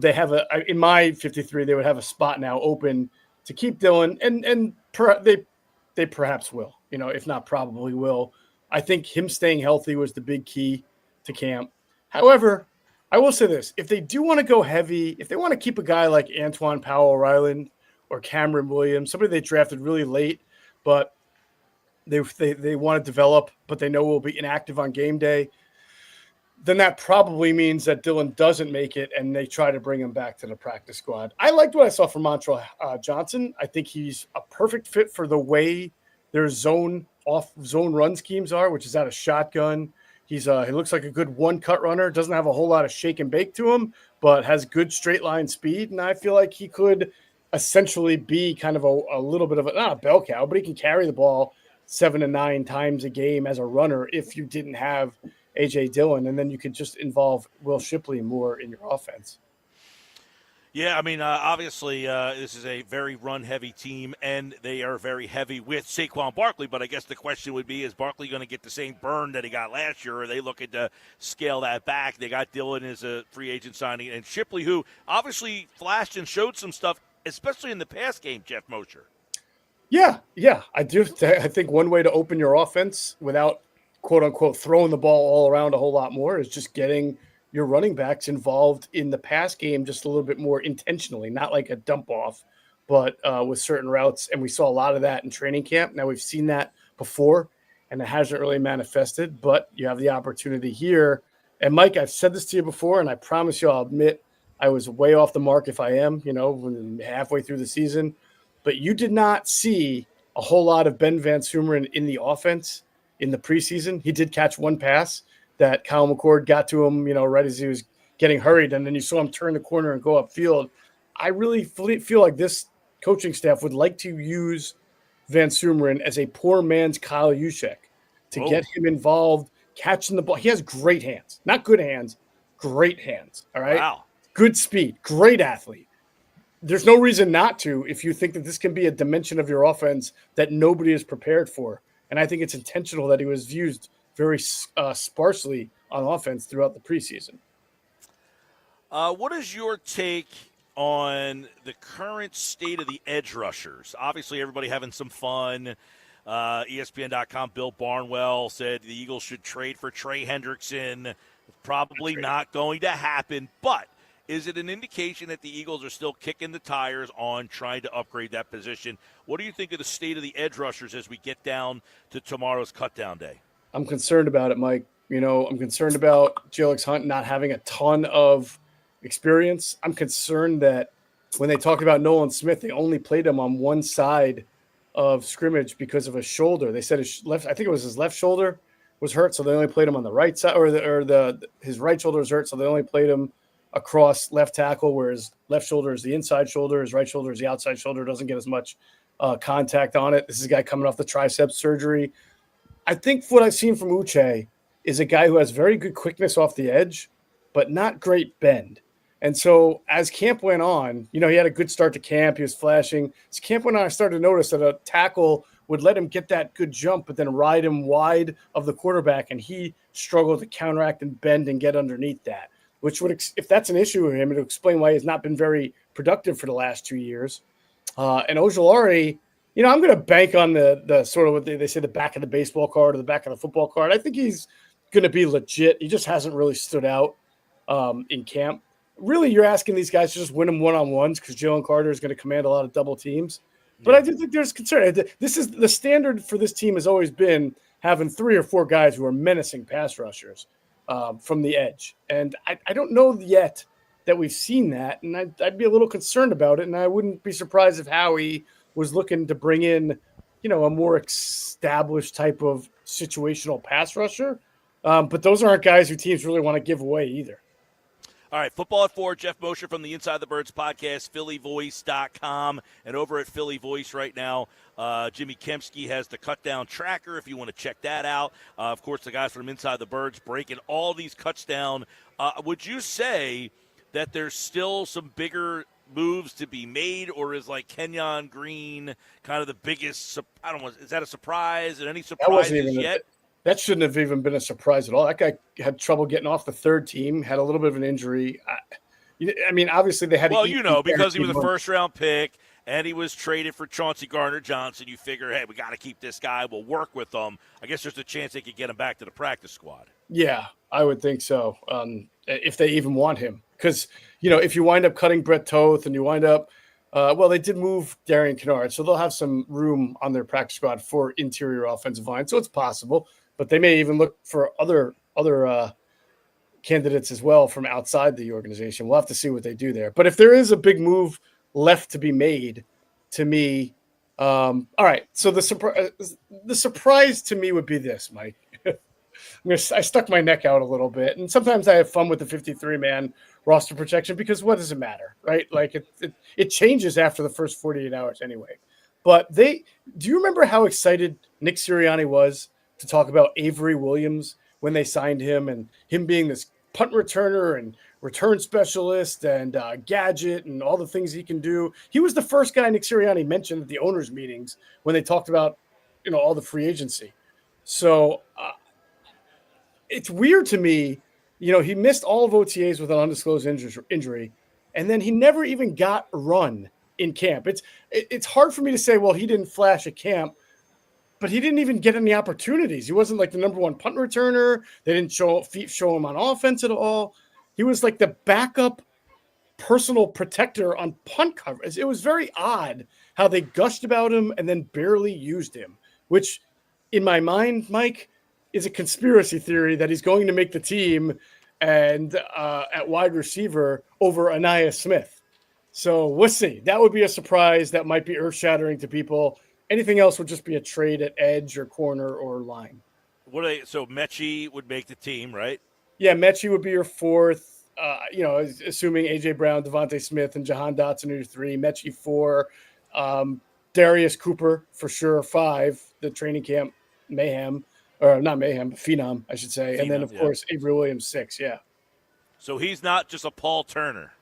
Speaker 7: they have in my 53, they would have a spot now open to keep Dillon, and they perhaps will, if not probably will. I think him staying healthy was the big key to camp. However, I will say this. If they do want to go heavy, if they want to keep a guy like Antoine Powell-Ryland or Cameron Williams, somebody they drafted really late, but they want to develop, but they know will be inactive on game day, then that probably means that Dillon doesn't make it and they try to bring him back to the practice squad. I liked what I saw from Montrell Johnson. I think he's a perfect fit for the way their zone run schemes are, which is out of shotgun. He looks like a good one-cut runner, doesn't have a whole lot of shake and bake to him, but has good straight-line speed, and I feel like he could essentially be kind of a little bit of not a bell cow, but he can carry the ball 7 to 9 times a game as a runner if you didn't have A.J. Dillon, and then you could just involve Will Shipley more in your offense.
Speaker 1: Yeah, I mean, obviously, this is a very run-heavy team, and they are very heavy with Saquon Barkley. But I guess the question would be, is Barkley going to get the same burn that he got last year, or are they looking to scale that back? They got Dillon as a free agent signing, and Shipley, who obviously flashed and showed some stuff, especially in the pass game, Geoff Mosher.
Speaker 7: Yeah, I do. I think one way to open your offense without, quote-unquote, throwing the ball all around a whole lot more is just getting your running backs involved in the pass game just a little bit more intentionally, not like a dump off, but with certain routes. And we saw a lot of that in training camp. Now we've seen that before and it hasn't really manifested, but you have the opportunity here. And Mike, I've said this to you before, and I promise you, I'll admit I was way off the mark if I am, halfway through the season, but you did not see a whole lot of Ben Van Sumeren in the offense in the preseason. He did catch one pass that Kyle McCord got to him, right as he was getting hurried, and then you saw him turn the corner and go upfield. I really feel like this coaching staff would like to use Van Sumeren as a poor man's Kyle Juszczyk to get him involved, catching the ball. He has great hands. Not good hands, great hands, all right?
Speaker 1: Wow.
Speaker 7: Good speed, great athlete. There's no reason not to if you think that this can be a dimension of your offense that nobody is prepared for. And I think it's intentional that he was used very sparsely on offense throughout the preseason.
Speaker 1: What is your take on the current state of the edge rushers? Obviously, everybody having some fun. ESPN.com, Bill Barnwell said the Eagles should trade for Trey Hendrickson. Probably not going to happen, but is it an indication that the Eagles are still kicking the tires on trying to upgrade that position? What do you think of the state of the edge rushers as we get down to tomorrow's cutdown day?
Speaker 7: I'm concerned about it, Mike. I'm concerned about J.L.X. Hunt not having a ton of experience. I'm concerned that when they talked about Nolan Smith, they only played him on one side of scrimmage because of a shoulder. They said his left shoulder was hurt, so they only played him on the right side, or his right shoulder was hurt, so they only played him across left tackle, where his left shoulder is the inside shoulder, his right shoulder is the outside shoulder, doesn't get as much contact on it. This is a guy coming off the triceps surgery. I think what I've seen from Uche is a guy who has very good quickness off the edge, but not great bend. And so as camp went on, he had a good start to camp. He was flashing. As camp went on, I started to notice that a tackle would let him get that good jump, but then ride him wide of the quarterback, and he struggled to counteract and bend and get underneath that, which would, if that's an issue with him, it would explain why he's not been very productive for the last 2 years. And Ojulari, I'm going to bank on the sort of what they say, the back of the baseball card or the back of the football card. I think he's going to be legit. He just hasn't really stood out in camp. Really, you're asking these guys to just win them one-on-ones because Jalen Carter is going to command a lot of double teams. But I do think there's concern. This is the standard for this team has always been having 3 or 4 guys who are menacing pass rushers from the edge. And I don't know yet that we've seen that, and I'd be a little concerned about it, and I wouldn't be surprised if Howie was looking to bring in, a more established type of situational pass rusher. But those aren't guys who teams really want to give away either.
Speaker 1: All right, Football at 4, Geoff Mosher from the Inside the Birds podcast, phillyvoice.com. And over at Philly Voice right now, Jimmy Kempski has the cut down tracker if you want to check that out. Of course, the guys from Inside the Birds breaking all these cuts down. Would you say that there's still some bigger moves to be made, or is like Kenyon Green kind of the biggest? I don't know. Is that a surprise? And any surprises yet?
Speaker 7: That shouldn't have even been a surprise at all. That guy had trouble getting off the third team, had a little bit of an injury. I mean, obviously they had to.
Speaker 1: Well, because he was a first-round pick and he was traded for Chauncey Gardner-Johnson, you figure, hey, we got to keep this guy. We'll work with him. I guess there's a chance they could get him back to the practice squad.
Speaker 7: Yeah, I would think so, if they even want him. Because, if you wind up cutting Brett Toth and you wind up they did move Darian Kennard, so they'll have some room on their practice squad for interior offensive line. So it's possible. But they may even look for other candidates as well from outside the organization. We'll have to see what they do there. But if there is a big move left to be made, to me, all right. So the surprise to me would be this, Mike. I stuck my neck out a little bit, and sometimes I have fun with the 53-man roster protection because what does it matter, right? Like it changes after the first 48 hours anyway. But do you remember how excited Nick Sirianni was to talk about Avery Williams when they signed him, and him being this punt returner and return specialist and gadget and all the things he can do? He was the first guy Nick Sirianni mentioned at the owners' meetings when they talked about, all the free agency. So it's weird to me, he missed all of OTAs with an undisclosed injury, and then he never even got a run in camp. It's hard for me to say, well, he didn't flash at camp, but he didn't even get any opportunities. He wasn't like the number one punt returner. They didn't show him on offense at all. He was like the backup personal protector on punt coverage. It was very odd how they gushed about him and then barely used him, which in my mind, Mike, is a conspiracy theory that he's going to make the team and at wide receiver over Aniyah Smith. So we'll see. That would be a surprise. That might be earth-shattering to people. Anything else would just be a trade at edge or corner or line.
Speaker 1: So Mechie would make the team, right?
Speaker 7: Yeah, Mechie would be your fourth. Assuming A.J. Brown, Devontae Smith, and Jahan Dotson are your 3. Mechie 4. Darius Cooper for sure 5. The training camp mayhem. Or not mayhem, but phenom, I should say. And then, of course, Avery Williams 6, yeah.
Speaker 1: So he's not just a Paul Turner.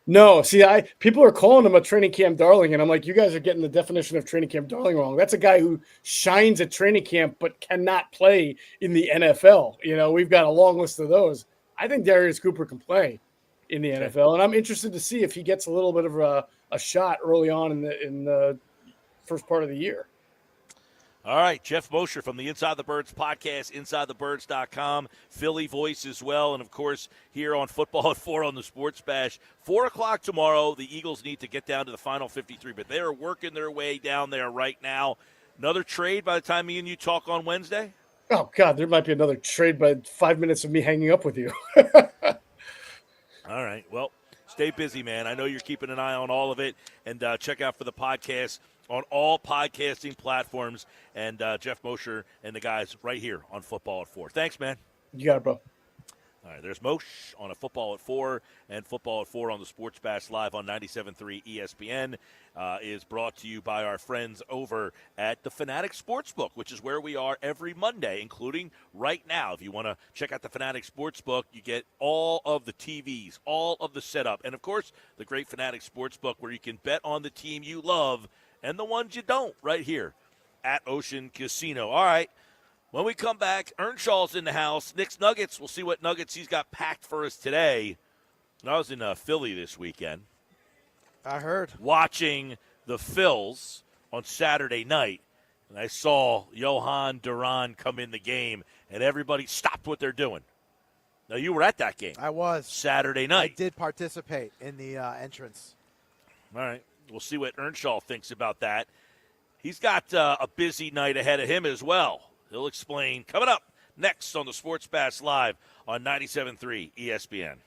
Speaker 7: No, see, people are calling him a training camp darling, and I'm like, you guys are getting the definition of training camp darling wrong. That's a guy who shines at training camp but cannot play in the NFL. We've got a long list of those. I think Darius Cooper can play in the NFL, and I'm interested to see if he gets a little bit of a shot early on in the first part of the year.
Speaker 1: All right, Geoff Mosher from the Inside the Birds podcast, InsideTheBirds.com, Philly Voice as well, and, of course, here on Football at 4 on the Sports Bash. 4 o'clock tomorrow, the Eagles need to get down to the final 53, but they are working their way down there right now. Another trade by the time me and you talk on Wednesday?
Speaker 7: Oh, God, there might be another trade by 5 minutes of me hanging up with you.
Speaker 1: All right, well, stay busy, man. I know you're keeping an eye on all of it, and check out for the podcast on all podcasting platforms, and Geoff Mosher and the guys right here on Football at 4. Thanks, man.
Speaker 7: You got it, bro.
Speaker 1: All right, there's Mosher on a Football at 4 and Football at 4 on the Sports Bash Live on 97.3 ESPN is brought to you by our friends over at the Fanatic Sportsbook, which is where we are every Monday, including right now. If you want to check out the Fanatic Sportsbook, you get all of the TVs, all of the setup, and, of course, the great Fanatic Sportsbook where you can bet on the team you love and the ones you don't right here at Ocean Casino. All right. When we come back, Earnshaw's in the house. Nick's Nuggets, we'll see what Nuggets he's got packed for us today. I was in Philly this weekend.
Speaker 2: I heard.
Speaker 1: Watching the Phils on Saturday night. And I saw Johan Duran come in the game, and everybody stopped what they're doing. Now, you were at that game.
Speaker 2: I was.
Speaker 1: Saturday night.
Speaker 2: I did participate in the entrance.
Speaker 1: All right. We'll see what Earnshaw thinks about that. He's got a busy night ahead of him as well. He'll explain coming up next on the Sports Bash Live on 97.3 ESPN.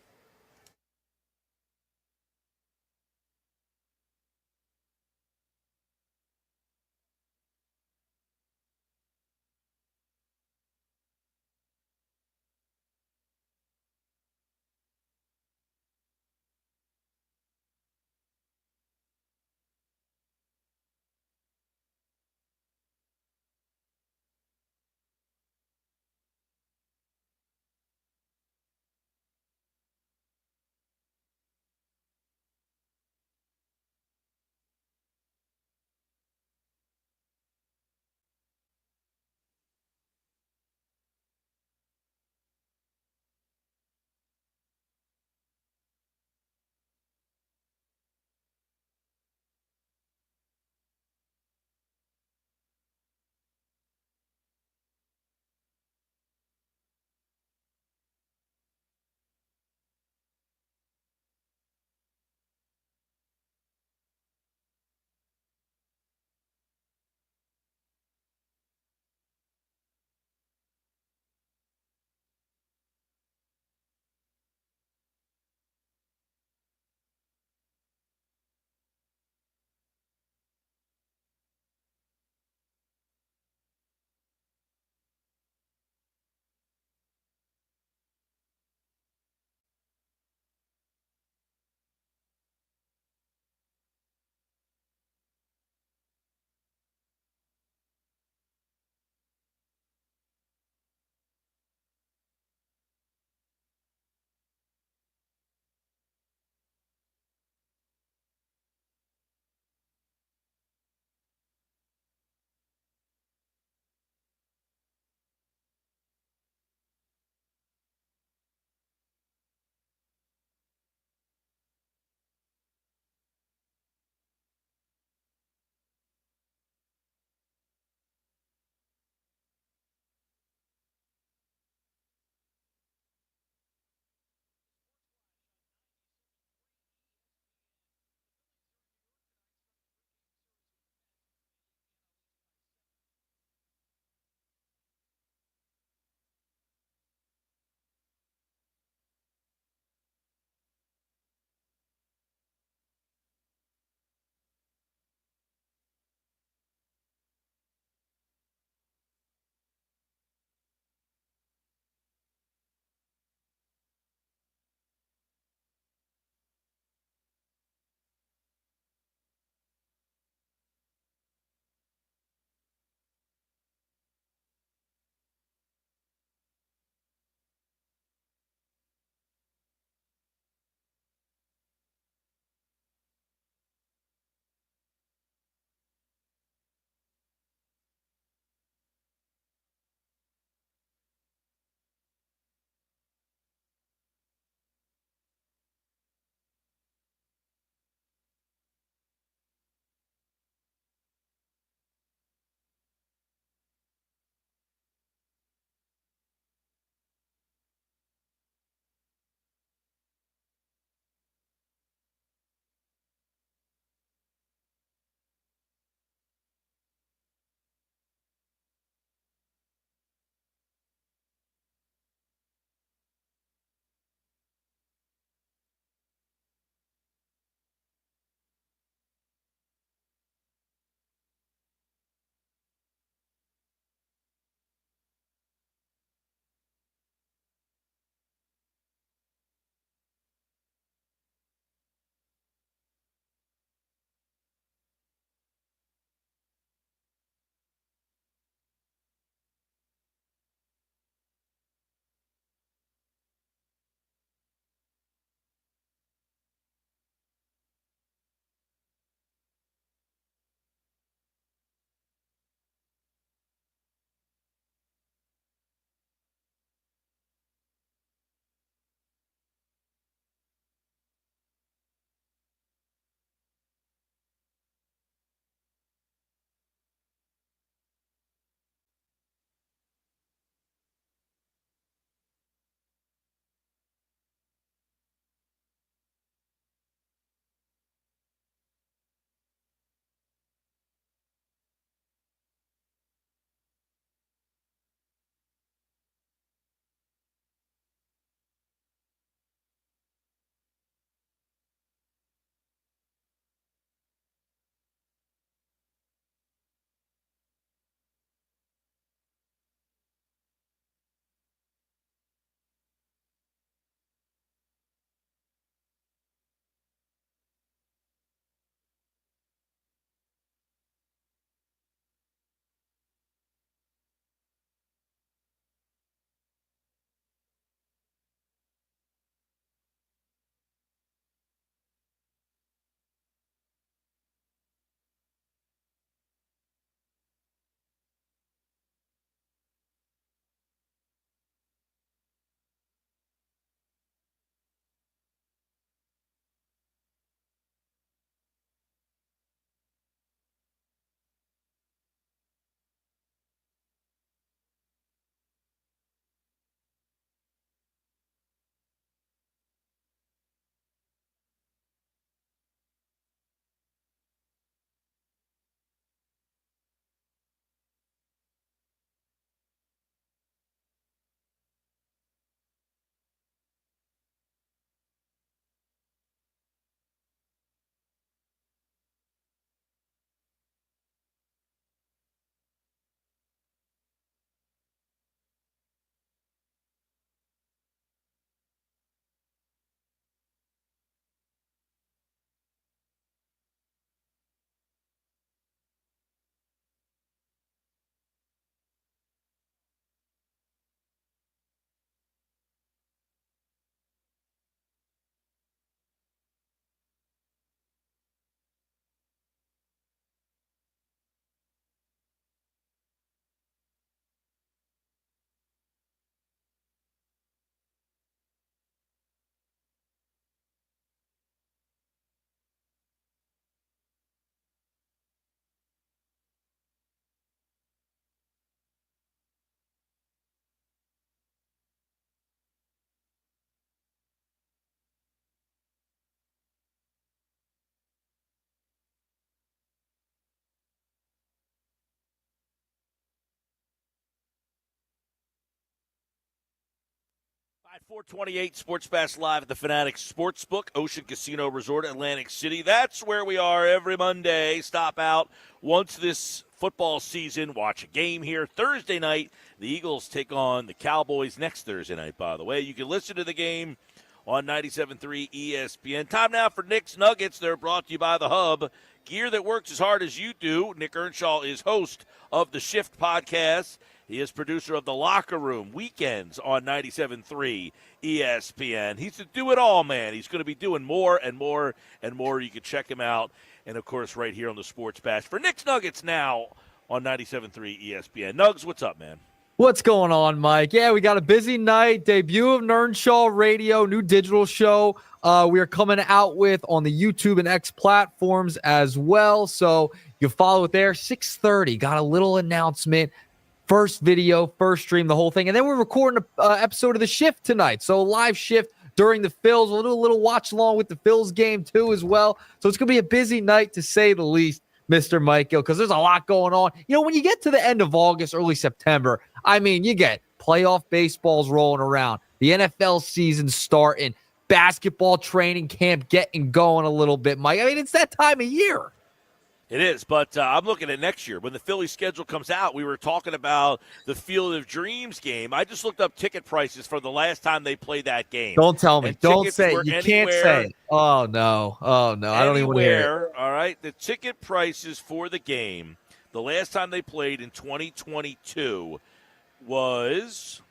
Speaker 1: 428 Sports Pass Live at the Fanatics Sportsbook, Ocean Casino Resort, Atlantic City. That's where we are every Monday. Stop out once this football season. Watch a game here. Thursday night, the Eagles take on the Cowboys next Thursday night, by the way. You can listen to the game on 97.3 ESPN. Time now for Nick's Nuggets. They're brought to you by The Hub. Gear that works as hard as you do. Nick Earnshaw is host of the Shift podcast. He is producer of The Locker Room weekends on 97.3 ESPN. He's the do-it-all man. He's going to be doing more and more and more. You can check him out. And, of course, right here on the Sports Bash for Nick's Nuggets now on 97.3 ESPN. Nugs, what's up, man?
Speaker 8: What's going on, Mike? Yeah, we got a busy night. Debut of Earnshaw Radio, new digital show we are coming out with on the YouTube and X platforms as well. So you follow it there. 6:30, got a little announcement. First video, first stream, the whole thing. And then we're recording an episode of The Shift tonight. So live shift during the Phils. We'll do a little watch along with the Phils game too as well. So it's going to be a busy night to say the least, Mr. Michael, because there's a lot going on. You know, when you get to the end of August, early September, I mean, you get playoff baseballs rolling around, the NFL season starting, basketball training camp getting going a little bit, Mike. I mean, it's that time of year.
Speaker 1: It is, but I'm looking at next year. When the Phillies schedule comes out, we were talking about the Field of Dreams game. I just looked up ticket prices for the last time they played that game.
Speaker 8: Don't tell me.
Speaker 1: And
Speaker 8: Don't say it. You can't say it. Oh, no. Oh, no. I don't even want to hear it.
Speaker 1: All right. The ticket prices for the game, the last time they played in 2022 was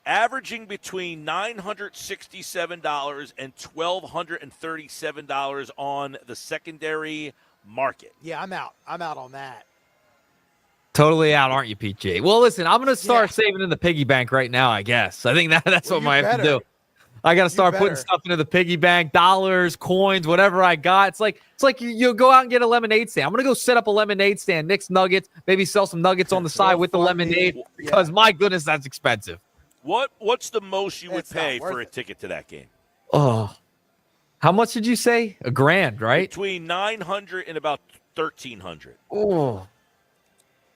Speaker 1: averaging between $967 and $1,237 on the secondary market.
Speaker 2: Yeah, I'm out. I'm out on that.
Speaker 8: Totally out, aren't you, PG? Well, listen, I'm going to start saving in the piggy bank right now, I guess. I think that's what I have to do. I got to start putting stuff into the piggy bank, dollars, coins, whatever I got. It's like you go out and get a lemonade stand. I'm going to go set up a lemonade stand, Nick's Nuggets, maybe sell some nuggets on the side with the lemonade because, my goodness, that's expensive.
Speaker 1: What's the most you would pay for a ticket to that game?
Speaker 8: Oh, how much did you say? $1,000, right?
Speaker 1: Between $900 and about $1,300.
Speaker 8: Oh,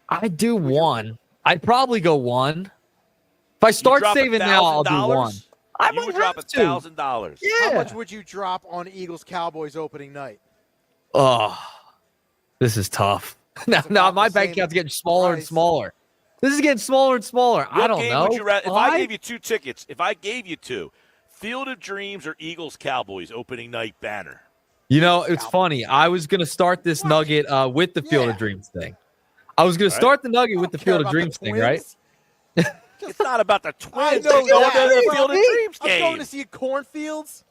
Speaker 8: I'd do one. I'd probably go one. If I start saving now, I'll do one.
Speaker 1: You would drop $1,000.
Speaker 8: Yeah.
Speaker 2: How much would you drop on Eagles Cowboys opening night?
Speaker 8: Oh, this is tough. Now my bank account's getting smaller and smaller. This is getting smaller and smaller. I don't know.
Speaker 1: If I gave you two tickets, Field of Dreams or Eagles Cowboys opening night banner?
Speaker 8: You know, it's funny. I was going to start this nugget with the Field of Dreams thing. I was going to start the nugget with the Field of Dreams thing, right?
Speaker 1: It's not about the Twins.
Speaker 2: I know
Speaker 1: the Field of Dreams game.
Speaker 2: I'm going to see cornfields.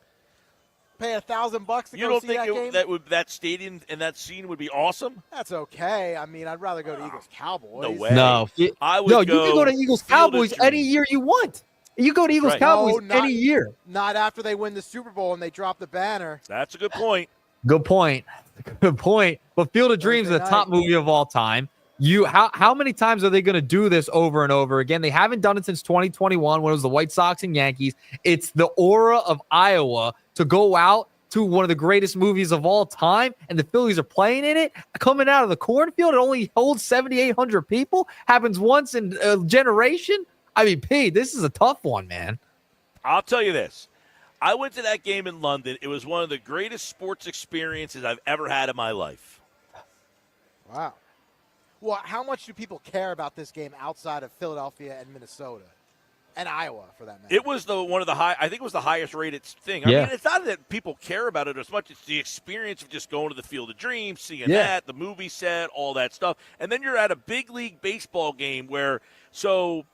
Speaker 2: Pay $1,000 to go see that game.
Speaker 1: You don't think that stadium and that scene would be awesome?
Speaker 2: That's okay. I mean, I'd rather go to Eagles Cowboys.
Speaker 1: No way.
Speaker 8: No,
Speaker 1: you can
Speaker 8: go to Eagles Cowboys any year you want. You go to Eagles Cowboys any year.
Speaker 2: Not after they win the Super Bowl and they drop the banner.
Speaker 1: That's a good point.
Speaker 8: Good point. But Field of Dreams is the top movie of all time. How many times are they going to do this over and over again? They haven't done it since 2021 when it was the White Sox and Yankees. It's the aura of Iowa to go out to one of the greatest movies of all time, and the Phillies are playing in it, coming out of the cornfield. It only holds 7,800 people. Happens once in a generation. I mean, Pete, this is a tough one, man.
Speaker 1: I'll tell you this. I went to that game in London. It was one of the greatest sports experiences I've ever had in my life.
Speaker 2: Wow. Well, how much do people care about this game outside of Philadelphia and Minnesota? And Iowa, for that matter.
Speaker 1: It was I think it was the highest rated thing. I mean, it's not that people care about it as much. It's the experience of just going to the Field of Dreams, seeing that, the movie set, all that stuff. And then you're at a big league baseball game so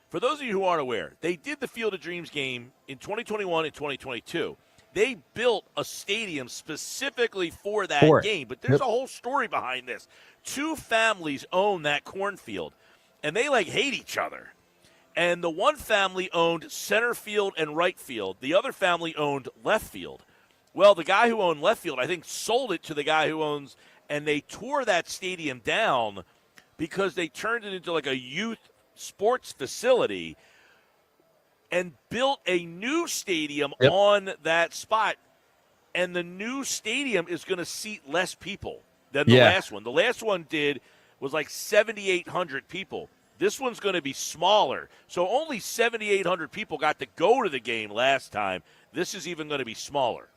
Speaker 1: for those of you who aren't aware, they did the Field of Dreams game in 2021 and 2022. They built a stadium specifically for that game. But there's a whole story behind this. Two families own that cornfield, and they hate each other. And the one family owned center field and right field. The other family owned left field. Well, the guy who owned left field, I think, sold it to the guy who owns, and they tore that stadium down because they turned it into a youth sports facility and built a new stadium on that spot. And the new stadium is going to seat less people than the last one. The last one was 7,800 people. This one's going to be smaller. So only 7,800 people got to go to the game last time. This is even going to be smaller.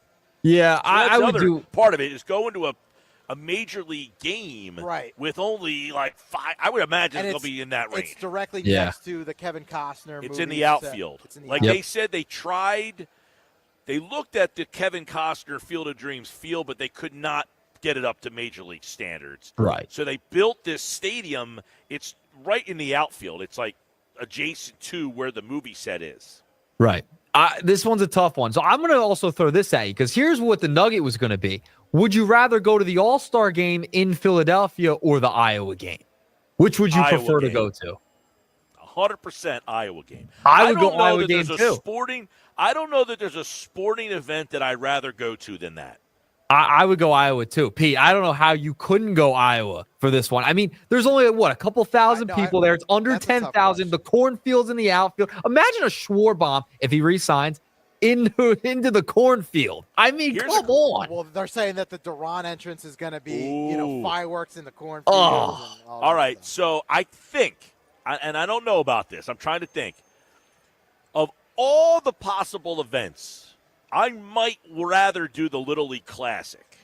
Speaker 8: Yeah,
Speaker 1: So
Speaker 8: I would do.
Speaker 1: Part of it is going to a major league game with only like 5. I would imagine it'll be in that range.
Speaker 2: It's directly next to the Kevin Costner
Speaker 1: It's
Speaker 2: movie.
Speaker 1: in the outfield. They said they looked at the Kevin Costner Field of Dreams field, but they could not get it up to major league standards.
Speaker 8: Right.
Speaker 1: So they built this stadium. It's right in the outfield. It's like adjacent to where the movie set is.
Speaker 8: Right. This one's a tough one. So I'm going to also throw this at you because here's what the nugget was going to be. Would you rather go to the All-Star game in Philadelphia or the Iowa game? Which would you prefer to go to?
Speaker 1: 100% Iowa game.
Speaker 8: I would go Iowa game too.
Speaker 1: I don't know that there's a sporting event that I'd rather go to than that.
Speaker 8: I would go Iowa too. Pete, I don't know how you couldn't go Iowa for this one. I mean, there's only, a couple thousand people there. It's under 10,000. The cornfield's in the outfield. Imagine a Schwarbaum, if he re-signs, into the cornfield. I mean, come on.
Speaker 2: Well, they're saying that the Duran entrance is going to be, fireworks in the cornfield.
Speaker 1: All right, so I think, and I don't know about this, I'm trying to think, of all the possible events, I might rather do the Little League Classic,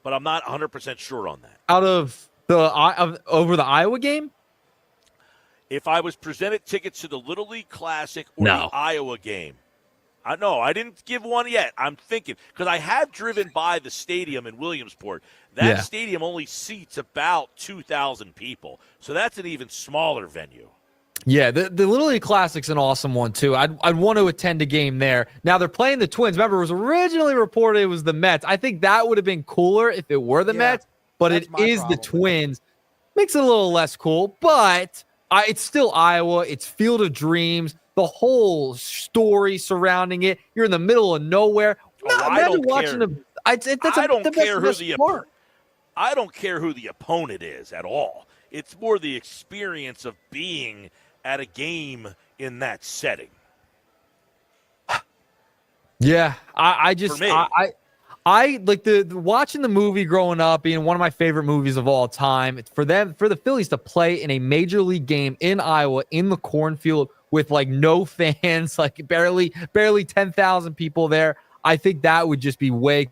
Speaker 1: but I'm not 100% sure on that.
Speaker 8: Out of over the Iowa game?
Speaker 1: If I was presented tickets to the Little League Classic or the Iowa game, I didn't give one yet. I'm thinking, because I have driven by the stadium in Williamsport. That stadium only seats about 2,000 people, so that's an even smaller venue.
Speaker 8: Yeah, the Little League Classic's an awesome one, too. I'd want to attend a game there. Now, they're playing the Twins. Remember, it was originally reported it was the Mets. I think that would have been cooler if it were the Mets, but it is the Twins. Makes it a little less cool, but it's still Iowa. It's Field of Dreams. The whole story surrounding it. You're in the middle of nowhere.
Speaker 1: I don't care. I don't care who the opponent is at all. It's more the experience of being at a game in that setting.
Speaker 8: Yeah, I like the watching the movie growing up, being one of my favorite movies of all time. It's for the Phillies to play in a major league game in Iowa in the cornfield with like no fans, like barely 10,000 people there. I think that would just be way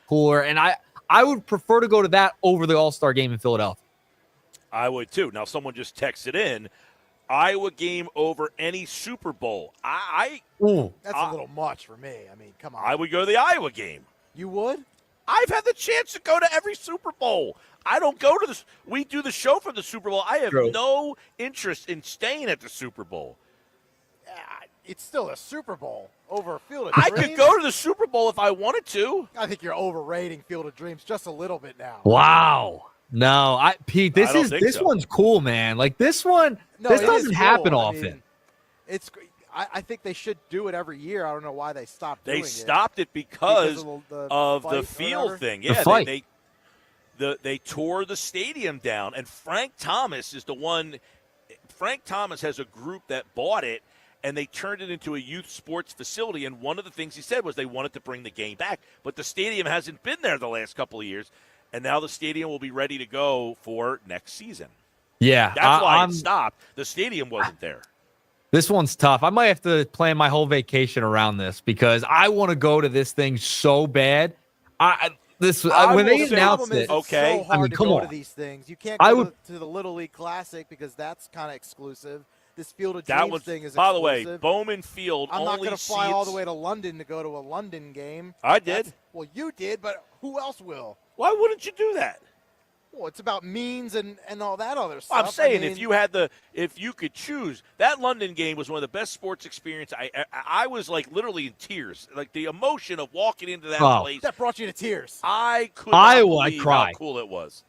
Speaker 8: cooler, and I would prefer to go to that over the All-Star game in Philadelphia.
Speaker 1: I would too. Now, someone just texted in, Iowa game over any Super Bowl.
Speaker 2: That's a little much for me. I mean, come on.
Speaker 1: I would go to the Iowa game.
Speaker 2: You would?
Speaker 1: I've had the chance to go to every Super Bowl. I don't go to this. We do the show from the Super Bowl. I have no interest in staying at the Super Bowl.
Speaker 2: It's still a Super Bowl over Field of Dreams.
Speaker 1: I could go to the Super Bowl if I wanted to.
Speaker 2: I think you're overrating Field of Dreams just a little bit now.
Speaker 8: Wow. No, Pete, this one's cool, man. Like this one, this doesn't happen often.
Speaker 2: I think they should do it every year. I don't know why they stopped doing it.
Speaker 1: They stopped it because of the field thing. Yeah, they tore the stadium down, and Frank Thomas is the one. Frank Thomas has a group that bought it, and they turned it into a youth sports facility. And one of the things he said was they wanted to bring the game back, but the stadium hasn't been there the last couple of years. And now the stadium will be ready to go for next season.
Speaker 8: Yeah.
Speaker 1: That's why it stopped. The stadium wasn't there.
Speaker 8: This one's tough. I might have to plan my whole vacation around this because I want to go to this thing so bad. When they announced it,
Speaker 2: so hard to go to these things. You can't go to the Little League Classic because that's kind of exclusive. This Field of Dreams thing is exclusive.
Speaker 1: By the way, Bowman Field
Speaker 2: I'm
Speaker 1: only
Speaker 2: not going to fly all the way to London to go to a London game.
Speaker 1: I did.
Speaker 2: Well, you did, but who else will?
Speaker 1: Why wouldn't you do that?
Speaker 2: Well, it's about means and all that other stuff.
Speaker 1: I'm saying if you could choose, that London game was one of the best sports experiences. I was like literally in tears, like the emotion of walking into that place.
Speaker 2: That brought you to tears.
Speaker 1: I could not believe how cool it was.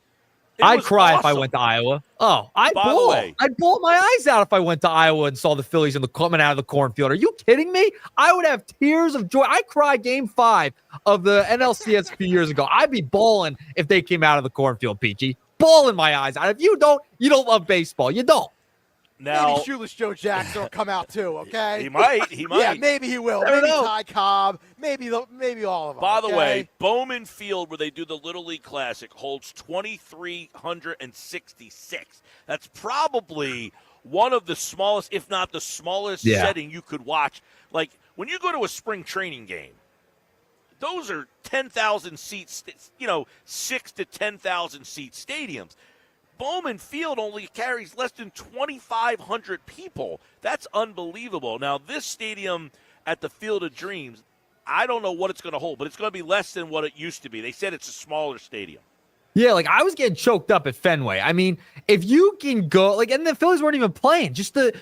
Speaker 8: I'd cry if I went to Iowa. I'd bawl my eyes out if I went to Iowa and saw the Phillies coming out of the cornfield. Are you kidding me? I would have tears of joy. I cried Game 5 of the NLCS a few years ago. I'd be bawling if they came out of the cornfield, Peachy. Bawling my eyes out. If you don't love baseball. You don't.
Speaker 1: Now,
Speaker 2: maybe Shoeless Joe Jackson will come out too, okay?
Speaker 1: He might.
Speaker 2: Yeah, maybe he will. Maybe Ty Cobb. Maybe all of them.
Speaker 1: By the way, Bowman Field, where they do the Little League Classic, holds 2,366. That's probably one of the smallest, if not the smallest setting you could watch. Like when you go to a spring training game, those are 10,000 seats, 6 to 10,000 seat stadiums. Bowman Field only carries less than 2,500 people. That's unbelievable. Now, this stadium at the Field of Dreams, I don't know what it's going to hold, but it's going to be less than what it used to be. They said it's a smaller stadium.
Speaker 8: Yeah, like I was getting choked up at Fenway. I mean, if you can go, like, and the Phillies weren't even playing, just the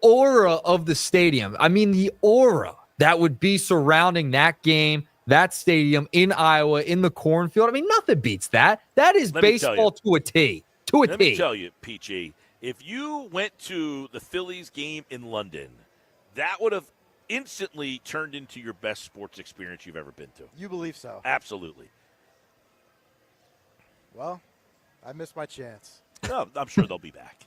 Speaker 8: aura of the stadium. I mean, the aura that would be surrounding that game, that stadium in Iowa, in the cornfield. I mean, nothing beats that. That is baseball to a T.
Speaker 1: Let me tell you, PG, if you went to the Phillies game in London, that would have instantly turned into your best sports experience you've ever been to.
Speaker 2: You believe so?
Speaker 1: Absolutely.
Speaker 2: Well, I missed my chance.
Speaker 1: No, I'm sure they'll be back.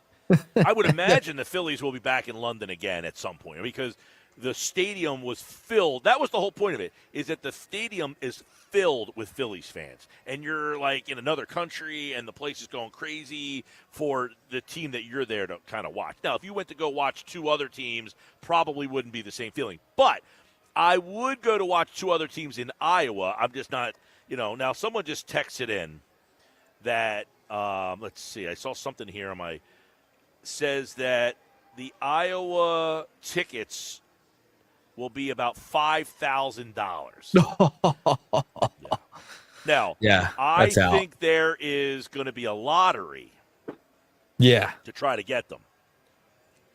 Speaker 1: I would imagine the Phillies will be back in London again at some point because the stadium was filled. That was the whole point of it, is that the stadium is filled with Phillies fans. And you're like in another country and the place is going crazy for the team that you're there to kind of watch. Now, if you went to go watch two other teams, probably wouldn't be the same feeling. But I would go to watch two other teams in Iowa. I'm just not, now someone just texted in that, let's see, I saw something here on my, says that the Iowa tickets will be about $5,000. Now, I think there is going to be a lottery.
Speaker 8: Yeah.
Speaker 1: To try to get them.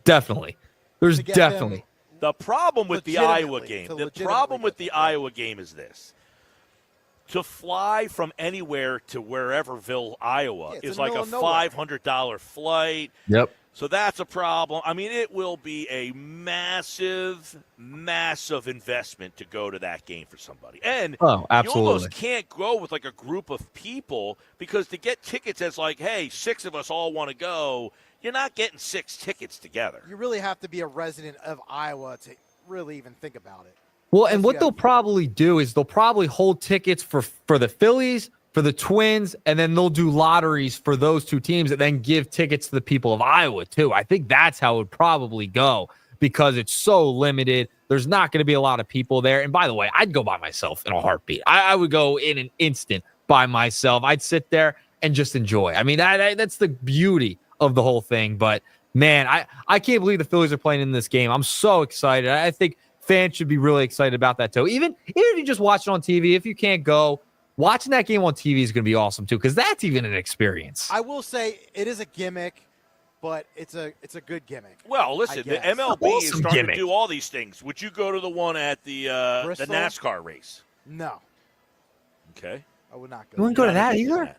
Speaker 8: Definitely. There's definitely.
Speaker 1: The problem with the Iowa game, is this. To fly from anywhere to whereverville, Iowa, is like a $500 flight.
Speaker 8: Yep.
Speaker 1: So that's a problem. I mean, it will be a massive, massive investment to go to that game for somebody. And you almost can't go with like a group of people because to get tickets as like, hey, 6 of us all want to go, you're not getting 6 tickets together.
Speaker 2: You really have to be a resident of Iowa to really even think about it.
Speaker 8: Well, and what they'll probably do is they'll probably hold tickets for the Phillies, for the Twins, and then they'll do lotteries for those two teams and then give tickets to the people of Iowa, too. I think that's how it would probably go because it's so limited. There's not going to be a lot of people there. And by the way, I'd go by myself in a heartbeat. I would go in an instant by myself. I'd sit there and just enjoy. I mean, that's the beauty of the whole thing. But, man, I can't believe the Phillies are playing in this game. I'm so excited. I think fans should be really excited about that, too. Even if you just watch it on TV, if you can't go, watching that game on TV is going to be awesome, too, because that's even an experience.
Speaker 2: I will say it is a gimmick, but it's a good gimmick.
Speaker 1: Well, listen, the MLB is starting to do all these things. Would you go to the one at the NASCAR race?
Speaker 2: No.
Speaker 1: Okay.
Speaker 2: I would not go.
Speaker 8: You wouldn't go to that either?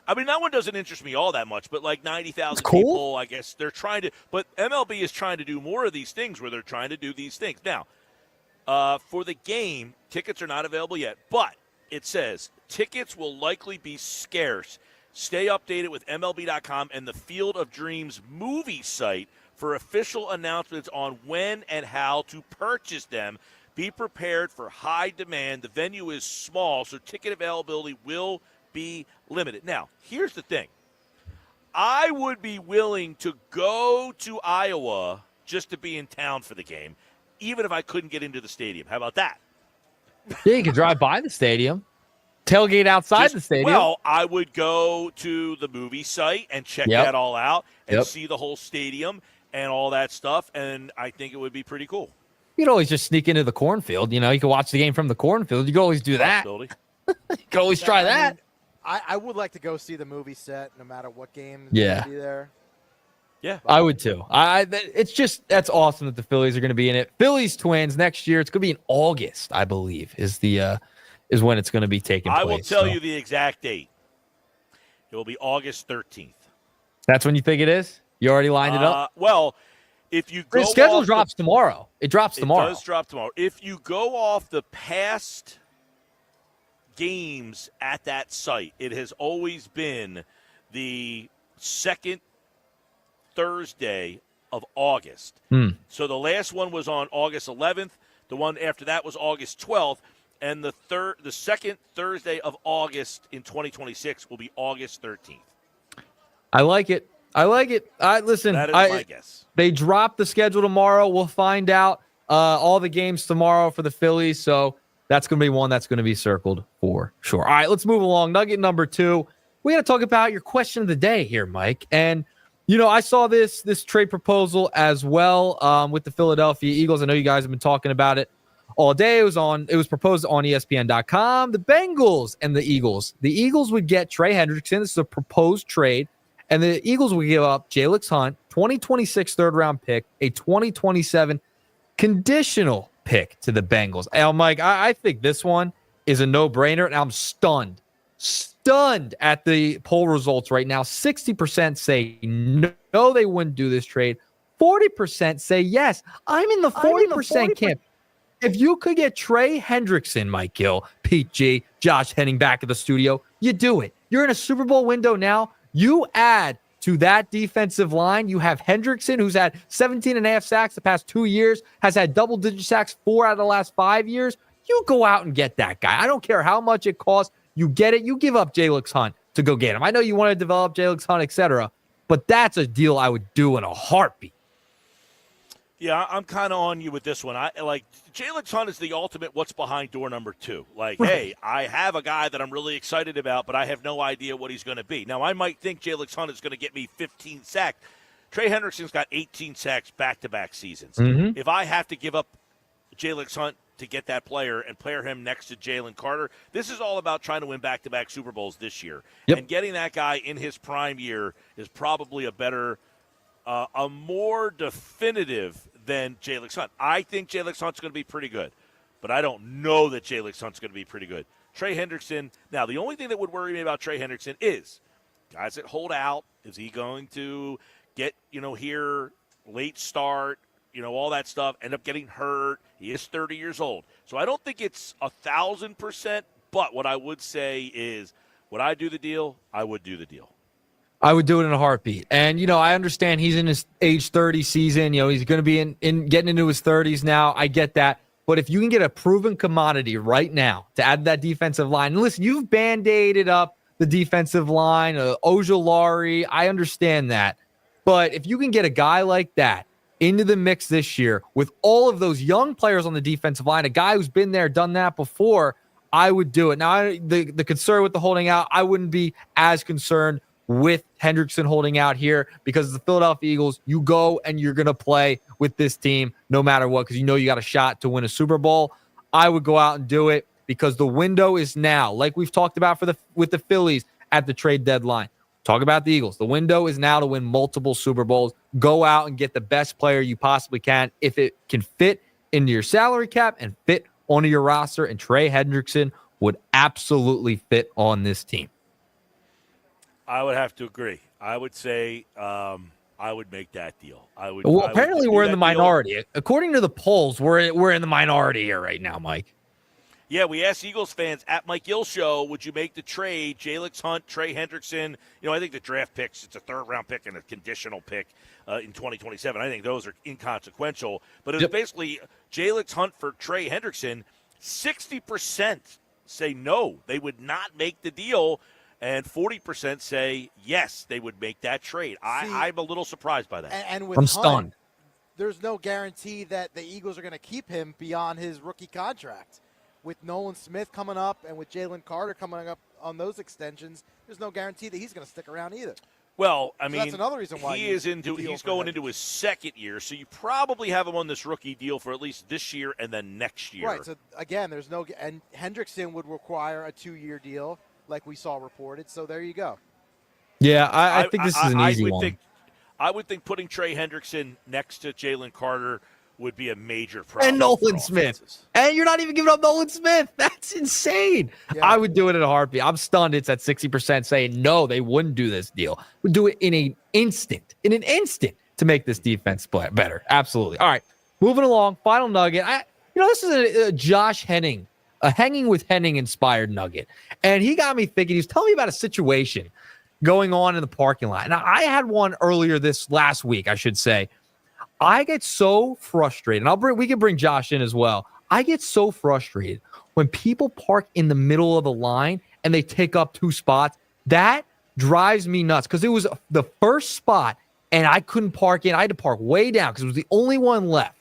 Speaker 1: I mean, that one doesn't interest me all that much, but like 90,000 people, I guess they're trying to – but MLB is trying to do more of these things where they're trying to do these things. Now, for the game, tickets are not available yet, but it says tickets will likely be scarce. Stay updated with MLB.com and the Field of Dreams movie site for official announcements on when and how to purchase them. Be prepared for high demand. The venue is small, so ticket availability will be limited. Now, here's the thing. I would be willing to go to Iowa just to be in town for the game, even if I couldn't get into the stadium. How about that?
Speaker 8: Yeah, you can drive by the stadium. Tailgate outside the stadium.
Speaker 1: Well, I would go to the movie site and check that all out and see the whole stadium and all that stuff, and I think it would be pretty cool.
Speaker 8: You could always just sneak into the cornfield. You could watch the game from the cornfield. You could always do that. You could always try that.
Speaker 2: I would like to go see the movie set no matter what game
Speaker 8: be
Speaker 2: there.
Speaker 1: Yeah.
Speaker 8: I would too. That's awesome that the Phillies are going to be in it. Phillies Twins next year. It's going to be in August, I believe, is when it's going to be taking place.
Speaker 1: I will tell you the exact date. It will be August 13th.
Speaker 8: That's when you think it is? You already lined it up?
Speaker 1: Well, if you go
Speaker 8: the schedule drops tomorrow. It drops tomorrow.
Speaker 1: It does drop tomorrow. If you go off the past games at that site, it has always been the second Thursday of August. So the last one was on August 11th. The one after that was August 12th. And the second Thursday of August in 2026 will be August 13th.
Speaker 8: I like it. I like it. Listen,
Speaker 1: That is my guess.
Speaker 8: They drop the schedule tomorrow. We'll find out all the games tomorrow for the Phillies. So that's going to be one that's going to be circled for sure. All right, let's move along. Nugget number 2. We got to talk about your question of the day here, Mike. And, I saw this trade proposal as well with the Philadelphia Eagles. I know you guys have been talking about it all day. It was proposed on ESPN.com. The Bengals and the Eagles. The Eagles would get Trey Hendrickson. This is a proposed trade. And the Eagles would give up Jalix Hunt, 2026 third-round pick, a 2027 conditional pick to the Bengals. Now, Mike, I think this one is a no-brainer, and I'm stunned at the poll results right now. 60% say no, they wouldn't do this trade. 40% say yes. I'm in the 40% camp. If you could get Trey Hendrickson, Mike Gill, Pete G, Josh Henning back at the studio, you do it. You're in a Super Bowl window now. You add to that defensive line, you have Hendrickson, who's had 17 and a half sacks the past 2 years, has had double-digit sacks 4 out of the last 5 years. You go out and get that guy. I don't care how much it costs. You get it. You give up Jalix Hunt to go get him. I know you want to develop Jalix Hunt, etc., but that's a deal I would do in a heartbeat.
Speaker 1: Yeah, I'm kind of on you with this one. Jalix Hunt is the ultimate what's behind door number 2. Hey, I have a guy that I'm really excited about, but I have no idea what he's going to be. Now, I might think Jalix Hunt is going to get me 15 sacks. Trey Hendrickson's got 18 sacks back-to-back seasons.
Speaker 8: Mm-hmm.
Speaker 1: If I have to give up Jalix Hunt to get that player and pair him next to Jalen Carter, this is all about trying to win back-to-back Super Bowls this year.
Speaker 8: Yep.
Speaker 1: And getting that guy in his prime year is probably a more definitive than Jalix Hunt. I think Jalix Hunt's going to be pretty good, but I don't know that Jalix Hunt's going to be pretty good. Trey Hendrickson, now the only thing that would worry me about Trey Hendrickson is guys that hold out. Is he going to get, here, late start, all that stuff, end up getting hurt? He is 30 years old. So I don't think it's 1,000%, but what I would say is, would I do the deal? I would do the deal.
Speaker 8: I would do it in a heartbeat. And, I understand he's in his age 30 season. He's going to be in getting into his 30s now. I get that. But if you can get a proven commodity right now to add to that defensive line, and listen, you've band-aided up the defensive line, Ojulari, I understand that. But if you can get a guy like that into the mix this year with all of those young players on the defensive line, a guy who's been there, done that before, I would do it. Now, the concern with the holding out, I wouldn't be as concerned with Hendrickson holding out here because the Philadelphia Eagles, you go and you're going to play with this team no matter what because you got a shot to win a Super Bowl. I would go out and do it because the window is now, like we've talked about with the Phillies at the trade deadline. Talk about the Eagles. The window is now to win multiple Super Bowls. Go out and get the best player you possibly can if it can fit into your salary cap and fit onto your roster, and Trey Hendrickson would absolutely fit on this team.
Speaker 1: I would have to agree. I would say I would make that deal.
Speaker 8: Apparently we're in the minority. According to the polls, we're in the minority here right now, Mike.
Speaker 1: Yeah, we asked Eagles fans at Mike Gill Show, would you make the trade, Jalix Hunt, Trey Hendrickson? I think the draft picks, it's a third-round pick and a conditional pick in 2027. I think those are inconsequential. But it was basically Jalix Hunt for Trey Hendrickson. 60% say no, they would not make the deal. And 40% say, yes, they would make that trade. I'm a little surprised by that.
Speaker 2: And with
Speaker 8: I'm
Speaker 2: Hunt,
Speaker 8: stunned.
Speaker 2: There's no guarantee that the Eagles are going to keep him beyond his rookie contract. With Nolan Smith coming up and with Jalen Carter coming up on those extensions, there's no guarantee that he's going to stick around either.
Speaker 1: Well,
Speaker 2: that's another reason why
Speaker 1: he's going into his second year, so you probably have him on this rookie deal for at least this year and then next year.
Speaker 2: Right, so again, and Hendrickson would require a 2-year deal, like we saw reported. So there you go.
Speaker 8: Yeah, I think this is an easy one.
Speaker 1: I would think putting Trey Hendrickson next to Jalen Carter would be a major problem.
Speaker 8: And Nolan Smith. And you're not even giving up Nolan Smith. That's insane. Yeah. I would do it in a heartbeat. I'm stunned it's at 60% saying no, they wouldn't do this deal. Would do it in an instant to make this defense play better. Absolutely. All right, moving along. Final nugget. This is a Josh Henning, a Hanging with Henning inspired nugget. And he got me thinking. He was telling me about a situation going on in the parking lot. Now, I had one earlier this last week, I should say. I get so frustrated, and we can bring Josh in as well. I get so frustrated when people park in the middle of the line and they take up 2 spots. That drives me nuts because it was the first spot and I couldn't park in. I had to park way down because it was the only one left.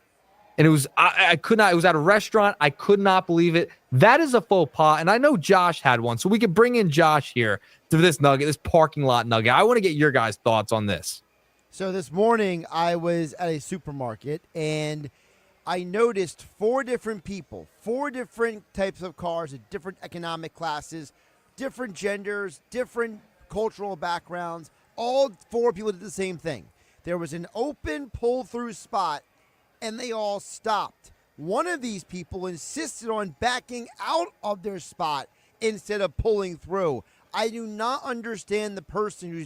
Speaker 8: And it was, I could not, it was at a restaurant. I could not believe it. That is a faux pas. And I know Josh had one. So we could bring in Josh here to this nugget, this parking lot nugget. I want to get your guys' thoughts on this.
Speaker 3: So this morning I was at a supermarket and I noticed 4 different people, 4 different types of cars at different economic classes, different genders, different cultural backgrounds. All 4 people did the same thing. There was an open pull-through spot and they all stopped. One of these people insisted on backing out of their spot instead of pulling through. I do not understand the person who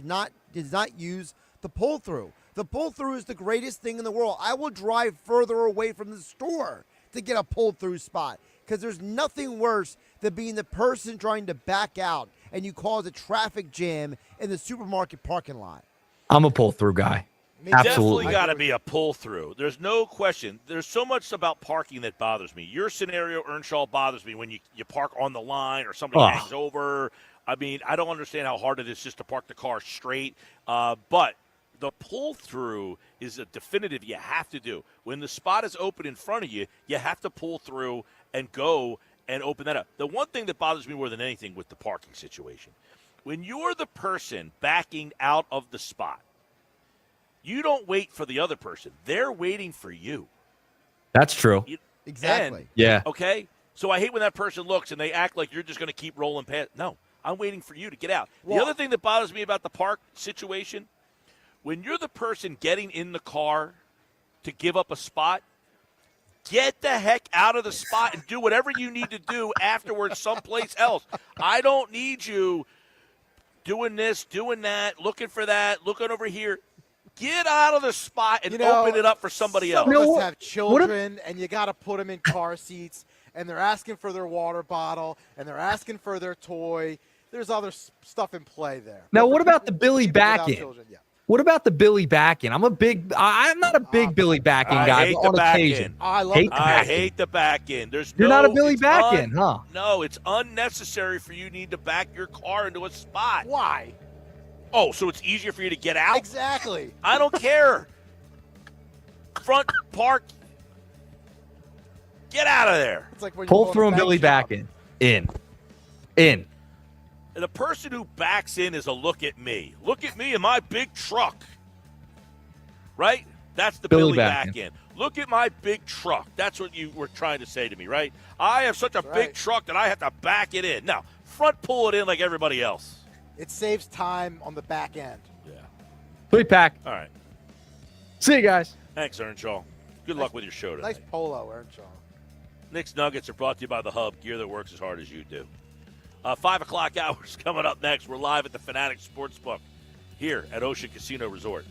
Speaker 3: does not use the pull-through. The pull-through is the greatest thing in the world. I will drive further away from the store to get a pull-through spot because there's nothing worse than being the person trying to back out and you cause a traffic jam in the supermarket parking lot.
Speaker 8: I'm a pull-through guy. Absolutely.
Speaker 1: Definitely got to be a pull-through. There's no question. There's so much about parking that bothers me. Your scenario, Earnshaw, bothers me when you park on the line or somebody hangs over. I mean, I don't understand how hard it is just to park the car straight. But the pull-through is a definitive you have to do. When the spot is open in front of you, you have to pull through and go and open that up. The one thing that bothers me more than anything with the parking situation, when you're the person backing out of the spot, you don't wait for the other person. They're waiting for you.
Speaker 8: That's true.
Speaker 3: Exactly.
Speaker 8: Yeah.
Speaker 1: Okay? So I hate when that person looks and they act like you're just going to keep rolling past. No, I'm waiting for you to get out. The other thing that bothers me about the park situation, when you're the person getting in the car to give up a spot, get the heck out of the spot and do whatever you need to do afterwards someplace else. I don't need you doing this, doing that, looking for that, looking over here. Get out of the spot and open it up for somebody else.
Speaker 2: Some of us have children, and you got to put them in car seats, and they're asking for their water bottle, and they're asking for their toy. There's other stuff in play there.
Speaker 8: Now, what about the Billy back-in?
Speaker 2: Yeah.
Speaker 8: What about the Billy back-in? I'm not a big Billy back-in guy.
Speaker 1: I hate the
Speaker 8: back-in.
Speaker 1: I hate the back-in.
Speaker 8: You're not a Billy back-in, huh?
Speaker 1: No, it's unnecessary for you need to back your car into a spot.
Speaker 2: Why?
Speaker 1: Oh, so it's easier for you to get out?
Speaker 2: Exactly.
Speaker 1: I don't care. Front park. Get out of there.
Speaker 2: It's like when
Speaker 8: Pull through and Billy back in. In.
Speaker 1: The person who backs in is a look at me. Look at me in my big truck. Right? That's the Billy back in. Look at my big truck. That's what you were trying to say to me, right? I have such a big truck that I have to back it in. Now, front pull it in like everybody else.
Speaker 2: It saves time on the back end.
Speaker 1: Yeah.
Speaker 8: Three-pack.
Speaker 1: All right.
Speaker 8: See you guys.
Speaker 1: Thanks, Earnshaw. Good luck with your show today.
Speaker 2: Nice polo, Earnshaw.
Speaker 1: Nick's Nuggets are brought to you by The Hub, gear that works as hard as you do. 5 o'clock hours coming up next. We're live at the Fanatic Sportsbook here at Ocean Casino Resort.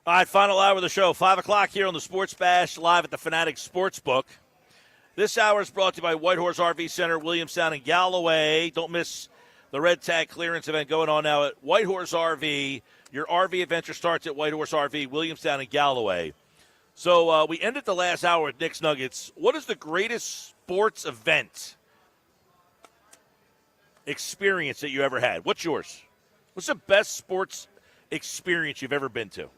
Speaker 1: All right, final hour of the show, 5 o'clock here on the Sports Bash, live at the Fanatic Sportsbook. This hour is brought to you by Whitehorse RV Center, Williamstown, and Galloway. Don't miss the red tag clearance event going on now at Whitehorse RV. Your RV adventure starts at Whitehorse RV, Williamstown, and Galloway. So we ended the last hour at Knicks Nuggets. What is the greatest sports event experience that you ever had? What's yours? What's the best sports experience you've ever been to?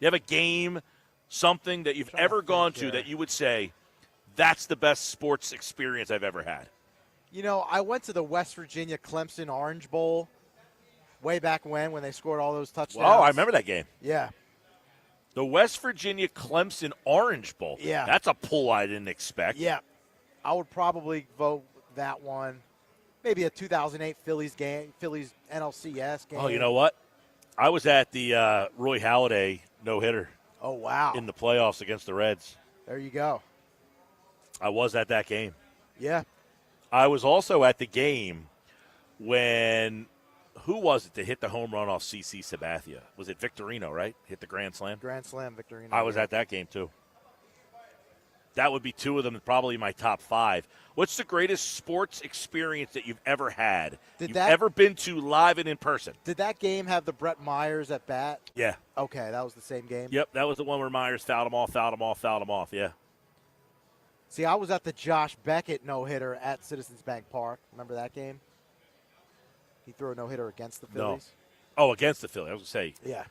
Speaker 1: You have a game, something that you've ever gone to that you would say, that's the best sports experience I've ever had?
Speaker 2: You know, I went to the West Virginia Clemson Orange Bowl way back when they scored all those touchdowns.
Speaker 1: Oh, I remember that game.
Speaker 2: Yeah.
Speaker 1: The West Virginia Clemson Orange Bowl.
Speaker 2: Yeah.
Speaker 1: That's a pull I didn't expect.
Speaker 2: Yeah. I would probably vote that one. Maybe a 2008 Phillies game, Phillies NLCS game.
Speaker 1: Oh, you know what? I was at the Roy Halladay no-hitter.
Speaker 2: Oh, wow.
Speaker 1: In the playoffs against the Reds.
Speaker 2: There you go.
Speaker 1: I was at that game.
Speaker 2: Yeah.
Speaker 1: I was also at the game when, who was it that hit the home run off CC Sabathia? Was it Victorino, right? Hit the grand slam?
Speaker 2: Grand slam, Victorino.
Speaker 1: I was at that game, too. That would be two of them, probably my top five. What's the greatest sports experience that you've ever had? You've ever been to live and in person?
Speaker 2: Did that game have the Brett Myers at bat?
Speaker 1: Yeah.
Speaker 2: Okay, that was the same game?
Speaker 1: Yep, that was the one where Myers fouled him off, yeah.
Speaker 2: See, I was at the Josh Beckett no-hitter at Citizens Bank Park. Remember that game? He threw a no-hitter against the Phillies.
Speaker 1: No. Oh, against the Phillies. I was going to say.
Speaker 2: Yeah.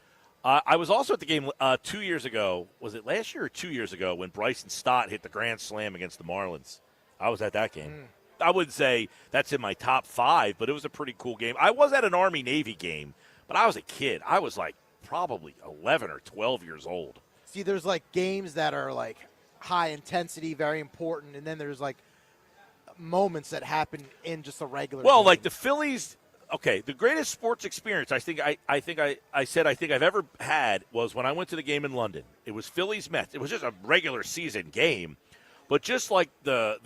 Speaker 1: I was also at the game 2 years ago. Was it last year or 2 years ago when Bryson Stott hit the grand slam against the Marlins? I was at that game. I wouldn't say that's in my top five, but it was a pretty cool game. I was at an Army-Navy game, but I was a kid. I was like probably 11 or 12 years old.
Speaker 2: See, there's like games that are like high intensity, very important, and then there's like moments that happen in just a regular game.
Speaker 1: Like the Phillies. Okay, the greatest sports experience I think I've ever had was when I went to the game in London. It was Phillies Mets. It was just a regular season game, but just like the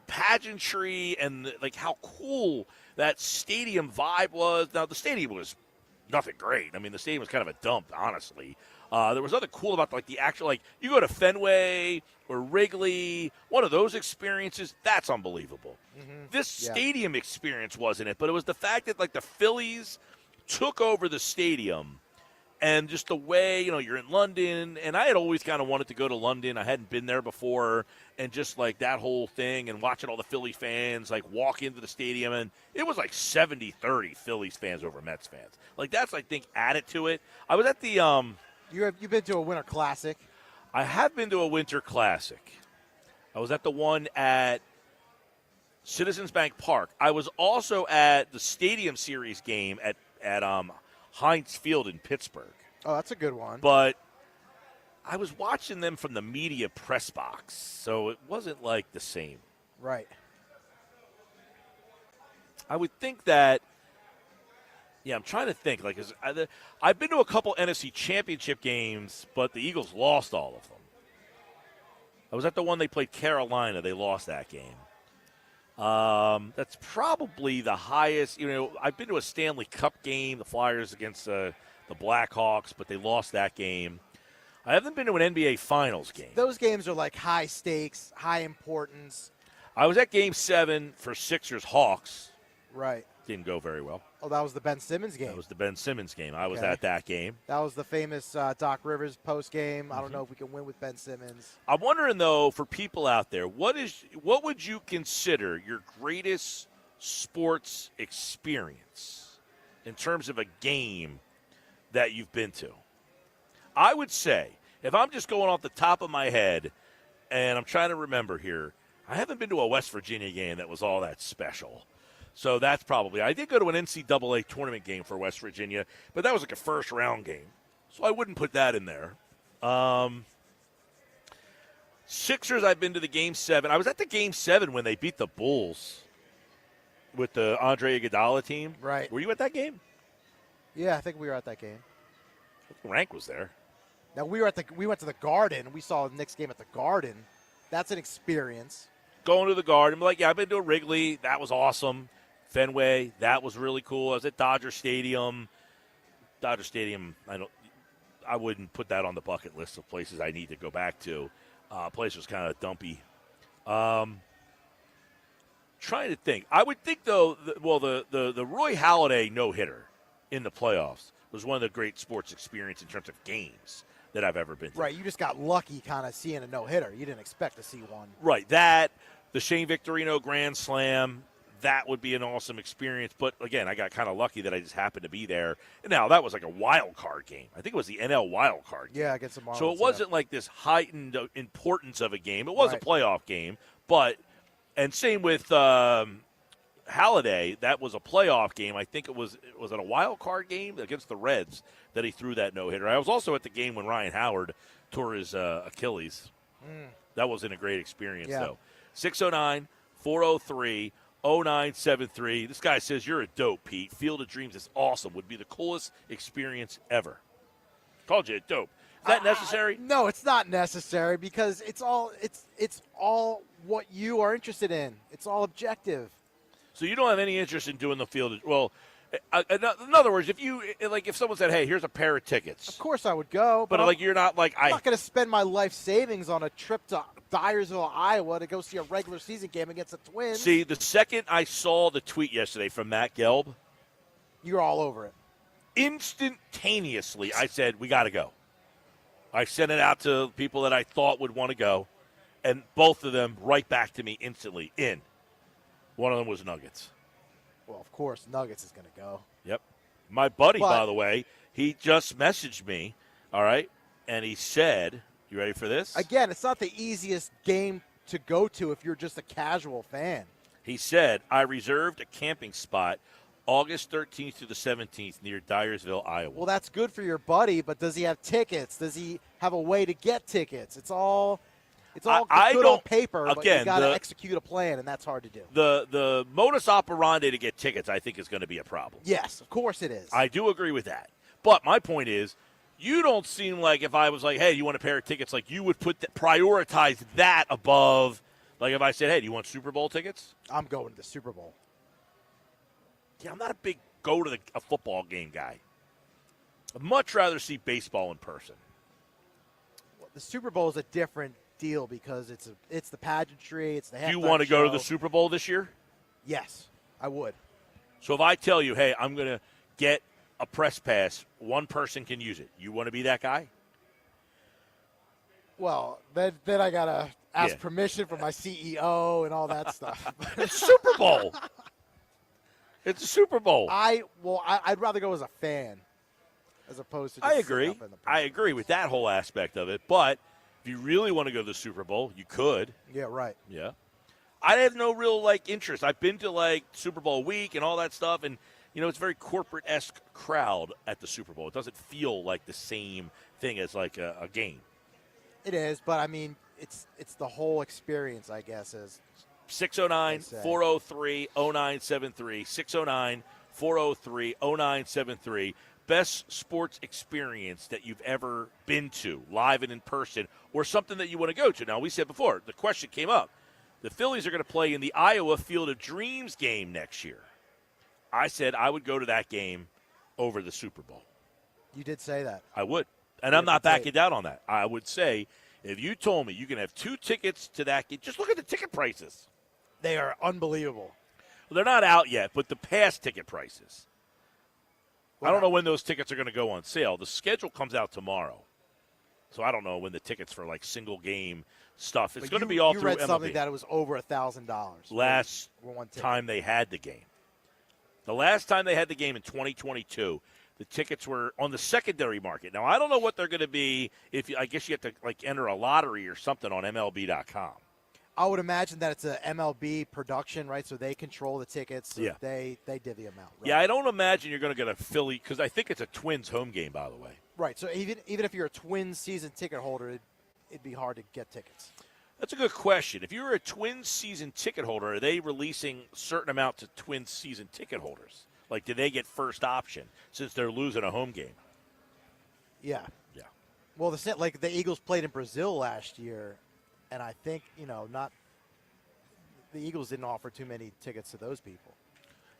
Speaker 1: pageantry and like how cool that stadium vibe was. Now the stadium was nothing great. I mean, the stadium was kind of a dump, honestly. There was nothing cool about like the actual, like you go to Fenway or Wrigley, one of those experiences, that's unbelievable. This stadium experience wasn't it, but it was the fact that like the Phillies took over the stadium and just the way, you're in London, and I had always kind of wanted to go to London. I hadn't been there before, and just like that whole thing and watching all the Philly fans like walk into the stadium, and it was like 70-30 Phillies fans over Mets fans. Like that's, I think, added to it. I was at the
Speaker 2: You've been to a Winter Classic?
Speaker 1: I have been to a Winter Classic. I was at the one at Citizens Bank Park. I was also at the Stadium Series game at Heinz Field in Pittsburgh.
Speaker 2: Oh, that's a good one.
Speaker 1: But I was watching them from the media press box, so it wasn't like the same.
Speaker 2: Right.
Speaker 1: I would think that. Yeah, I'm trying to think. Like, I've been to a couple NFC Championship games, but the Eagles lost all of them. I was at the one they played Carolina. They lost that game. That's probably the highest. I've been to a Stanley Cup game, the Flyers against the Blackhawks, but they lost that game. I haven't been to an NBA Finals game.
Speaker 2: Those games are like high stakes, high importance.
Speaker 1: I was at Game 7 for Sixers-Hawks.
Speaker 2: Right.
Speaker 1: Didn't go very well.
Speaker 2: Oh, that was the Ben Simmons game.
Speaker 1: That was the Ben Simmons game. I was at that game.
Speaker 2: That was the famous Doc Rivers post game. I don't know if we can win with Ben Simmons.
Speaker 1: I'm wondering though, for people out there, what would you consider your greatest sports experience in terms of a game that you've been to? I would say, if I'm just going off the top of my head, and I'm trying to remember here, I haven't been to a West Virginia game that was all that special. So that's probably – I did go to an NCAA tournament game for West Virginia, but that was like a first-round game. So I wouldn't put that in there. Sixers, I've been to the Game 7. I was at the Game 7 when they beat the Bulls with the Andre Iguodala team.
Speaker 2: Right.
Speaker 1: Were you at that game?
Speaker 2: Yeah, I think we were at that game.
Speaker 1: Rank was there.
Speaker 2: Now, we went to the Garden. We saw the Knicks game at the Garden. That's an experience.
Speaker 1: Going to the Garden. Like, yeah, I've been to a Wrigley. That was awesome. Fenway, that was really cool. I was at Dodger Stadium. I I wouldn't put that on the bucket list of places I need to go back to. Place was kind of dumpy. Trying to think. I would think, though, the Roy Halladay no-hitter in the playoffs was one of the great sports experience in terms of games that I've ever been to.
Speaker 2: Right, you just got lucky kind of seeing a no-hitter. You didn't expect to see one.
Speaker 1: Right, that, the Shane Victorino Grand Slam, that would be an awesome experience. But, again, I got kind of lucky that I just happened to be there. And now, that was like a wild card game. I think it was the NL wild card game.
Speaker 2: Yeah, against the Marlins.
Speaker 1: So it wasn't like this heightened importance of a game. It was a playoff game, but – and same with Halladay. That was a playoff game. I think it was it a wild card game against the Reds that he threw that no-hitter. I was also at the game when Ryan Howard tore his Achilles. That wasn't a great experience, though. 609-403-0973. This guy says, you're a dope, Pete. Field of Dreams is awesome. Would be the coolest experience ever. Called you a dope. Is that necessary?
Speaker 2: No, it's not necessary because it's all what you are interested in. It's all objective.
Speaker 1: So you don't have any interest in doing the field. Well, in other words, if someone said, "Hey, here's a pair of tickets,"
Speaker 2: of course I would go.
Speaker 1: But you're not like
Speaker 2: I'm not going to spend my life savings on a trip to Dyersville, Iowa, to go see a regular season game against the Twins.
Speaker 1: See, the second I saw the tweet yesterday from Matt Gelb,
Speaker 2: you're all over it.
Speaker 1: Instantaneously, I said, "We got to go." I sent it out to people that I thought would want to go, and both of them right back to me instantly. In. One of them was Nuggets.
Speaker 2: Well, of course, Nuggets is going to go.
Speaker 1: Yep. My buddy, by the way, he just messaged me, all right, and he said, you ready for this?
Speaker 2: Again, it's not the easiest game to go to if you're just a casual fan.
Speaker 1: He said, I reserved a camping spot August 13th through the 17th near Dyersville, Iowa.
Speaker 2: Well, that's good for your buddy, but does he have tickets? Does he have a way to get tickets? It's all good on paper, but you got to execute a plan, and that's hard to do.
Speaker 1: The modus operandi to get tickets, I think, is going to be a problem.
Speaker 2: Yes, of course it is.
Speaker 1: I do agree with that. But my point is, you don't seem like if I was like, hey, you want a pair of tickets, like you would prioritize that above, like if I said, hey, do you want Super Bowl tickets?
Speaker 2: I'm going to the Super Bowl.
Speaker 1: Yeah, I'm not a big a football game guy. I'd much rather see baseball in person.
Speaker 2: Well, the Super Bowl is a different deal because it's the pageantry, it's the halftime.
Speaker 1: Do you want to go to
Speaker 2: show.
Speaker 1: the Super Bowl this year?
Speaker 2: Yes, I would.
Speaker 1: So if I tell you, hey, I'm going to get a press pass, one person can use it. You want to be that guy?
Speaker 2: Well, then I got to ask permission from my CEO and all that stuff.
Speaker 1: It's Super Bowl. It's a Super Bowl.
Speaker 2: I'd rather go as a fan as opposed to just
Speaker 1: I agree.
Speaker 2: Up in the
Speaker 1: I agree with that whole aspect of it. But if you really want to go to the Super Bowl, you could.
Speaker 2: Yeah, right.
Speaker 1: Yeah. I have no real, interest. I've been to, Super Bowl week and all that stuff, and, it's a very corporate-esque crowd at the Super Bowl. It doesn't feel like the same thing as, a game.
Speaker 2: It is, but, I mean, it's the whole experience, I guess, is
Speaker 1: 609-403-0973. 609-403-0973. Best sports experience that you've ever been to, live and in person, or something that you want to go to. Now, we said before, the question came up. The Phillies are going to play in the Iowa Field of Dreams game next year. I said I would go to that game over the Super Bowl.
Speaker 2: You did say that.
Speaker 1: I would. And I'm not backing down on that. I would say if you told me you can have 2 tickets to that game, just look at the ticket prices.
Speaker 2: They are unbelievable.
Speaker 1: Well, they're not out yet, but the past ticket prices. I don't know when those tickets are going to go on sale. The schedule comes out tomorrow. So I don't know when the tickets for single game stuff. It's going to be all through MLB.
Speaker 2: You read something that it was over $1,000.
Speaker 1: Last time they had the game. The last time they had the game in 2022, the tickets were on the secondary market. Now, I don't know what they're going to be. I guess you have to enter a lottery or something on MLB.com.
Speaker 2: I would imagine that it's a MLB production, right? So they control the tickets. So they divvy them out. Right?
Speaker 1: Yeah, I don't imagine you're going to get a Philly because I think it's a Twins home game, by the way.
Speaker 2: Right. So even if you're a Twins season ticket holder, it'd be hard to get tickets.
Speaker 1: That's a good question. If you're a Twins season ticket holder, are they releasing a certain amount to Twins season ticket holders? Do they get first option since they're losing a home game?
Speaker 2: Yeah.
Speaker 1: Yeah.
Speaker 2: Well, the Eagles played in Brazil last year, and I think, the Eagles didn't offer too many tickets to those people.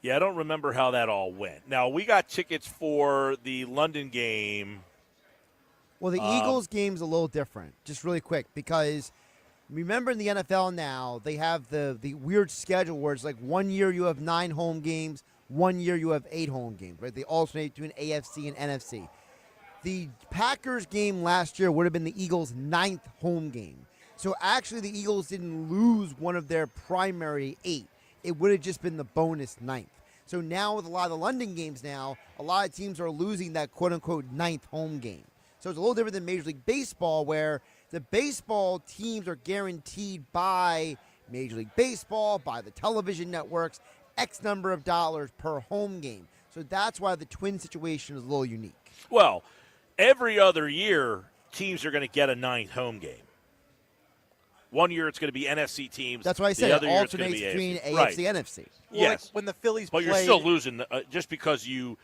Speaker 1: Yeah, I don't remember how that all went. Now, we got tickets for the London game
Speaker 3: Well, the Eagles game's a little different, just really quick, because remember in the NFL now, they have the weird schedule where it's like 1 year you have 9 home games, 1 year you have 8 home games, right? They alternate between AFC and NFC. The Packers game last year would have been the Eagles' 9th home game. So actually the Eagles didn't lose one of their primary 8. It would have just been the bonus 9th. So now with a lot of the London games now, a lot of teams are losing that quote-unquote 9th home game. So it's a little different than Major League Baseball, where the baseball teams are guaranteed by Major League Baseball, by the television networks, X number of dollars per home game. So that's why the Twin situation is a little unique.
Speaker 1: Well, every other year, teams are going to get a 9th home game. 1 year it's going to be NFC teams.
Speaker 3: That's why I said
Speaker 1: the other
Speaker 3: it
Speaker 1: year it's going
Speaker 3: alternates
Speaker 1: to be
Speaker 3: between
Speaker 1: AFC.
Speaker 3: AFC and NFC.
Speaker 2: Well,
Speaker 1: Yes.
Speaker 2: like when the Phillies
Speaker 1: But
Speaker 2: played,
Speaker 1: you're still losing just because you're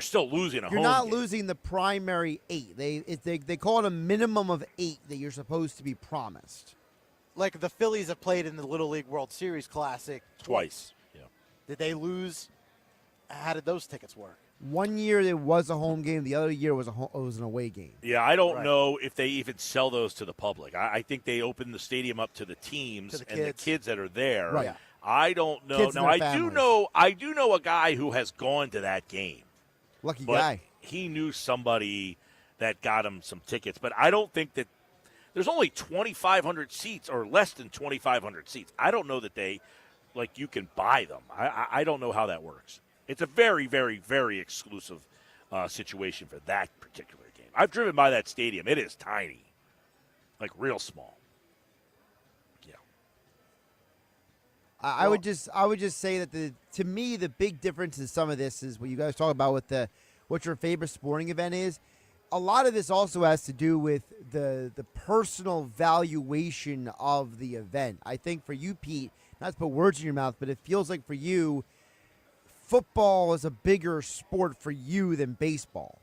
Speaker 1: still losing a
Speaker 3: You're
Speaker 1: home
Speaker 3: not
Speaker 1: game.
Speaker 3: losing the primary 8. They call it a minimum of 8 that you're supposed to be promised.
Speaker 2: like the Phillies have played in the Little League World Series Classic
Speaker 1: Twice. Yeah.
Speaker 2: Did they lose? How did those tickets work?
Speaker 3: 1 year it was a home game. The other year was an away game.
Speaker 1: Yeah, I don't
Speaker 2: Right.
Speaker 1: know if they even sell those to the public. I think they open the stadium up to the teams
Speaker 2: To the
Speaker 1: and the
Speaker 2: kids.
Speaker 1: kids that are there.
Speaker 3: Right.
Speaker 1: I don't know.
Speaker 3: Kids and
Speaker 1: Now
Speaker 3: their
Speaker 1: I do know a guy who has gone to that game.
Speaker 3: Lucky
Speaker 1: But
Speaker 3: guy.
Speaker 1: he knew somebody that got him some tickets. But I don't think that there's only 2,500 seats or less than 2,500 seats. I don't know that you can buy them. I don't know how that works. It's a very, very, very exclusive situation for that particular game. I've driven by that stadium. It is tiny, like real small. Yeah.
Speaker 3: I would just say that to me the big difference in some of this is what you guys talk about with what your favorite sporting event is. A lot of this also has to do with the personal valuation of the event. I think for you, Pete, not to put words in your mouth, but it feels like for you, football is a bigger sport for you than baseball.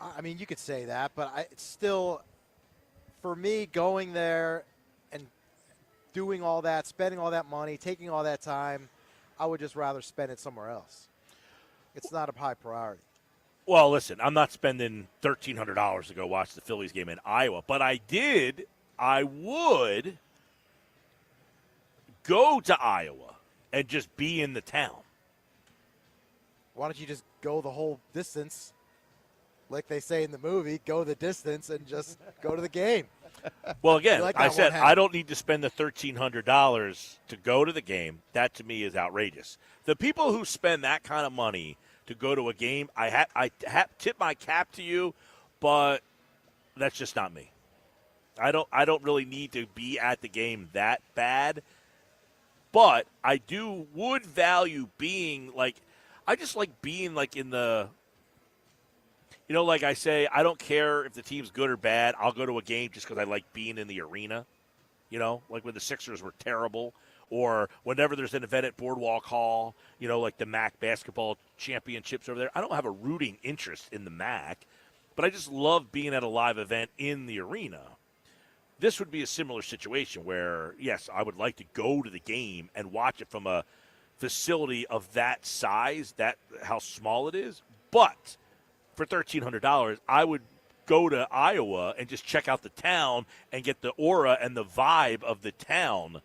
Speaker 2: I mean, you could say that, but it's still, for me, going there and doing all that, spending all that money, taking all that time, I would just rather spend it somewhere else. It's not a high priority.
Speaker 1: Well, listen, I'm not spending $1,300 to go watch the Phillies game in Iowa, but I would go to Iowa and just be in the town.
Speaker 2: Why don't you just go the whole distance, like they say in the movie, go the distance and just go to the game?
Speaker 1: Well, again,
Speaker 2: You like
Speaker 1: I
Speaker 2: that
Speaker 1: said
Speaker 2: one half.
Speaker 1: I don't need to spend the $1,300 to go to the game. That, to me, is outrageous. The people who spend that kind of money to go to a game, I tip my cap to you, but that's just not me. I don't really need to be at the game that bad, but I would value being I just like being in the, like I say, I don't care if the team's good or bad. I'll go to a game just because I like being in the arena, like when the Sixers were terrible, or whenever there's an event at Boardwalk Hall, like the MAC basketball championships over there. I don't have a rooting interest in the MAC, but I just love being at a live event in the arena. This would be a similar situation where, yes, I would like to go to the game and watch it from a facility of that size, how small it is, but for $1,300, I would go to Iowa and just check out the town and get the aura and the vibe of the town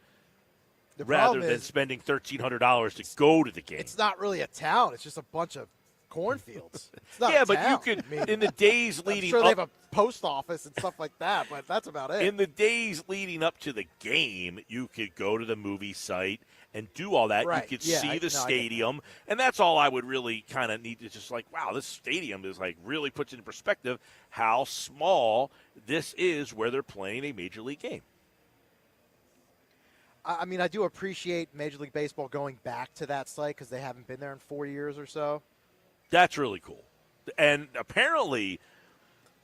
Speaker 1: rather than spending $1,300 to go to the game.
Speaker 2: It's not really a town. It's just a bunch of cornfields. It's not
Speaker 1: Yeah,
Speaker 2: a
Speaker 1: but
Speaker 2: town.
Speaker 1: you could,
Speaker 2: I mean,
Speaker 1: in the days leading
Speaker 2: I'm sure
Speaker 1: up,
Speaker 2: they have a post office and stuff like that, but that's about it.
Speaker 1: in the days leading up to the game, you could go to the movie site and do all that.
Speaker 2: Right.
Speaker 1: You could
Speaker 2: Yeah,
Speaker 1: see
Speaker 2: I
Speaker 1: the
Speaker 2: get that.
Speaker 1: stadium, and that's all I would really kind of need to just wow, this stadium is really puts into perspective how small this is where they're playing a major league game.
Speaker 2: I mean, I do appreciate Major League Baseball going back to that site because they haven't been there in 4 years or so.
Speaker 1: That's really cool. And apparently,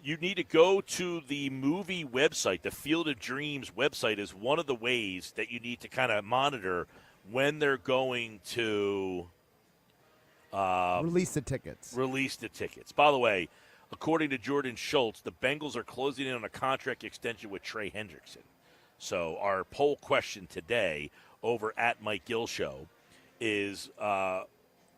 Speaker 1: you need to go to the movie website. The Field of Dreams website is one of the ways that you need to kind of monitor when they're going to
Speaker 3: Release the tickets.
Speaker 1: By the way, according to Jordan Schultz, the Bengals are closing in on a contract extension with Trey Hendrickson. So our poll question today over at Mike Gill Show is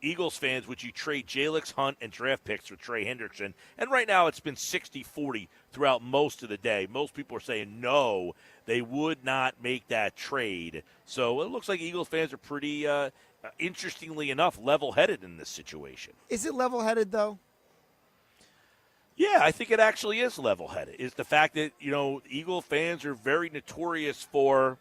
Speaker 1: Eagles fans, would you trade Jalix Hunt and draft picks for Trey Hendrickson? And right now it's been 60-40 throughout most of the day. Most people are saying no, they would not make that trade. So it looks like Eagles fans are pretty, interestingly enough, level-headed in this situation.
Speaker 3: Is it level-headed, though?
Speaker 1: Yeah, I think it actually is level-headed. Is the fact that, Eagle fans are very notorious for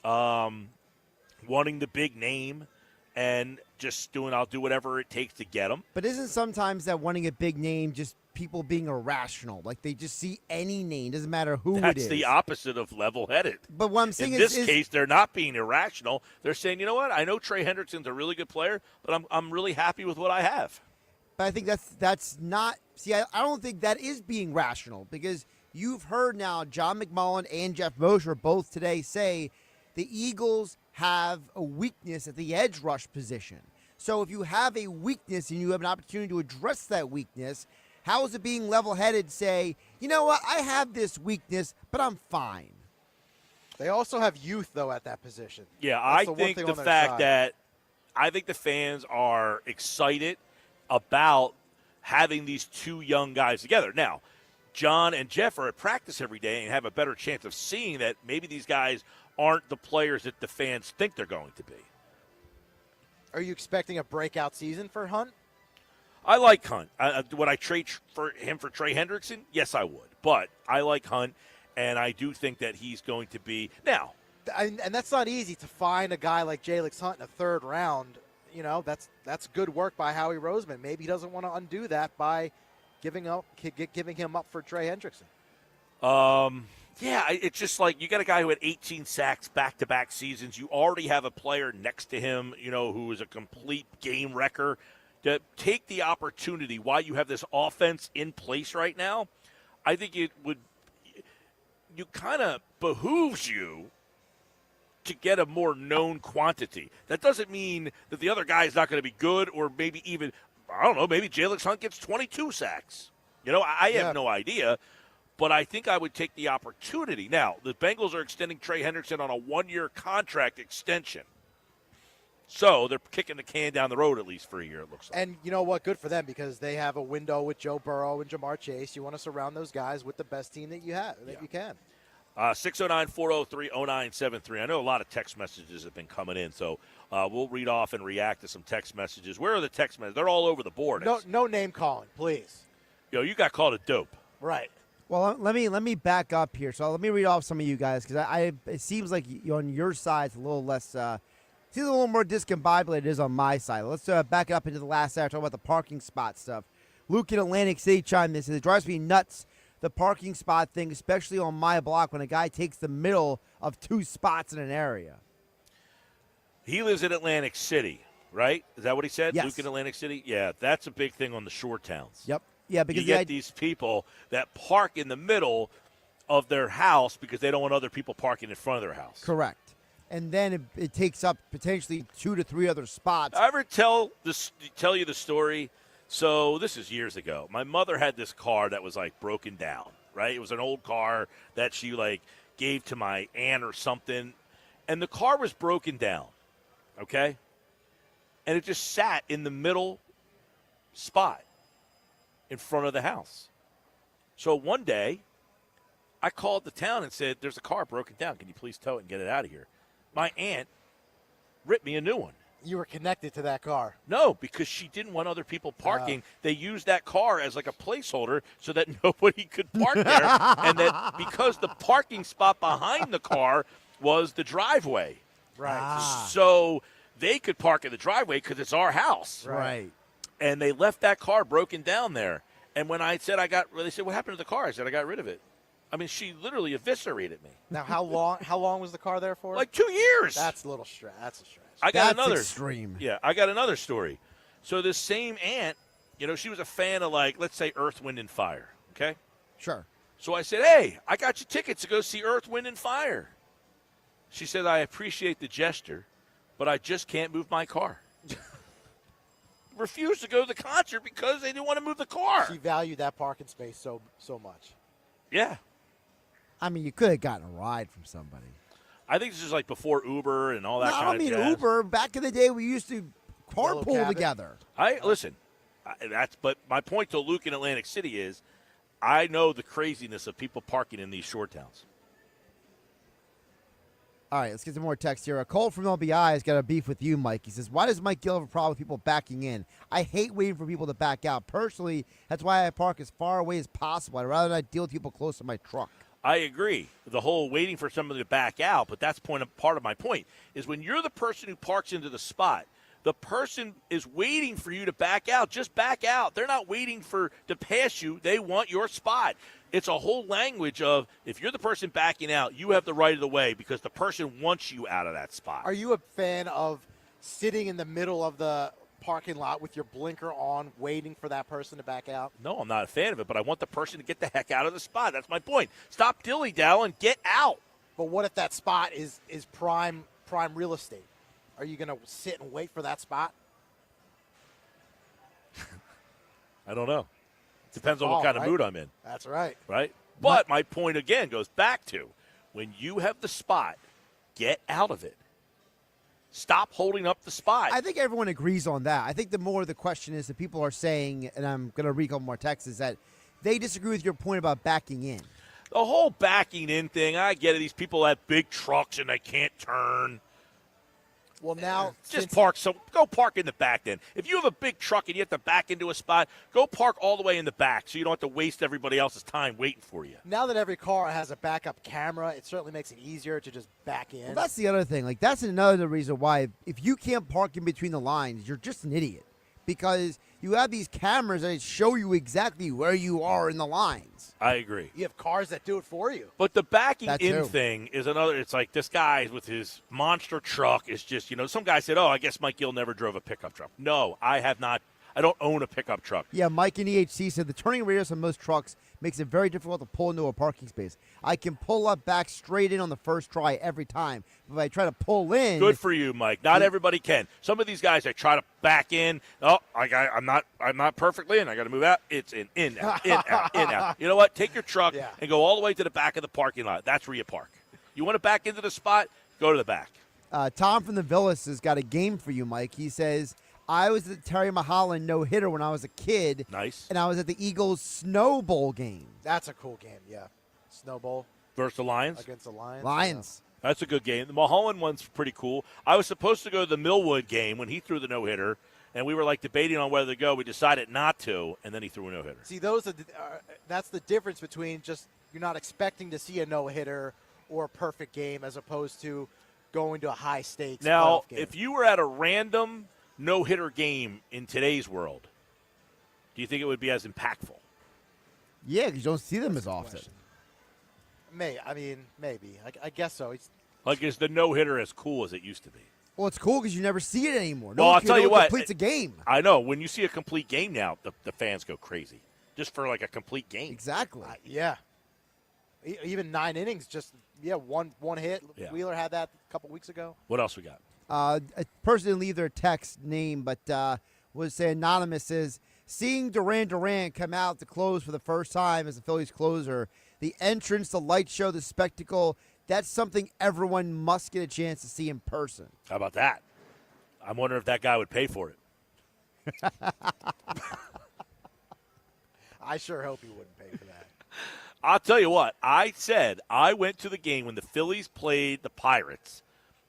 Speaker 1: wanting the big name and just I'll do whatever it takes to get them.
Speaker 3: But isn't sometimes that wanting a big name just people being irrational? Like they just see any name, doesn't matter who it is.
Speaker 1: That's the opposite of level-headed.
Speaker 3: But what I'm saying
Speaker 1: in this case, they're not being irrational. They're saying, you know what? I know Trey Hendrickson's a really good player, but I'm really happy with what I have.
Speaker 3: But I think that's not. See, I don't think that is being rational because you've heard now John McMullen and Geoff Mosher both today say the Eagles have a weakness at the edge rush position. So if you have a weakness and you have an opportunity to address that weakness, how is it being level-headed? Say, you know what? I have this weakness, but I'm fine.
Speaker 2: They also have youth though at that position.
Speaker 1: Yeah,
Speaker 2: That's
Speaker 1: I think the fact that I think the fans are excited about having these two young guys together. Now, John and Geoff are at practice every day and have a better chance of seeing that maybe these guys aren't the players that the fans think they're going to be.
Speaker 2: Are you expecting a breakout season for Hunt?
Speaker 1: I like Hunt. Would I trade for him for Trey Hendrickson? Yes, I would. But I like Hunt, and I do think that he's going to be – now.
Speaker 2: And that's not easy to find a guy like Jalix Hunt in the third round. That's good work by Howie Roseman. Maybe he doesn't want to undo that by giving him up for Trey Hendrickson.
Speaker 1: Yeah, it's just like you got a guy who had 18 sacks back-to-back seasons. You already have a player next to him, who is a complete game wrecker. To take the opportunity while you have this offense in place right now, I think it kind of behooves you to get a more known quantity. That doesn't mean that the other guy is not going to be good or maybe even, I don't know, maybe Jalix Hunt gets 22 sacks. I have no idea. But I think I would take the opportunity. Now, the Bengals are extending Trey Hendrickson on a 1-year contract extension. So they're kicking the can down the road at least for a year, it looks like.
Speaker 2: And you know what? Good for them because they have a window with Joe Burrow and Jamar Chase. You want to surround those guys with the best team that you can.
Speaker 1: 609-403-0973. I know a lot of text messages have been coming in, so we'll read off and react to some text messages. Where are the text messages? They're all over the board.
Speaker 2: No name calling, please.
Speaker 1: You got called a dope.
Speaker 2: Right.
Speaker 3: Well, let me back up here. So let me read off some of you guys because it seems like on your side it's a little less. It's a little more discombobulated than it is on my side. Let's back up into the last hour, talk about the parking spot stuff. Luke in Atlantic City chimed in and says, it drives me nuts, the parking spot thing, especially on my block when a guy takes the middle of two spots in an area.
Speaker 1: He lives in Atlantic City, right? Is that what he said?
Speaker 3: Yes.
Speaker 1: Luke in Atlantic City? Yeah, that's a big thing on the shore towns.
Speaker 3: Yep. Yeah, because
Speaker 1: you get these people that park in the middle of their house because they don't want other people parking in front of their house.
Speaker 3: Correct. And then it takes up potentially 2 to 3 other spots.
Speaker 1: I ever tell you the story? So this is years ago. My mother had this car that was broken down, right? It was an old car that she gave to my aunt or something. And the car was broken down, okay? And it just sat in the middle spot in front of the house. So one day, I called the town and said, there's a car broken down. Can you please tow it and get it out of here? My aunt ripped me a new one.
Speaker 2: You were connected to that car.
Speaker 1: No, because she didn't want other people parking. They used that car as a placeholder so that nobody could park there. And that because the parking spot behind the car was the driveway.
Speaker 2: Right.
Speaker 1: So they could park in the driveway because it's our house.
Speaker 3: Right.
Speaker 1: And they left that car broken down there. And when I said they said, what happened to the car? I said, I got rid of it. I mean, she literally eviscerated me.
Speaker 2: Now, how long was the car there for?
Speaker 1: 2 years.
Speaker 2: That's a little stretch. That's a stretch.
Speaker 3: That's extreme.
Speaker 1: Yeah, I got another story. So this same aunt, she was a fan of let's say Earth, Wind, and Fire. Okay.
Speaker 3: Sure.
Speaker 1: So I said, hey, I got you tickets to go see Earth, Wind, and Fire. She said, I appreciate the gesture, but I just can't move my car. Refused to go to the concert because they didn't want to move the car.
Speaker 2: She valued that parking space so much.
Speaker 1: Yeah.
Speaker 3: I mean, you could have gotten a ride from somebody.
Speaker 1: I think this is before Uber and all that kind of jazz.
Speaker 3: Uber. Back in the day, we used to
Speaker 2: Yellow
Speaker 3: carpool
Speaker 2: cabin.
Speaker 3: together.
Speaker 1: But my point to Luke in Atlantic City is, I know the craziness of people parking in these shore towns.
Speaker 3: All right, let's get some more text here. Cole from LBI has got a beef with you, Mike. He says, why does Mike Gill have a problem with people backing in? I hate waiting for people to back out. Personally, that's why I park as far away as possible. I'd rather not deal with people close to my truck.
Speaker 1: I agree. The whole waiting for somebody to back out, but that's part of my point, is when you're the person who parks into the spot, the person is waiting for you to back out. Just back out. They're not waiting to pass you. They want your spot. It's a whole language of, if you're the person backing out, you have the right of the way because the person wants you out of that spot.
Speaker 2: Are you a fan of sitting in the middle of the parking lot with your blinker on, waiting for that person to back out?
Speaker 1: No, I'm not a fan of it, but I want the person to get the heck out of the spot. That's my point. Stop dilly-dallying, get out.
Speaker 2: But what if that spot is prime real estate? Are you going to sit and wait for that spot?
Speaker 1: I don't know. Depends on what kind of mood I'm in.
Speaker 2: That's right.
Speaker 1: Right? But my point, again, goes back to, when you have the spot, get out of it. Stop holding up the spot.
Speaker 3: I think everyone agrees on that. I think the more the question is that people are saying, and I'm going to read a couple more texts, is that they disagree with your point about backing in.
Speaker 1: The whole backing in thing, I get it. These people have big trucks and they can't turn.
Speaker 2: Well, now
Speaker 1: Just park. So go park in the back then. If you have a big truck and you have to back into a spot, go park all the way in the back so you don't have to waste everybody else's time waiting for you.
Speaker 2: Now that every car has a backup camera, it certainly makes it easier to just back in.
Speaker 3: Well, that's the other thing. Like, that's another reason why if you can't park in between the lines, you're just an idiot. Because you have these cameras that show you exactly where you are in the lines.
Speaker 1: I agree.
Speaker 2: You have cars that do it for you.
Speaker 1: But the backing
Speaker 3: That
Speaker 1: in
Speaker 3: too.
Speaker 1: thing is another. It's like this guy with his monster truck is just, some guy said, oh, I guess Mike Gill never drove a pickup truck. No, I have not. I don't own a pickup truck.
Speaker 3: Yeah, Mike in EHC said the turning radius on most trucks makes it very difficult to pull into a parking space. I can pull up back straight in on the first try every time. But if I try to pull in,
Speaker 1: Good for you, Mike. Not everybody can. Some of these guys, they try to back in. Oh, I'm not perfectly in. I got to move out. It's in, out, in, out, in, out. You know what? Take your truck and go all the way to the back of the parking lot. That's where you park. You want to back into the spot? Go to the back.
Speaker 3: Tom from the Villas has got a game for you, Mike. He says, I was at the Terry Mulholland no-hitter when I was a kid.
Speaker 1: Nice.
Speaker 3: And I was at the Eagles Snow Bowl game.
Speaker 2: That's a cool game, yeah. Snow Bowl
Speaker 1: Versus the Lions?
Speaker 2: against the Lions.
Speaker 3: Lions.
Speaker 1: That's a good game. The Mulholland one's pretty cool. I was supposed to go to the Millwood game when he threw the no-hitter, and we were like debating on whether to go. We decided not to, and then he threw a no-hitter.
Speaker 2: See, those are that's the difference between just you're not expecting to see a no-hitter or a perfect game as opposed to going to a high-stakes
Speaker 1: Now,
Speaker 2: playoff game.
Speaker 1: if you were at a random no-hitter game in today's world, do you think it would be as impactful?
Speaker 3: Yeah, because you don't see them as often.
Speaker 2: Maybe. I guess so.
Speaker 1: Like, is the no-hitter as cool as it used to be?
Speaker 3: Well, it's cool because you never see it anymore.
Speaker 1: Well, I'll tell you what.
Speaker 3: Completes a game.
Speaker 1: I know. When you see a complete game now, the fans go crazy. Just for, like, a complete game.
Speaker 3: Exactly.
Speaker 2: Yeah. Even 9 innings, one hit.
Speaker 1: Yeah.
Speaker 2: Wheeler had that a couple weeks ago.
Speaker 1: What else we got?
Speaker 3: A person didn't leave their text name, but was say anonymous says, seeing Duran come out to close for the first time as the Phillies closer, the entrance, the light show, the spectacle, that's something everyone must get a chance to see in person.
Speaker 1: How about that? I'm wondering if that guy would pay for it.
Speaker 2: I sure hope he wouldn't pay for that.
Speaker 1: I'll tell you what. I said I went to the game when the Phillies played the Pirates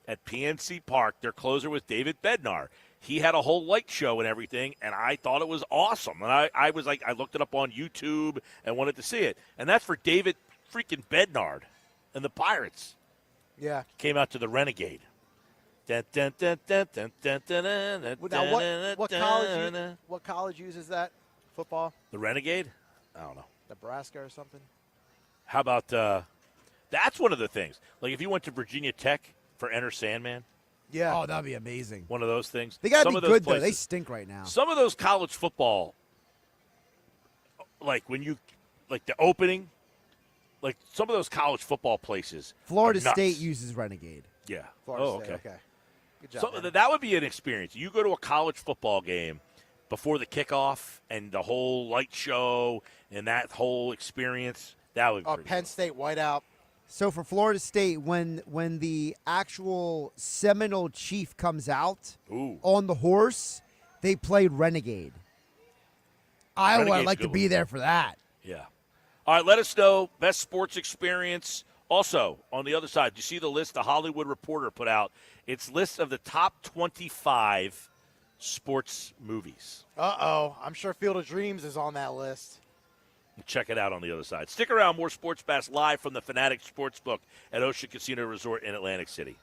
Speaker 1: at PNC Park. Their closer was David Bednar. He had a whole light show and everything, and I thought it was awesome. And I was like, I looked it up on YouTube and wanted to see it. And that's for David freaking Bednar and the Pirates.
Speaker 2: Yeah.
Speaker 1: Came out to the Renegade. Dun, dun, dun, dun, dun, dun, dun, dun, dun,
Speaker 2: Now, what
Speaker 1: dun, dun.
Speaker 2: college uses that football?
Speaker 1: The Renegade? I don't know.
Speaker 2: Nebraska or something?
Speaker 1: How about that's one of the things. Like if you went to Virginia Tech for Enter Sandman,
Speaker 2: Yeah.
Speaker 3: Oh, that'd be amazing.
Speaker 1: one of those things.
Speaker 3: They got
Speaker 1: Some
Speaker 3: to
Speaker 1: of
Speaker 3: be
Speaker 1: those
Speaker 3: good, though. They
Speaker 1: places-
Speaker 3: stink right now.
Speaker 1: Some of those college football, like when you, like the opening, like some of those college football places.
Speaker 3: Florida
Speaker 1: are nuts.
Speaker 3: State uses Renegade.
Speaker 1: Yeah.
Speaker 2: Florida
Speaker 1: oh,
Speaker 2: State,
Speaker 1: okay.
Speaker 2: Good job.
Speaker 1: So
Speaker 2: man.
Speaker 1: that would be an experience. You go to a college football game before the kickoff and the whole light show and that whole experience. That would be pretty
Speaker 2: Penn
Speaker 1: cool.
Speaker 2: State whiteout.
Speaker 3: So for Florida State, when the actual Seminole chief comes out on the horse, they played Renegade. I would
Speaker 1: Renegade's
Speaker 3: like
Speaker 1: a
Speaker 3: to
Speaker 1: good
Speaker 3: be
Speaker 1: one.
Speaker 3: there for that.
Speaker 1: Yeah. All right, let us know. Best sports experience. Also, on the other side, you see the list the Hollywood Reporter put out? It's list of the top 25 sports movies.
Speaker 2: Uh-oh. I'm sure Field of Dreams is on that list.
Speaker 1: Check it out on the other side. Stick around. More Sports Bass live from the Fanatic Sportsbook at Ocean Casino Resort in Atlantic City.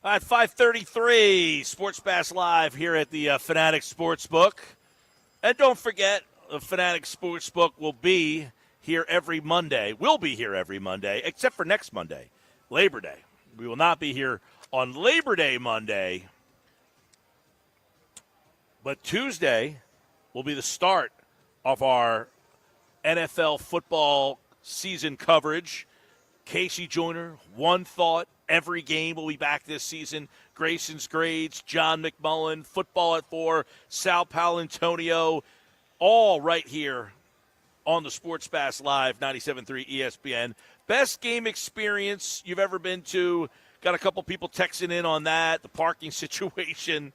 Speaker 1: At 5:33, Sports Bass Live here at the Fanatic Sportsbook. And don't forget, the Fanatic Sportsbook will be here every Monday. We'll be here every Monday, except for next Monday, Labor Day. We will not be here on Labor Day Monday. But Tuesday will be the start of our NFL football season coverage. Casey Joyner, One Thought, every game will be back this season. Grayson's Grades, John McMullen, Football at 4, Sal Paolantonio, all right here on the Sports Bass Live, 97.3 ESPN. Best game experience you've ever been to. Got a couple people texting in on that, the parking situation.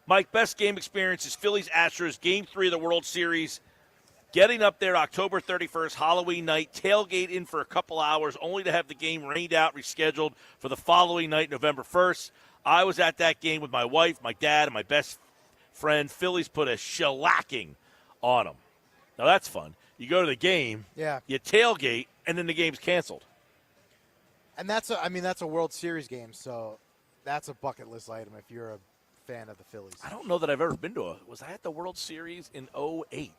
Speaker 1: Mike, best game experience is Phillies-Astros, Game 3 of the World Series. Getting up there October 31st, Halloween night, tailgate in for a couple hours, only to have the game rained out, rescheduled for the following night, November 1st. I was at that game with my wife, my dad, and my best friend. Phillies put a shellacking on them. Now, that's fun. You go to the game, you tailgate, and then the game's canceled.
Speaker 2: And that's a World Series game, so that's a bucket list item if you're a fan of the Phillies.
Speaker 1: I don't know that I've ever been to was I at the World Series in 2008?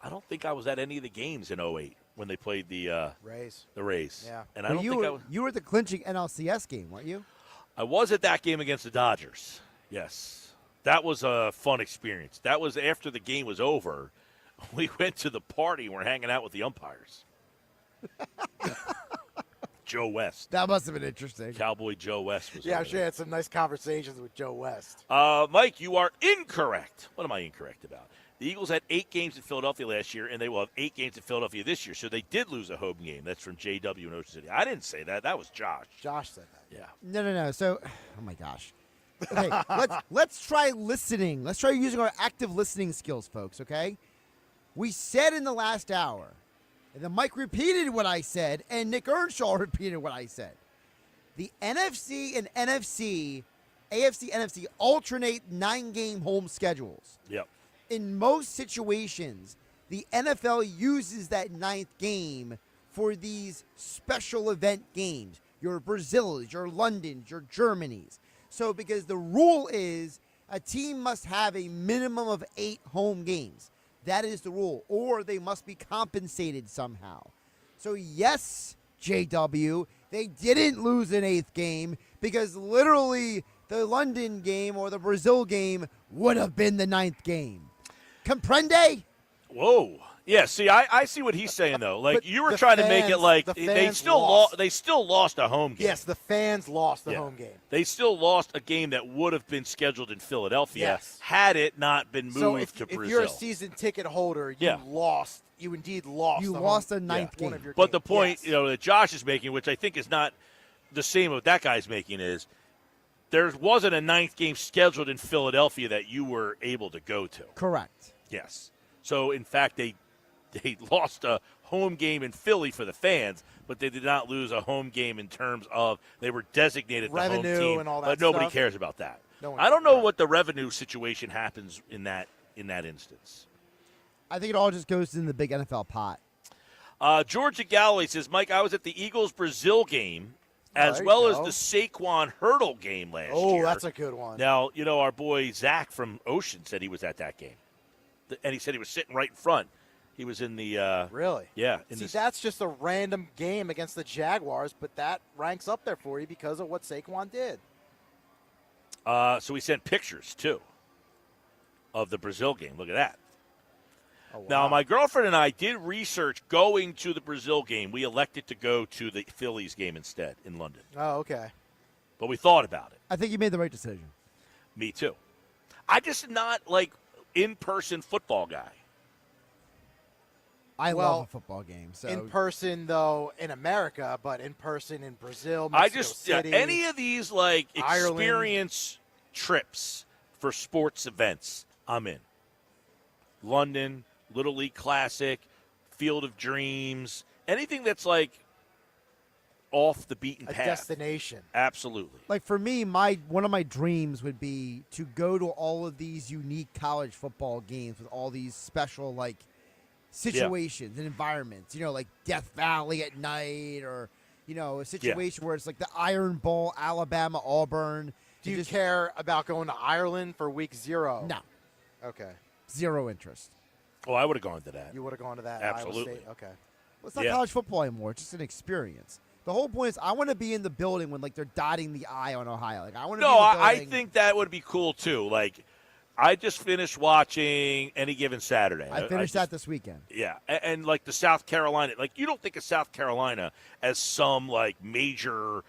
Speaker 1: I don't think I was at any of the games in 2008 when they played the
Speaker 2: Rays.
Speaker 1: The Rays.
Speaker 2: Yeah.
Speaker 1: And I don't think I was.
Speaker 3: You were at the clinching NLCS game, weren't you?
Speaker 1: I was at that game against the Dodgers. Yes. That was a fun experience. That was after the game was over. We went to the party and we're hanging out with the umpires. Joe West.
Speaker 3: That must have been interesting.
Speaker 1: Cowboy Joe West was
Speaker 2: Yeah, I'm
Speaker 1: over
Speaker 2: sure
Speaker 1: there.
Speaker 2: I had some nice conversations with Joe West.
Speaker 1: Mike, you are incorrect. What am I incorrect about? The Eagles had 8 games in Philadelphia last year, and they will have 8 games in Philadelphia this year. So they did lose a home game. That's from JW in Ocean City. I didn't say that. That was Josh.
Speaker 2: Josh said that.
Speaker 1: Yeah.
Speaker 3: No. So, oh my gosh. Okay, let's try listening. Let's try using our active listening skills, folks. Okay. We said in the last hour, and then Mike repeated what I said, and Nick Earnshaw repeated what I said. The NFC and NFC, AFC, NFC alternate 9-game home schedules.
Speaker 1: Yep.
Speaker 3: In most situations, the NFL uses that 9th game for these special event games. Your Brazils, your Londons, your Germanys. So because the rule is a team must have a minimum of 8 home games. That is the rule. Or they must be compensated somehow. So yes, JW, they didn't lose an 8th game because literally the London game or the Brazil game would have been the 9th game. Comprende?
Speaker 1: Whoa. Yeah, see, I see what he's saying, though. Like,
Speaker 2: But
Speaker 1: you were
Speaker 2: the
Speaker 1: trying to make
Speaker 2: fans-
Speaker 1: it like
Speaker 2: the
Speaker 1: they
Speaker 2: fans
Speaker 1: still
Speaker 2: lost.
Speaker 1: they still lost a home game.
Speaker 2: Yes, the fans lost the
Speaker 1: Yeah.
Speaker 2: home game.
Speaker 1: They still lost a game that would have been scheduled in Philadelphia
Speaker 2: Yes.
Speaker 1: had it not been moved
Speaker 2: So if
Speaker 1: to
Speaker 2: you're a
Speaker 1: Brazil.
Speaker 2: season ticket holder, you
Speaker 1: Yeah.
Speaker 2: lost. You indeed lost.
Speaker 3: You
Speaker 2: the
Speaker 3: lost
Speaker 2: home-
Speaker 3: a 9th
Speaker 2: one
Speaker 3: game.
Speaker 2: of your
Speaker 1: But the
Speaker 2: games.
Speaker 1: point
Speaker 2: Yes.
Speaker 1: that Josh is making, which I think is not the same what that guy's making, is there wasn't a 9th game scheduled in Philadelphia that you were able to go to.
Speaker 3: Correct.
Speaker 1: Yes. So, in fact, they lost a home game in Philly for the fans, but they did not lose a home game in terms of they were designated the
Speaker 2: Revenue
Speaker 1: home team,
Speaker 2: and all that
Speaker 1: but nobody
Speaker 2: stuff.
Speaker 1: cares about that.
Speaker 2: No one
Speaker 1: I don't
Speaker 2: cares.
Speaker 1: know what the revenue situation happens in that instance.
Speaker 3: I think it all just goes in the big NFL pot.
Speaker 1: Georgia Galloway says, Mike, I was at the Eagles-Brazil game as
Speaker 2: there you
Speaker 1: well as
Speaker 2: go.
Speaker 1: the Saquon Hurdle game last year.
Speaker 2: Oh, that's a good one.
Speaker 1: Now, our boy Zack from Ocean said he was at that game. And he said he was sitting right in front. He was in the
Speaker 2: Really?
Speaker 1: yeah.
Speaker 2: See, that's just a random game against the Jaguars, but that ranks up there for you because of what Saquon did.
Speaker 1: So we sent pictures, too, of the Brazil game. Look at that.
Speaker 2: Oh, wow.
Speaker 1: Now, my girlfriend and I did research going to the Brazil game. We elected to go to the Phillies game instead in London.
Speaker 2: Oh, okay.
Speaker 1: But we thought about it.
Speaker 3: I think you made the right decision.
Speaker 1: Me, too. I just not, in-person football guy.
Speaker 3: I
Speaker 2: Well,
Speaker 3: love a football game. So
Speaker 2: In person, though, in America, but in person in Brazil,
Speaker 1: I
Speaker 2: Mexico
Speaker 1: just
Speaker 2: City.
Speaker 1: any of these
Speaker 2: Ireland.
Speaker 1: experience trips for sports events, I'm in. London, Little League Classic, Field of Dreams, anything that's off the beaten
Speaker 2: a
Speaker 1: path.
Speaker 2: destination.
Speaker 1: Absolutely.
Speaker 3: like for me, one of my dreams would be to go to all of these unique college football games with all these special situations and environments. Like Death Valley at night, or a situation where it's like the Iron Bowl, Alabama, Auburn.
Speaker 2: Do you care about going to Ireland for week 0?
Speaker 3: No.
Speaker 2: Okay.
Speaker 3: Zero interest.
Speaker 1: Oh, I would have gone to that.
Speaker 2: You would have gone to that.
Speaker 1: Absolutely.
Speaker 2: Iowa State? Okay.
Speaker 3: Well, it's not college football anymore. It's just an experience. The whole point is I want to be in the building when, like, they're dotting the I on Ohio. Like, I want to be in the
Speaker 1: I
Speaker 3: building.
Speaker 1: think that would be cool, too. Like, I just finished watching Any Given Saturday.
Speaker 3: I finished that this weekend.
Speaker 1: Yeah, and like the South Carolina, like you don't think of South Carolina as some like major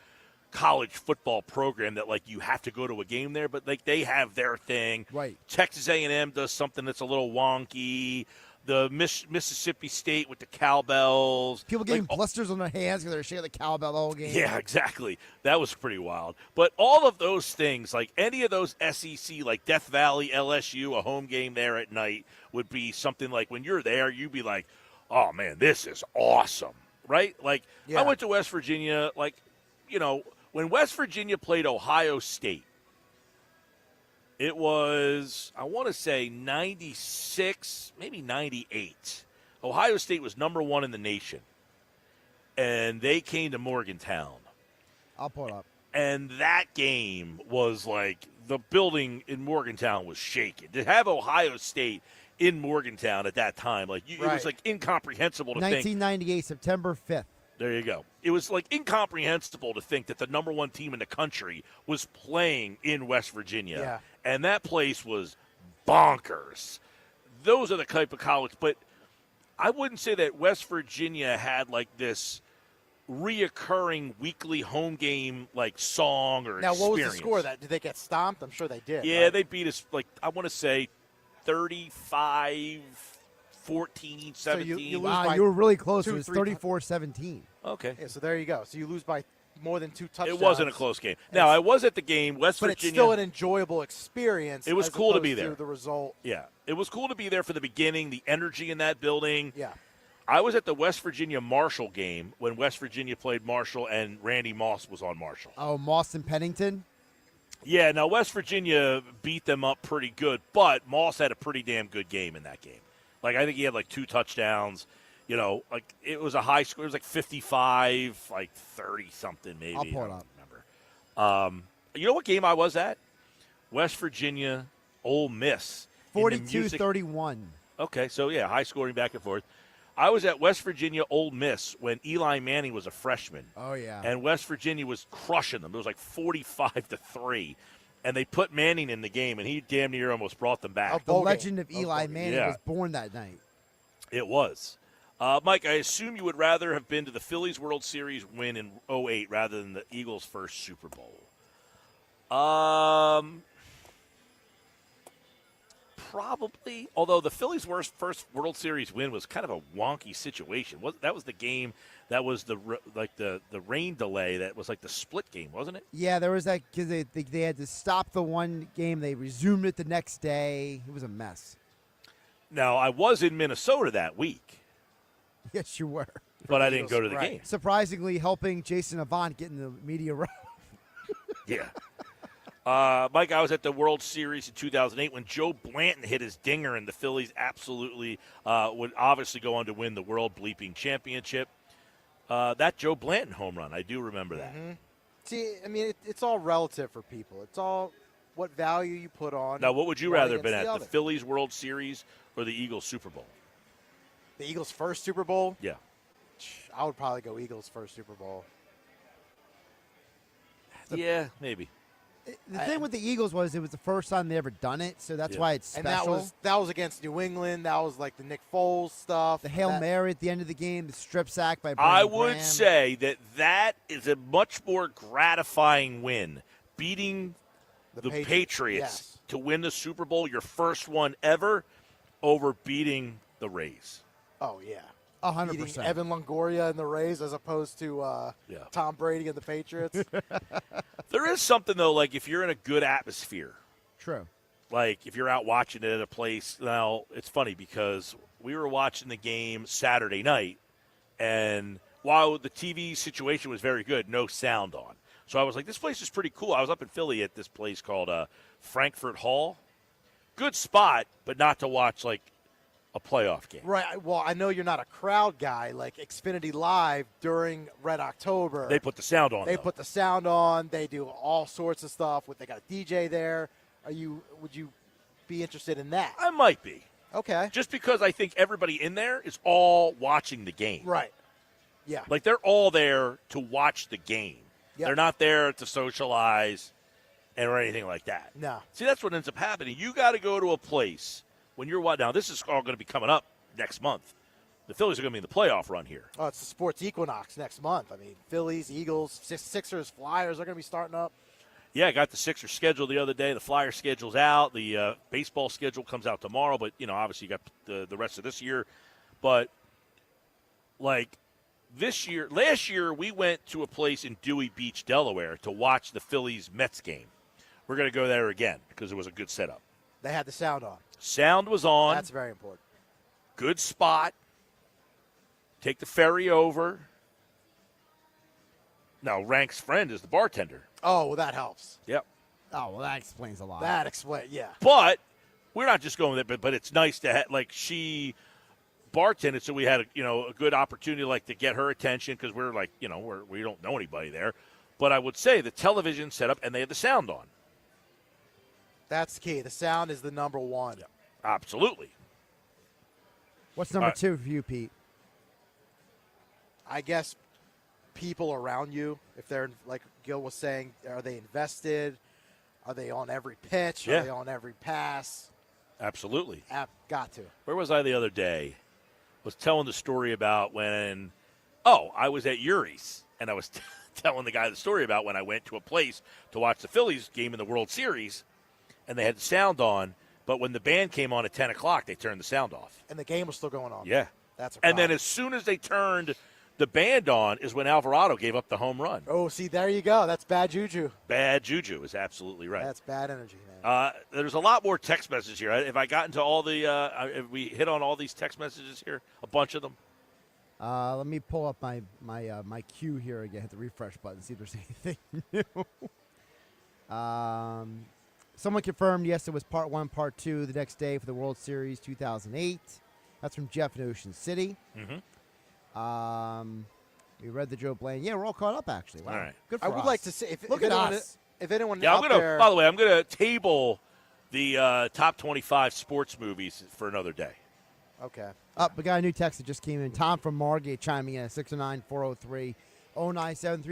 Speaker 1: college football program that like you have to go to a game there, but like they have their thing.
Speaker 3: Right.
Speaker 1: Texas A&M does something that's a little wonky. The Mississippi State with the cowbells.
Speaker 3: People getting blisters on their hands because they're shaking the cowbell the whole game.
Speaker 1: Yeah, exactly. That was pretty wild. But all of those things, like any of those SEC, like Death Valley, LSU, a home game there at night would be something like when you're there, you'd be like, oh, man, this is awesome, right? Like I went to West Virginia, like, when West Virginia played Ohio State, it was, I want to say, 96, maybe 98. Ohio State was number 1 in the nation, and they came to Morgantown.
Speaker 3: I'll pull it up.
Speaker 1: And that game was like the building in Morgantown was shaking. To have Ohio State in Morgantown at that time, like it was like incomprehensible to think.
Speaker 3: 1998, September 5th.
Speaker 1: There you go. It was like incomprehensible to think that the number 1 team in the country was playing in West Virginia.
Speaker 2: Yeah.
Speaker 1: And that place was bonkers. Those are the type of college. But I wouldn't say that West Virginia had like this reoccurring weekly home game like song or
Speaker 2: Now, what was
Speaker 1: experience.
Speaker 2: the score of that? Did they get stomped? I'm sure they did.
Speaker 1: Yeah,
Speaker 2: right?
Speaker 1: they beat us like, I want to say 35-14, 17.
Speaker 2: So you lose
Speaker 3: Wow,
Speaker 2: by
Speaker 3: you were really close.
Speaker 2: 2,
Speaker 3: It was
Speaker 2: 3
Speaker 3: 34-17.
Speaker 1: Okay.
Speaker 2: Yeah, so there you go. So you lose by more than 2 touchdowns.
Speaker 1: It wasn't a close game. Now, I was at the game, West
Speaker 2: but
Speaker 1: Virginia.
Speaker 2: it's still an enjoyable experience.
Speaker 1: It was
Speaker 2: as
Speaker 1: cool to
Speaker 2: opposed
Speaker 1: be there.
Speaker 2: The result.
Speaker 1: Yeah, it was cool to be there for the beginning, the energy in that building.
Speaker 2: Yeah.
Speaker 1: I was at the West Virginia Marshall game when West Virginia played Marshall and Randy Moss was on Marshall.
Speaker 3: Oh, Moss and Pennington?
Speaker 1: Yeah, now West Virginia beat them up pretty good, but Moss had a pretty damn good game in that game. Like, I think he had like 2 touchdowns. Like it was a high score. It was like 55, like 30-something maybe.
Speaker 3: I'll pull it
Speaker 1: I
Speaker 3: up.
Speaker 1: don't remember. You know what game I was at? West Virginia, Ole Miss.
Speaker 3: 42-31.
Speaker 1: Okay, so yeah, high scoring back and forth. I was at West Virginia Ole Miss when Eli Manning was a freshman.
Speaker 3: Oh, yeah.
Speaker 1: And West Virginia was crushing them. It was like 45-3. And they put Manning in the game, and he damn near almost brought them back.
Speaker 3: The legend of Eli Manning was born that night.
Speaker 1: It was. Mike, I assume you would rather have been to the Phillies World Series win in 2008 rather than the Eagles' first Super Bowl. Probably. Although the Phillies' first World Series win was kind of a wonky situation. That was the game that was the rain delay that was like the split game, wasn't it?
Speaker 3: Yeah, there was that because they had to stop the one game. They resumed it the next day. It was a mess.
Speaker 1: Now, I was in Minnesota that week.
Speaker 3: Yes, you were.
Speaker 1: But I didn't go to the game.
Speaker 3: Surprisingly, helping Jason Avant get in the media room.
Speaker 1: Yeah. Mike, I was at the World Series in 2008 when Joe Blanton hit his dinger, and the Phillies absolutely would obviously go on to win the World Bleeping Championship. That Joe Blanton home run, I do remember that.
Speaker 2: Mm-hmm. See, I mean, it's all relative for people. It's all what value you put on.
Speaker 1: Now, what would you rather have been at,
Speaker 2: the
Speaker 1: the Phillies World Series or the Eagles Super Bowl?
Speaker 2: The Eagles' first Super Bowl?
Speaker 1: Yeah.
Speaker 2: I would probably go Eagles' first Super Bowl.
Speaker 1: Yeah, maybe.
Speaker 3: The thing with the Eagles was it was the first time they ever done it, so that's why it's special.
Speaker 2: And that was against New England. That was like the Nick Foles stuff.
Speaker 3: The Hail Mary at the end of the game, the strip sack by Brandon
Speaker 1: I would
Speaker 3: Graham.
Speaker 1: say that is a much more gratifying win. Beating the Patriots to win the Super Bowl, your first one ever, over beating the Rays.
Speaker 2: Oh, yeah.
Speaker 3: 100%.
Speaker 2: Beating Evan Longoria and the Rays as opposed to Tom Brady and the Patriots.
Speaker 1: There is something, though, like if you're in a good atmosphere.
Speaker 3: True.
Speaker 1: Like if you're out watching it at a place. Now, it's funny because we were watching the game Saturday night, and while the TV situation was very good, no sound on. So I was like, this place is pretty cool. I was up in Philly at this place called Frankfurt Hall. Good spot, but not to watch like a playoff game.
Speaker 2: Right. Well, I know you're not a crowd guy like Xfinity Live during Red October.
Speaker 1: They put the sound on.
Speaker 2: They put the sound on. They do all sorts of stuff. They got a DJ there. Would you be interested in that?
Speaker 1: I might be.
Speaker 2: Okay.
Speaker 1: Just because I think everybody in there is all watching the game.
Speaker 2: Right. Yeah.
Speaker 1: Like they're all there to watch the game.
Speaker 2: Yep.
Speaker 1: They're not there to socialize or anything like that.
Speaker 2: No.
Speaker 1: See, that's what ends up happening. You got to go to a place when you're now. This is all going to be coming up next month. The Phillies are going to be in the playoff run here.
Speaker 2: Oh, it's the sports equinox next month. I mean, Phillies, Eagles, Sixers, Flyers are going to be starting up.
Speaker 1: Yeah, I got the Sixers schedule the other day. The Flyers schedule's out. The baseball schedule comes out tomorrow. But, obviously you got the rest of this year. But, last year we went to a place in Dewey Beach, Delaware to watch the Phillies-Mets game. We're going to go there again because it was a good setup.
Speaker 2: They had the sound on.
Speaker 1: Sound was on.
Speaker 2: That's very important.
Speaker 1: Good spot. Take the ferry over. Now, Rank's friend is the bartender.
Speaker 2: Oh, well, that helps.
Speaker 1: Yep.
Speaker 3: Oh, well, that explains a lot.
Speaker 2: That explains, yeah.
Speaker 1: But we're not just going there, but it's nice to have, she bartended, so we had a good opportunity to get her attention because we're we don't know anybody there. But I would say the television set up and they had the sound on.
Speaker 2: That's key. The sound is the number one.
Speaker 1: Yeah, absolutely.
Speaker 3: What's number two for you, Pete?
Speaker 2: I guess people around you, if they're, like Gil was saying, are they invested? Are they on every pitch?
Speaker 1: Yeah.
Speaker 2: Are they on every pass?
Speaker 1: Absolutely.
Speaker 2: Got to.
Speaker 1: Where was I the other day? Was telling the story about when, I was at Uri's, and I was telling the guy the story about when I went to a place to watch the Phillies game in the World Series, and they had the sound on, but when the band came on at 10 o'clock, they turned the sound off.
Speaker 2: And the game was still going on.
Speaker 1: Yeah.
Speaker 2: That's a
Speaker 1: and then
Speaker 2: problem.
Speaker 1: as soon as they turned the band on is when Alvarado gave up the home run.
Speaker 2: Oh, see, there you go. That's bad juju.
Speaker 1: Bad juju is absolutely right.
Speaker 2: That's bad energy, man.
Speaker 1: There's a lot more text messages here. If I got into all the if we hit on all these text messages here, a bunch of them.
Speaker 3: Let me pull up my queue here again. Hit the refresh button, see if there's anything new. Someone confirmed, yes, it was part 1, part 2 the next day for the World Series 2008. That's from Geoff in Ocean City.
Speaker 1: Mm-hmm.
Speaker 3: We read the Joe Blaine. Yeah, we're all caught up, actually. Wow.
Speaker 1: All right.
Speaker 3: Good for
Speaker 2: I would
Speaker 3: us.
Speaker 2: like to say,
Speaker 3: Look at us.
Speaker 2: If anyone
Speaker 1: Yeah,
Speaker 2: out there,
Speaker 1: by the way, I'm gonna table the top 25 sports movies for another day.
Speaker 2: Okay.
Speaker 3: We got a new text that just came in. Tom from Margate chiming in at 609-403-0973.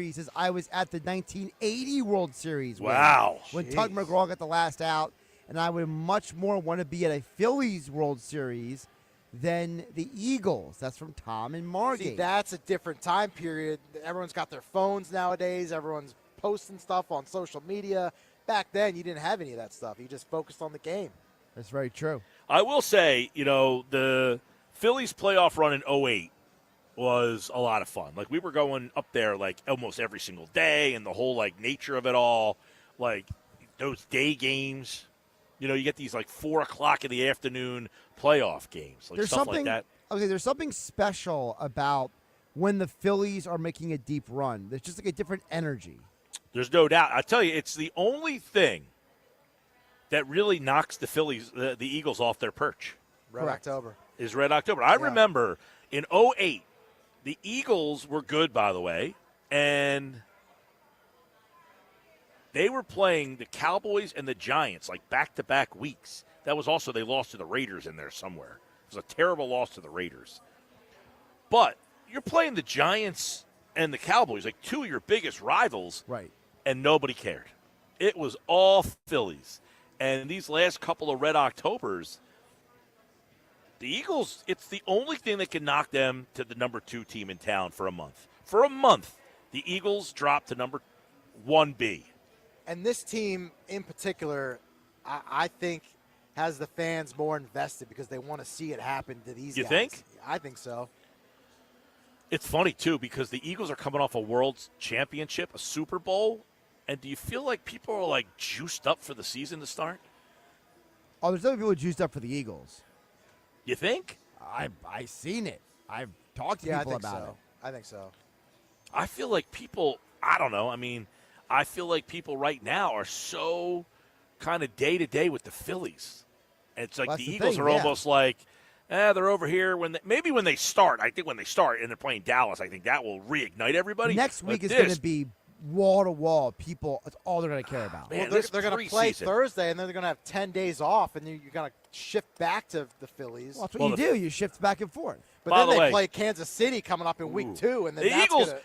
Speaker 3: He says, I was at the 1980 World Series.
Speaker 1: Wow.
Speaker 3: When
Speaker 2: Jeez.
Speaker 3: Tug McGraw got the last out, and I would much more want to be at a Phillies World Series than the Eagles. That's from Tom in Margate.
Speaker 2: See, that's a different time period. Everyone's got their phones nowadays. Everyone's posting stuff on social media. Back then, you didn't have any of that stuff. You just focused on the game.
Speaker 3: That's very true.
Speaker 1: I will say, the Phillies playoff run in 2008 was a lot of fun. We were going up there almost every single day, and the whole nature of it all, those day games. You get these 4 o'clock in the afternoon playoff games,
Speaker 3: There's
Speaker 1: stuff
Speaker 3: something,
Speaker 1: like that.
Speaker 3: Okay, there's something special about when the Phillies are making a deep run. There's just a different energy.
Speaker 1: There's no doubt. I tell you, it's the only thing that really knocks the Phillies, the Eagles, off their perch.
Speaker 2: Red October.
Speaker 1: Is Red October. I remember in 2008, the Eagles were good, by the way, and they were playing the Cowboys and the Giants back-to-back weeks. That was also, they lost to the Raiders in there somewhere. It was a terrible loss to the Raiders. But you're playing the Giants and the Cowboys, two of your biggest rivals,
Speaker 3: Right.
Speaker 1: and nobody cared. It was all Phillies. And these last couple of Red Octobers, the Eagles, it's the only thing that can knock them to the number 2 team in town for a month. For a month, the Eagles dropped to number 1B.
Speaker 2: And this team in particular, I think, has the fans more invested because they want to see it happen to these guys.
Speaker 1: You think?
Speaker 2: I think so.
Speaker 1: It's funny, too, because the Eagles are coming off a World Championship, a Super Bowl. And do you feel like people are, juiced up for the season to start?
Speaker 3: Oh, there's other people juiced up for the Eagles.
Speaker 1: You think?
Speaker 3: I've seen it. I've talked to people about it.
Speaker 2: I think so.
Speaker 1: I feel like people, I don't know. I feel like people right now are so kind of day-to-day with the Phillies. It's
Speaker 3: Well,
Speaker 1: the
Speaker 3: that's the
Speaker 1: Eagles
Speaker 3: thing,
Speaker 1: are
Speaker 3: yeah.
Speaker 1: almost They're over here maybe when they start. I think when they start and they're playing Dallas, I think that will reignite everybody.
Speaker 3: Next week
Speaker 1: But
Speaker 3: is going to be wall to wall. People, it's all they're going to care about.
Speaker 1: Man,
Speaker 2: Well, they're going to play
Speaker 1: preseason.
Speaker 2: Thursday, and then they're going to have 10 days off, and you're going to shift back to the Phillies.
Speaker 3: Well, that's what you do. You shift back and forth.
Speaker 2: But
Speaker 1: By
Speaker 2: then
Speaker 1: the
Speaker 2: they
Speaker 1: way-
Speaker 2: play Kansas City coming up in week 2, and then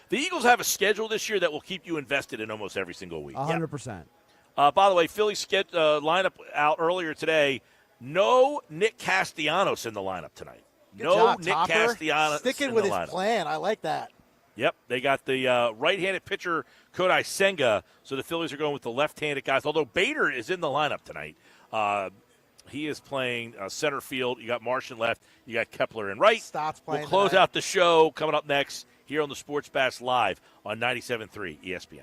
Speaker 1: The Eagles have a schedule this year that will keep you invested in almost every single week.
Speaker 3: 100%.
Speaker 1: By the way, Phillies lineup out earlier today. No Nick Castellanos in the lineup tonight.
Speaker 2: Good
Speaker 1: no
Speaker 2: job,
Speaker 1: Nick
Speaker 2: Topper.
Speaker 1: Castellanos
Speaker 2: Sticking
Speaker 1: in
Speaker 2: with
Speaker 1: the
Speaker 2: his
Speaker 1: lineup.
Speaker 2: plan. I like that.
Speaker 1: Yep, they got the right-handed pitcher Kodai Senga, so the Phillies are going with the left-handed guys. Although Bader is in the lineup tonight, he is playing center field. You got Martian left, you got Kepler in right.
Speaker 2: Stott's playing
Speaker 1: We'll close
Speaker 2: tonight.
Speaker 1: out the show coming up next here on the Sports Bash Live on 97.3 ESPN.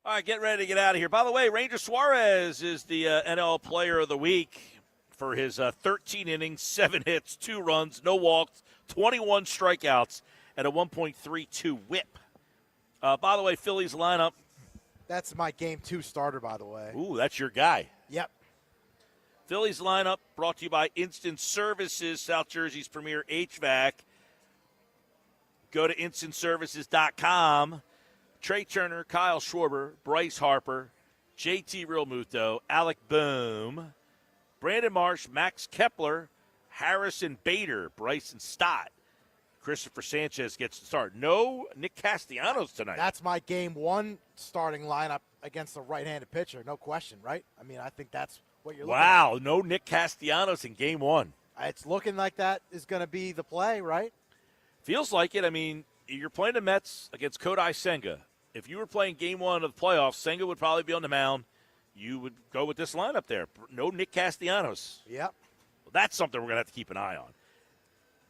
Speaker 1: All right, get ready to get out of here. By the way, Ranger Suarez is the NL Player of the Week for his 13 innings, 7 hits, 2 runs, no walks, 21 strikeouts, and a 1.32 whip. By the way, Phillies lineup.
Speaker 2: That's my game 2 starter, by the way.
Speaker 1: Ooh, that's your guy.
Speaker 2: Yep.
Speaker 1: Phillies lineup brought to you by Instant Services, South Jersey's premier HVAC. Go to instantservices.com. Trey Turner, Kyle Schwarber, Bryce Harper, JT Realmuto, Alec Boehm, Brandon Marsh, Max Kepler, Harrison Bader, Bryson Stott. Christopher Sanchez gets the start. No Nick Castellanos tonight.
Speaker 2: That's my game 1 starting lineup against a right-handed pitcher. No question, right? I mean, I think that's what you're looking at.
Speaker 1: Wow, no Nick Castellanos in game 1.
Speaker 2: It's looking like that is going to be the play, right?
Speaker 1: Feels like it. I mean, you're playing the Mets against Kodai Senga. If you were playing game 1 of the playoffs, Senga would probably be on the mound. You would go with this lineup there. No Nick Castellanos.
Speaker 2: Yep.
Speaker 1: Well, that's something we're going to have to keep an eye on.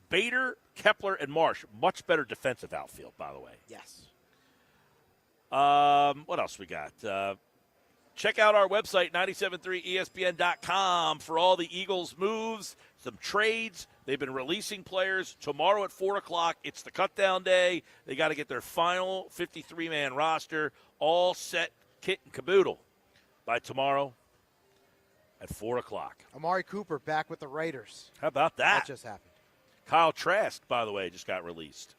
Speaker 1: Bader, Kepler, and Marsh, much better defensive outfield, by the way.
Speaker 2: Yes.
Speaker 1: What else we got? Check out our website, 973ESPN.com, for all the Eagles moves, some trades. They've been releasing players. Tomorrow at 4 o'clock, it's the cutdown day. They got to get their final 53-man roster all set, kit and caboodle by tomorrow at 4 o'clock.
Speaker 2: Amari Cooper back with the Raiders.
Speaker 1: How about that?
Speaker 2: That just happened.
Speaker 1: Kyle Trask, by the way, just got released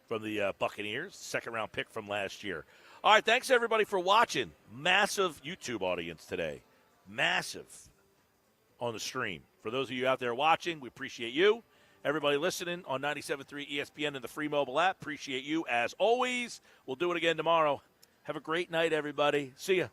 Speaker 1: from the Buccaneers, second-round pick from last year. All right, thanks, everybody, for watching. Massive YouTube audience today. Massive on the stream. For those of you out there watching, we appreciate you. Everybody listening on 97.3 ESPN and the free mobile app, appreciate you as always. We'll do it again tomorrow. Have a great night, everybody. See ya.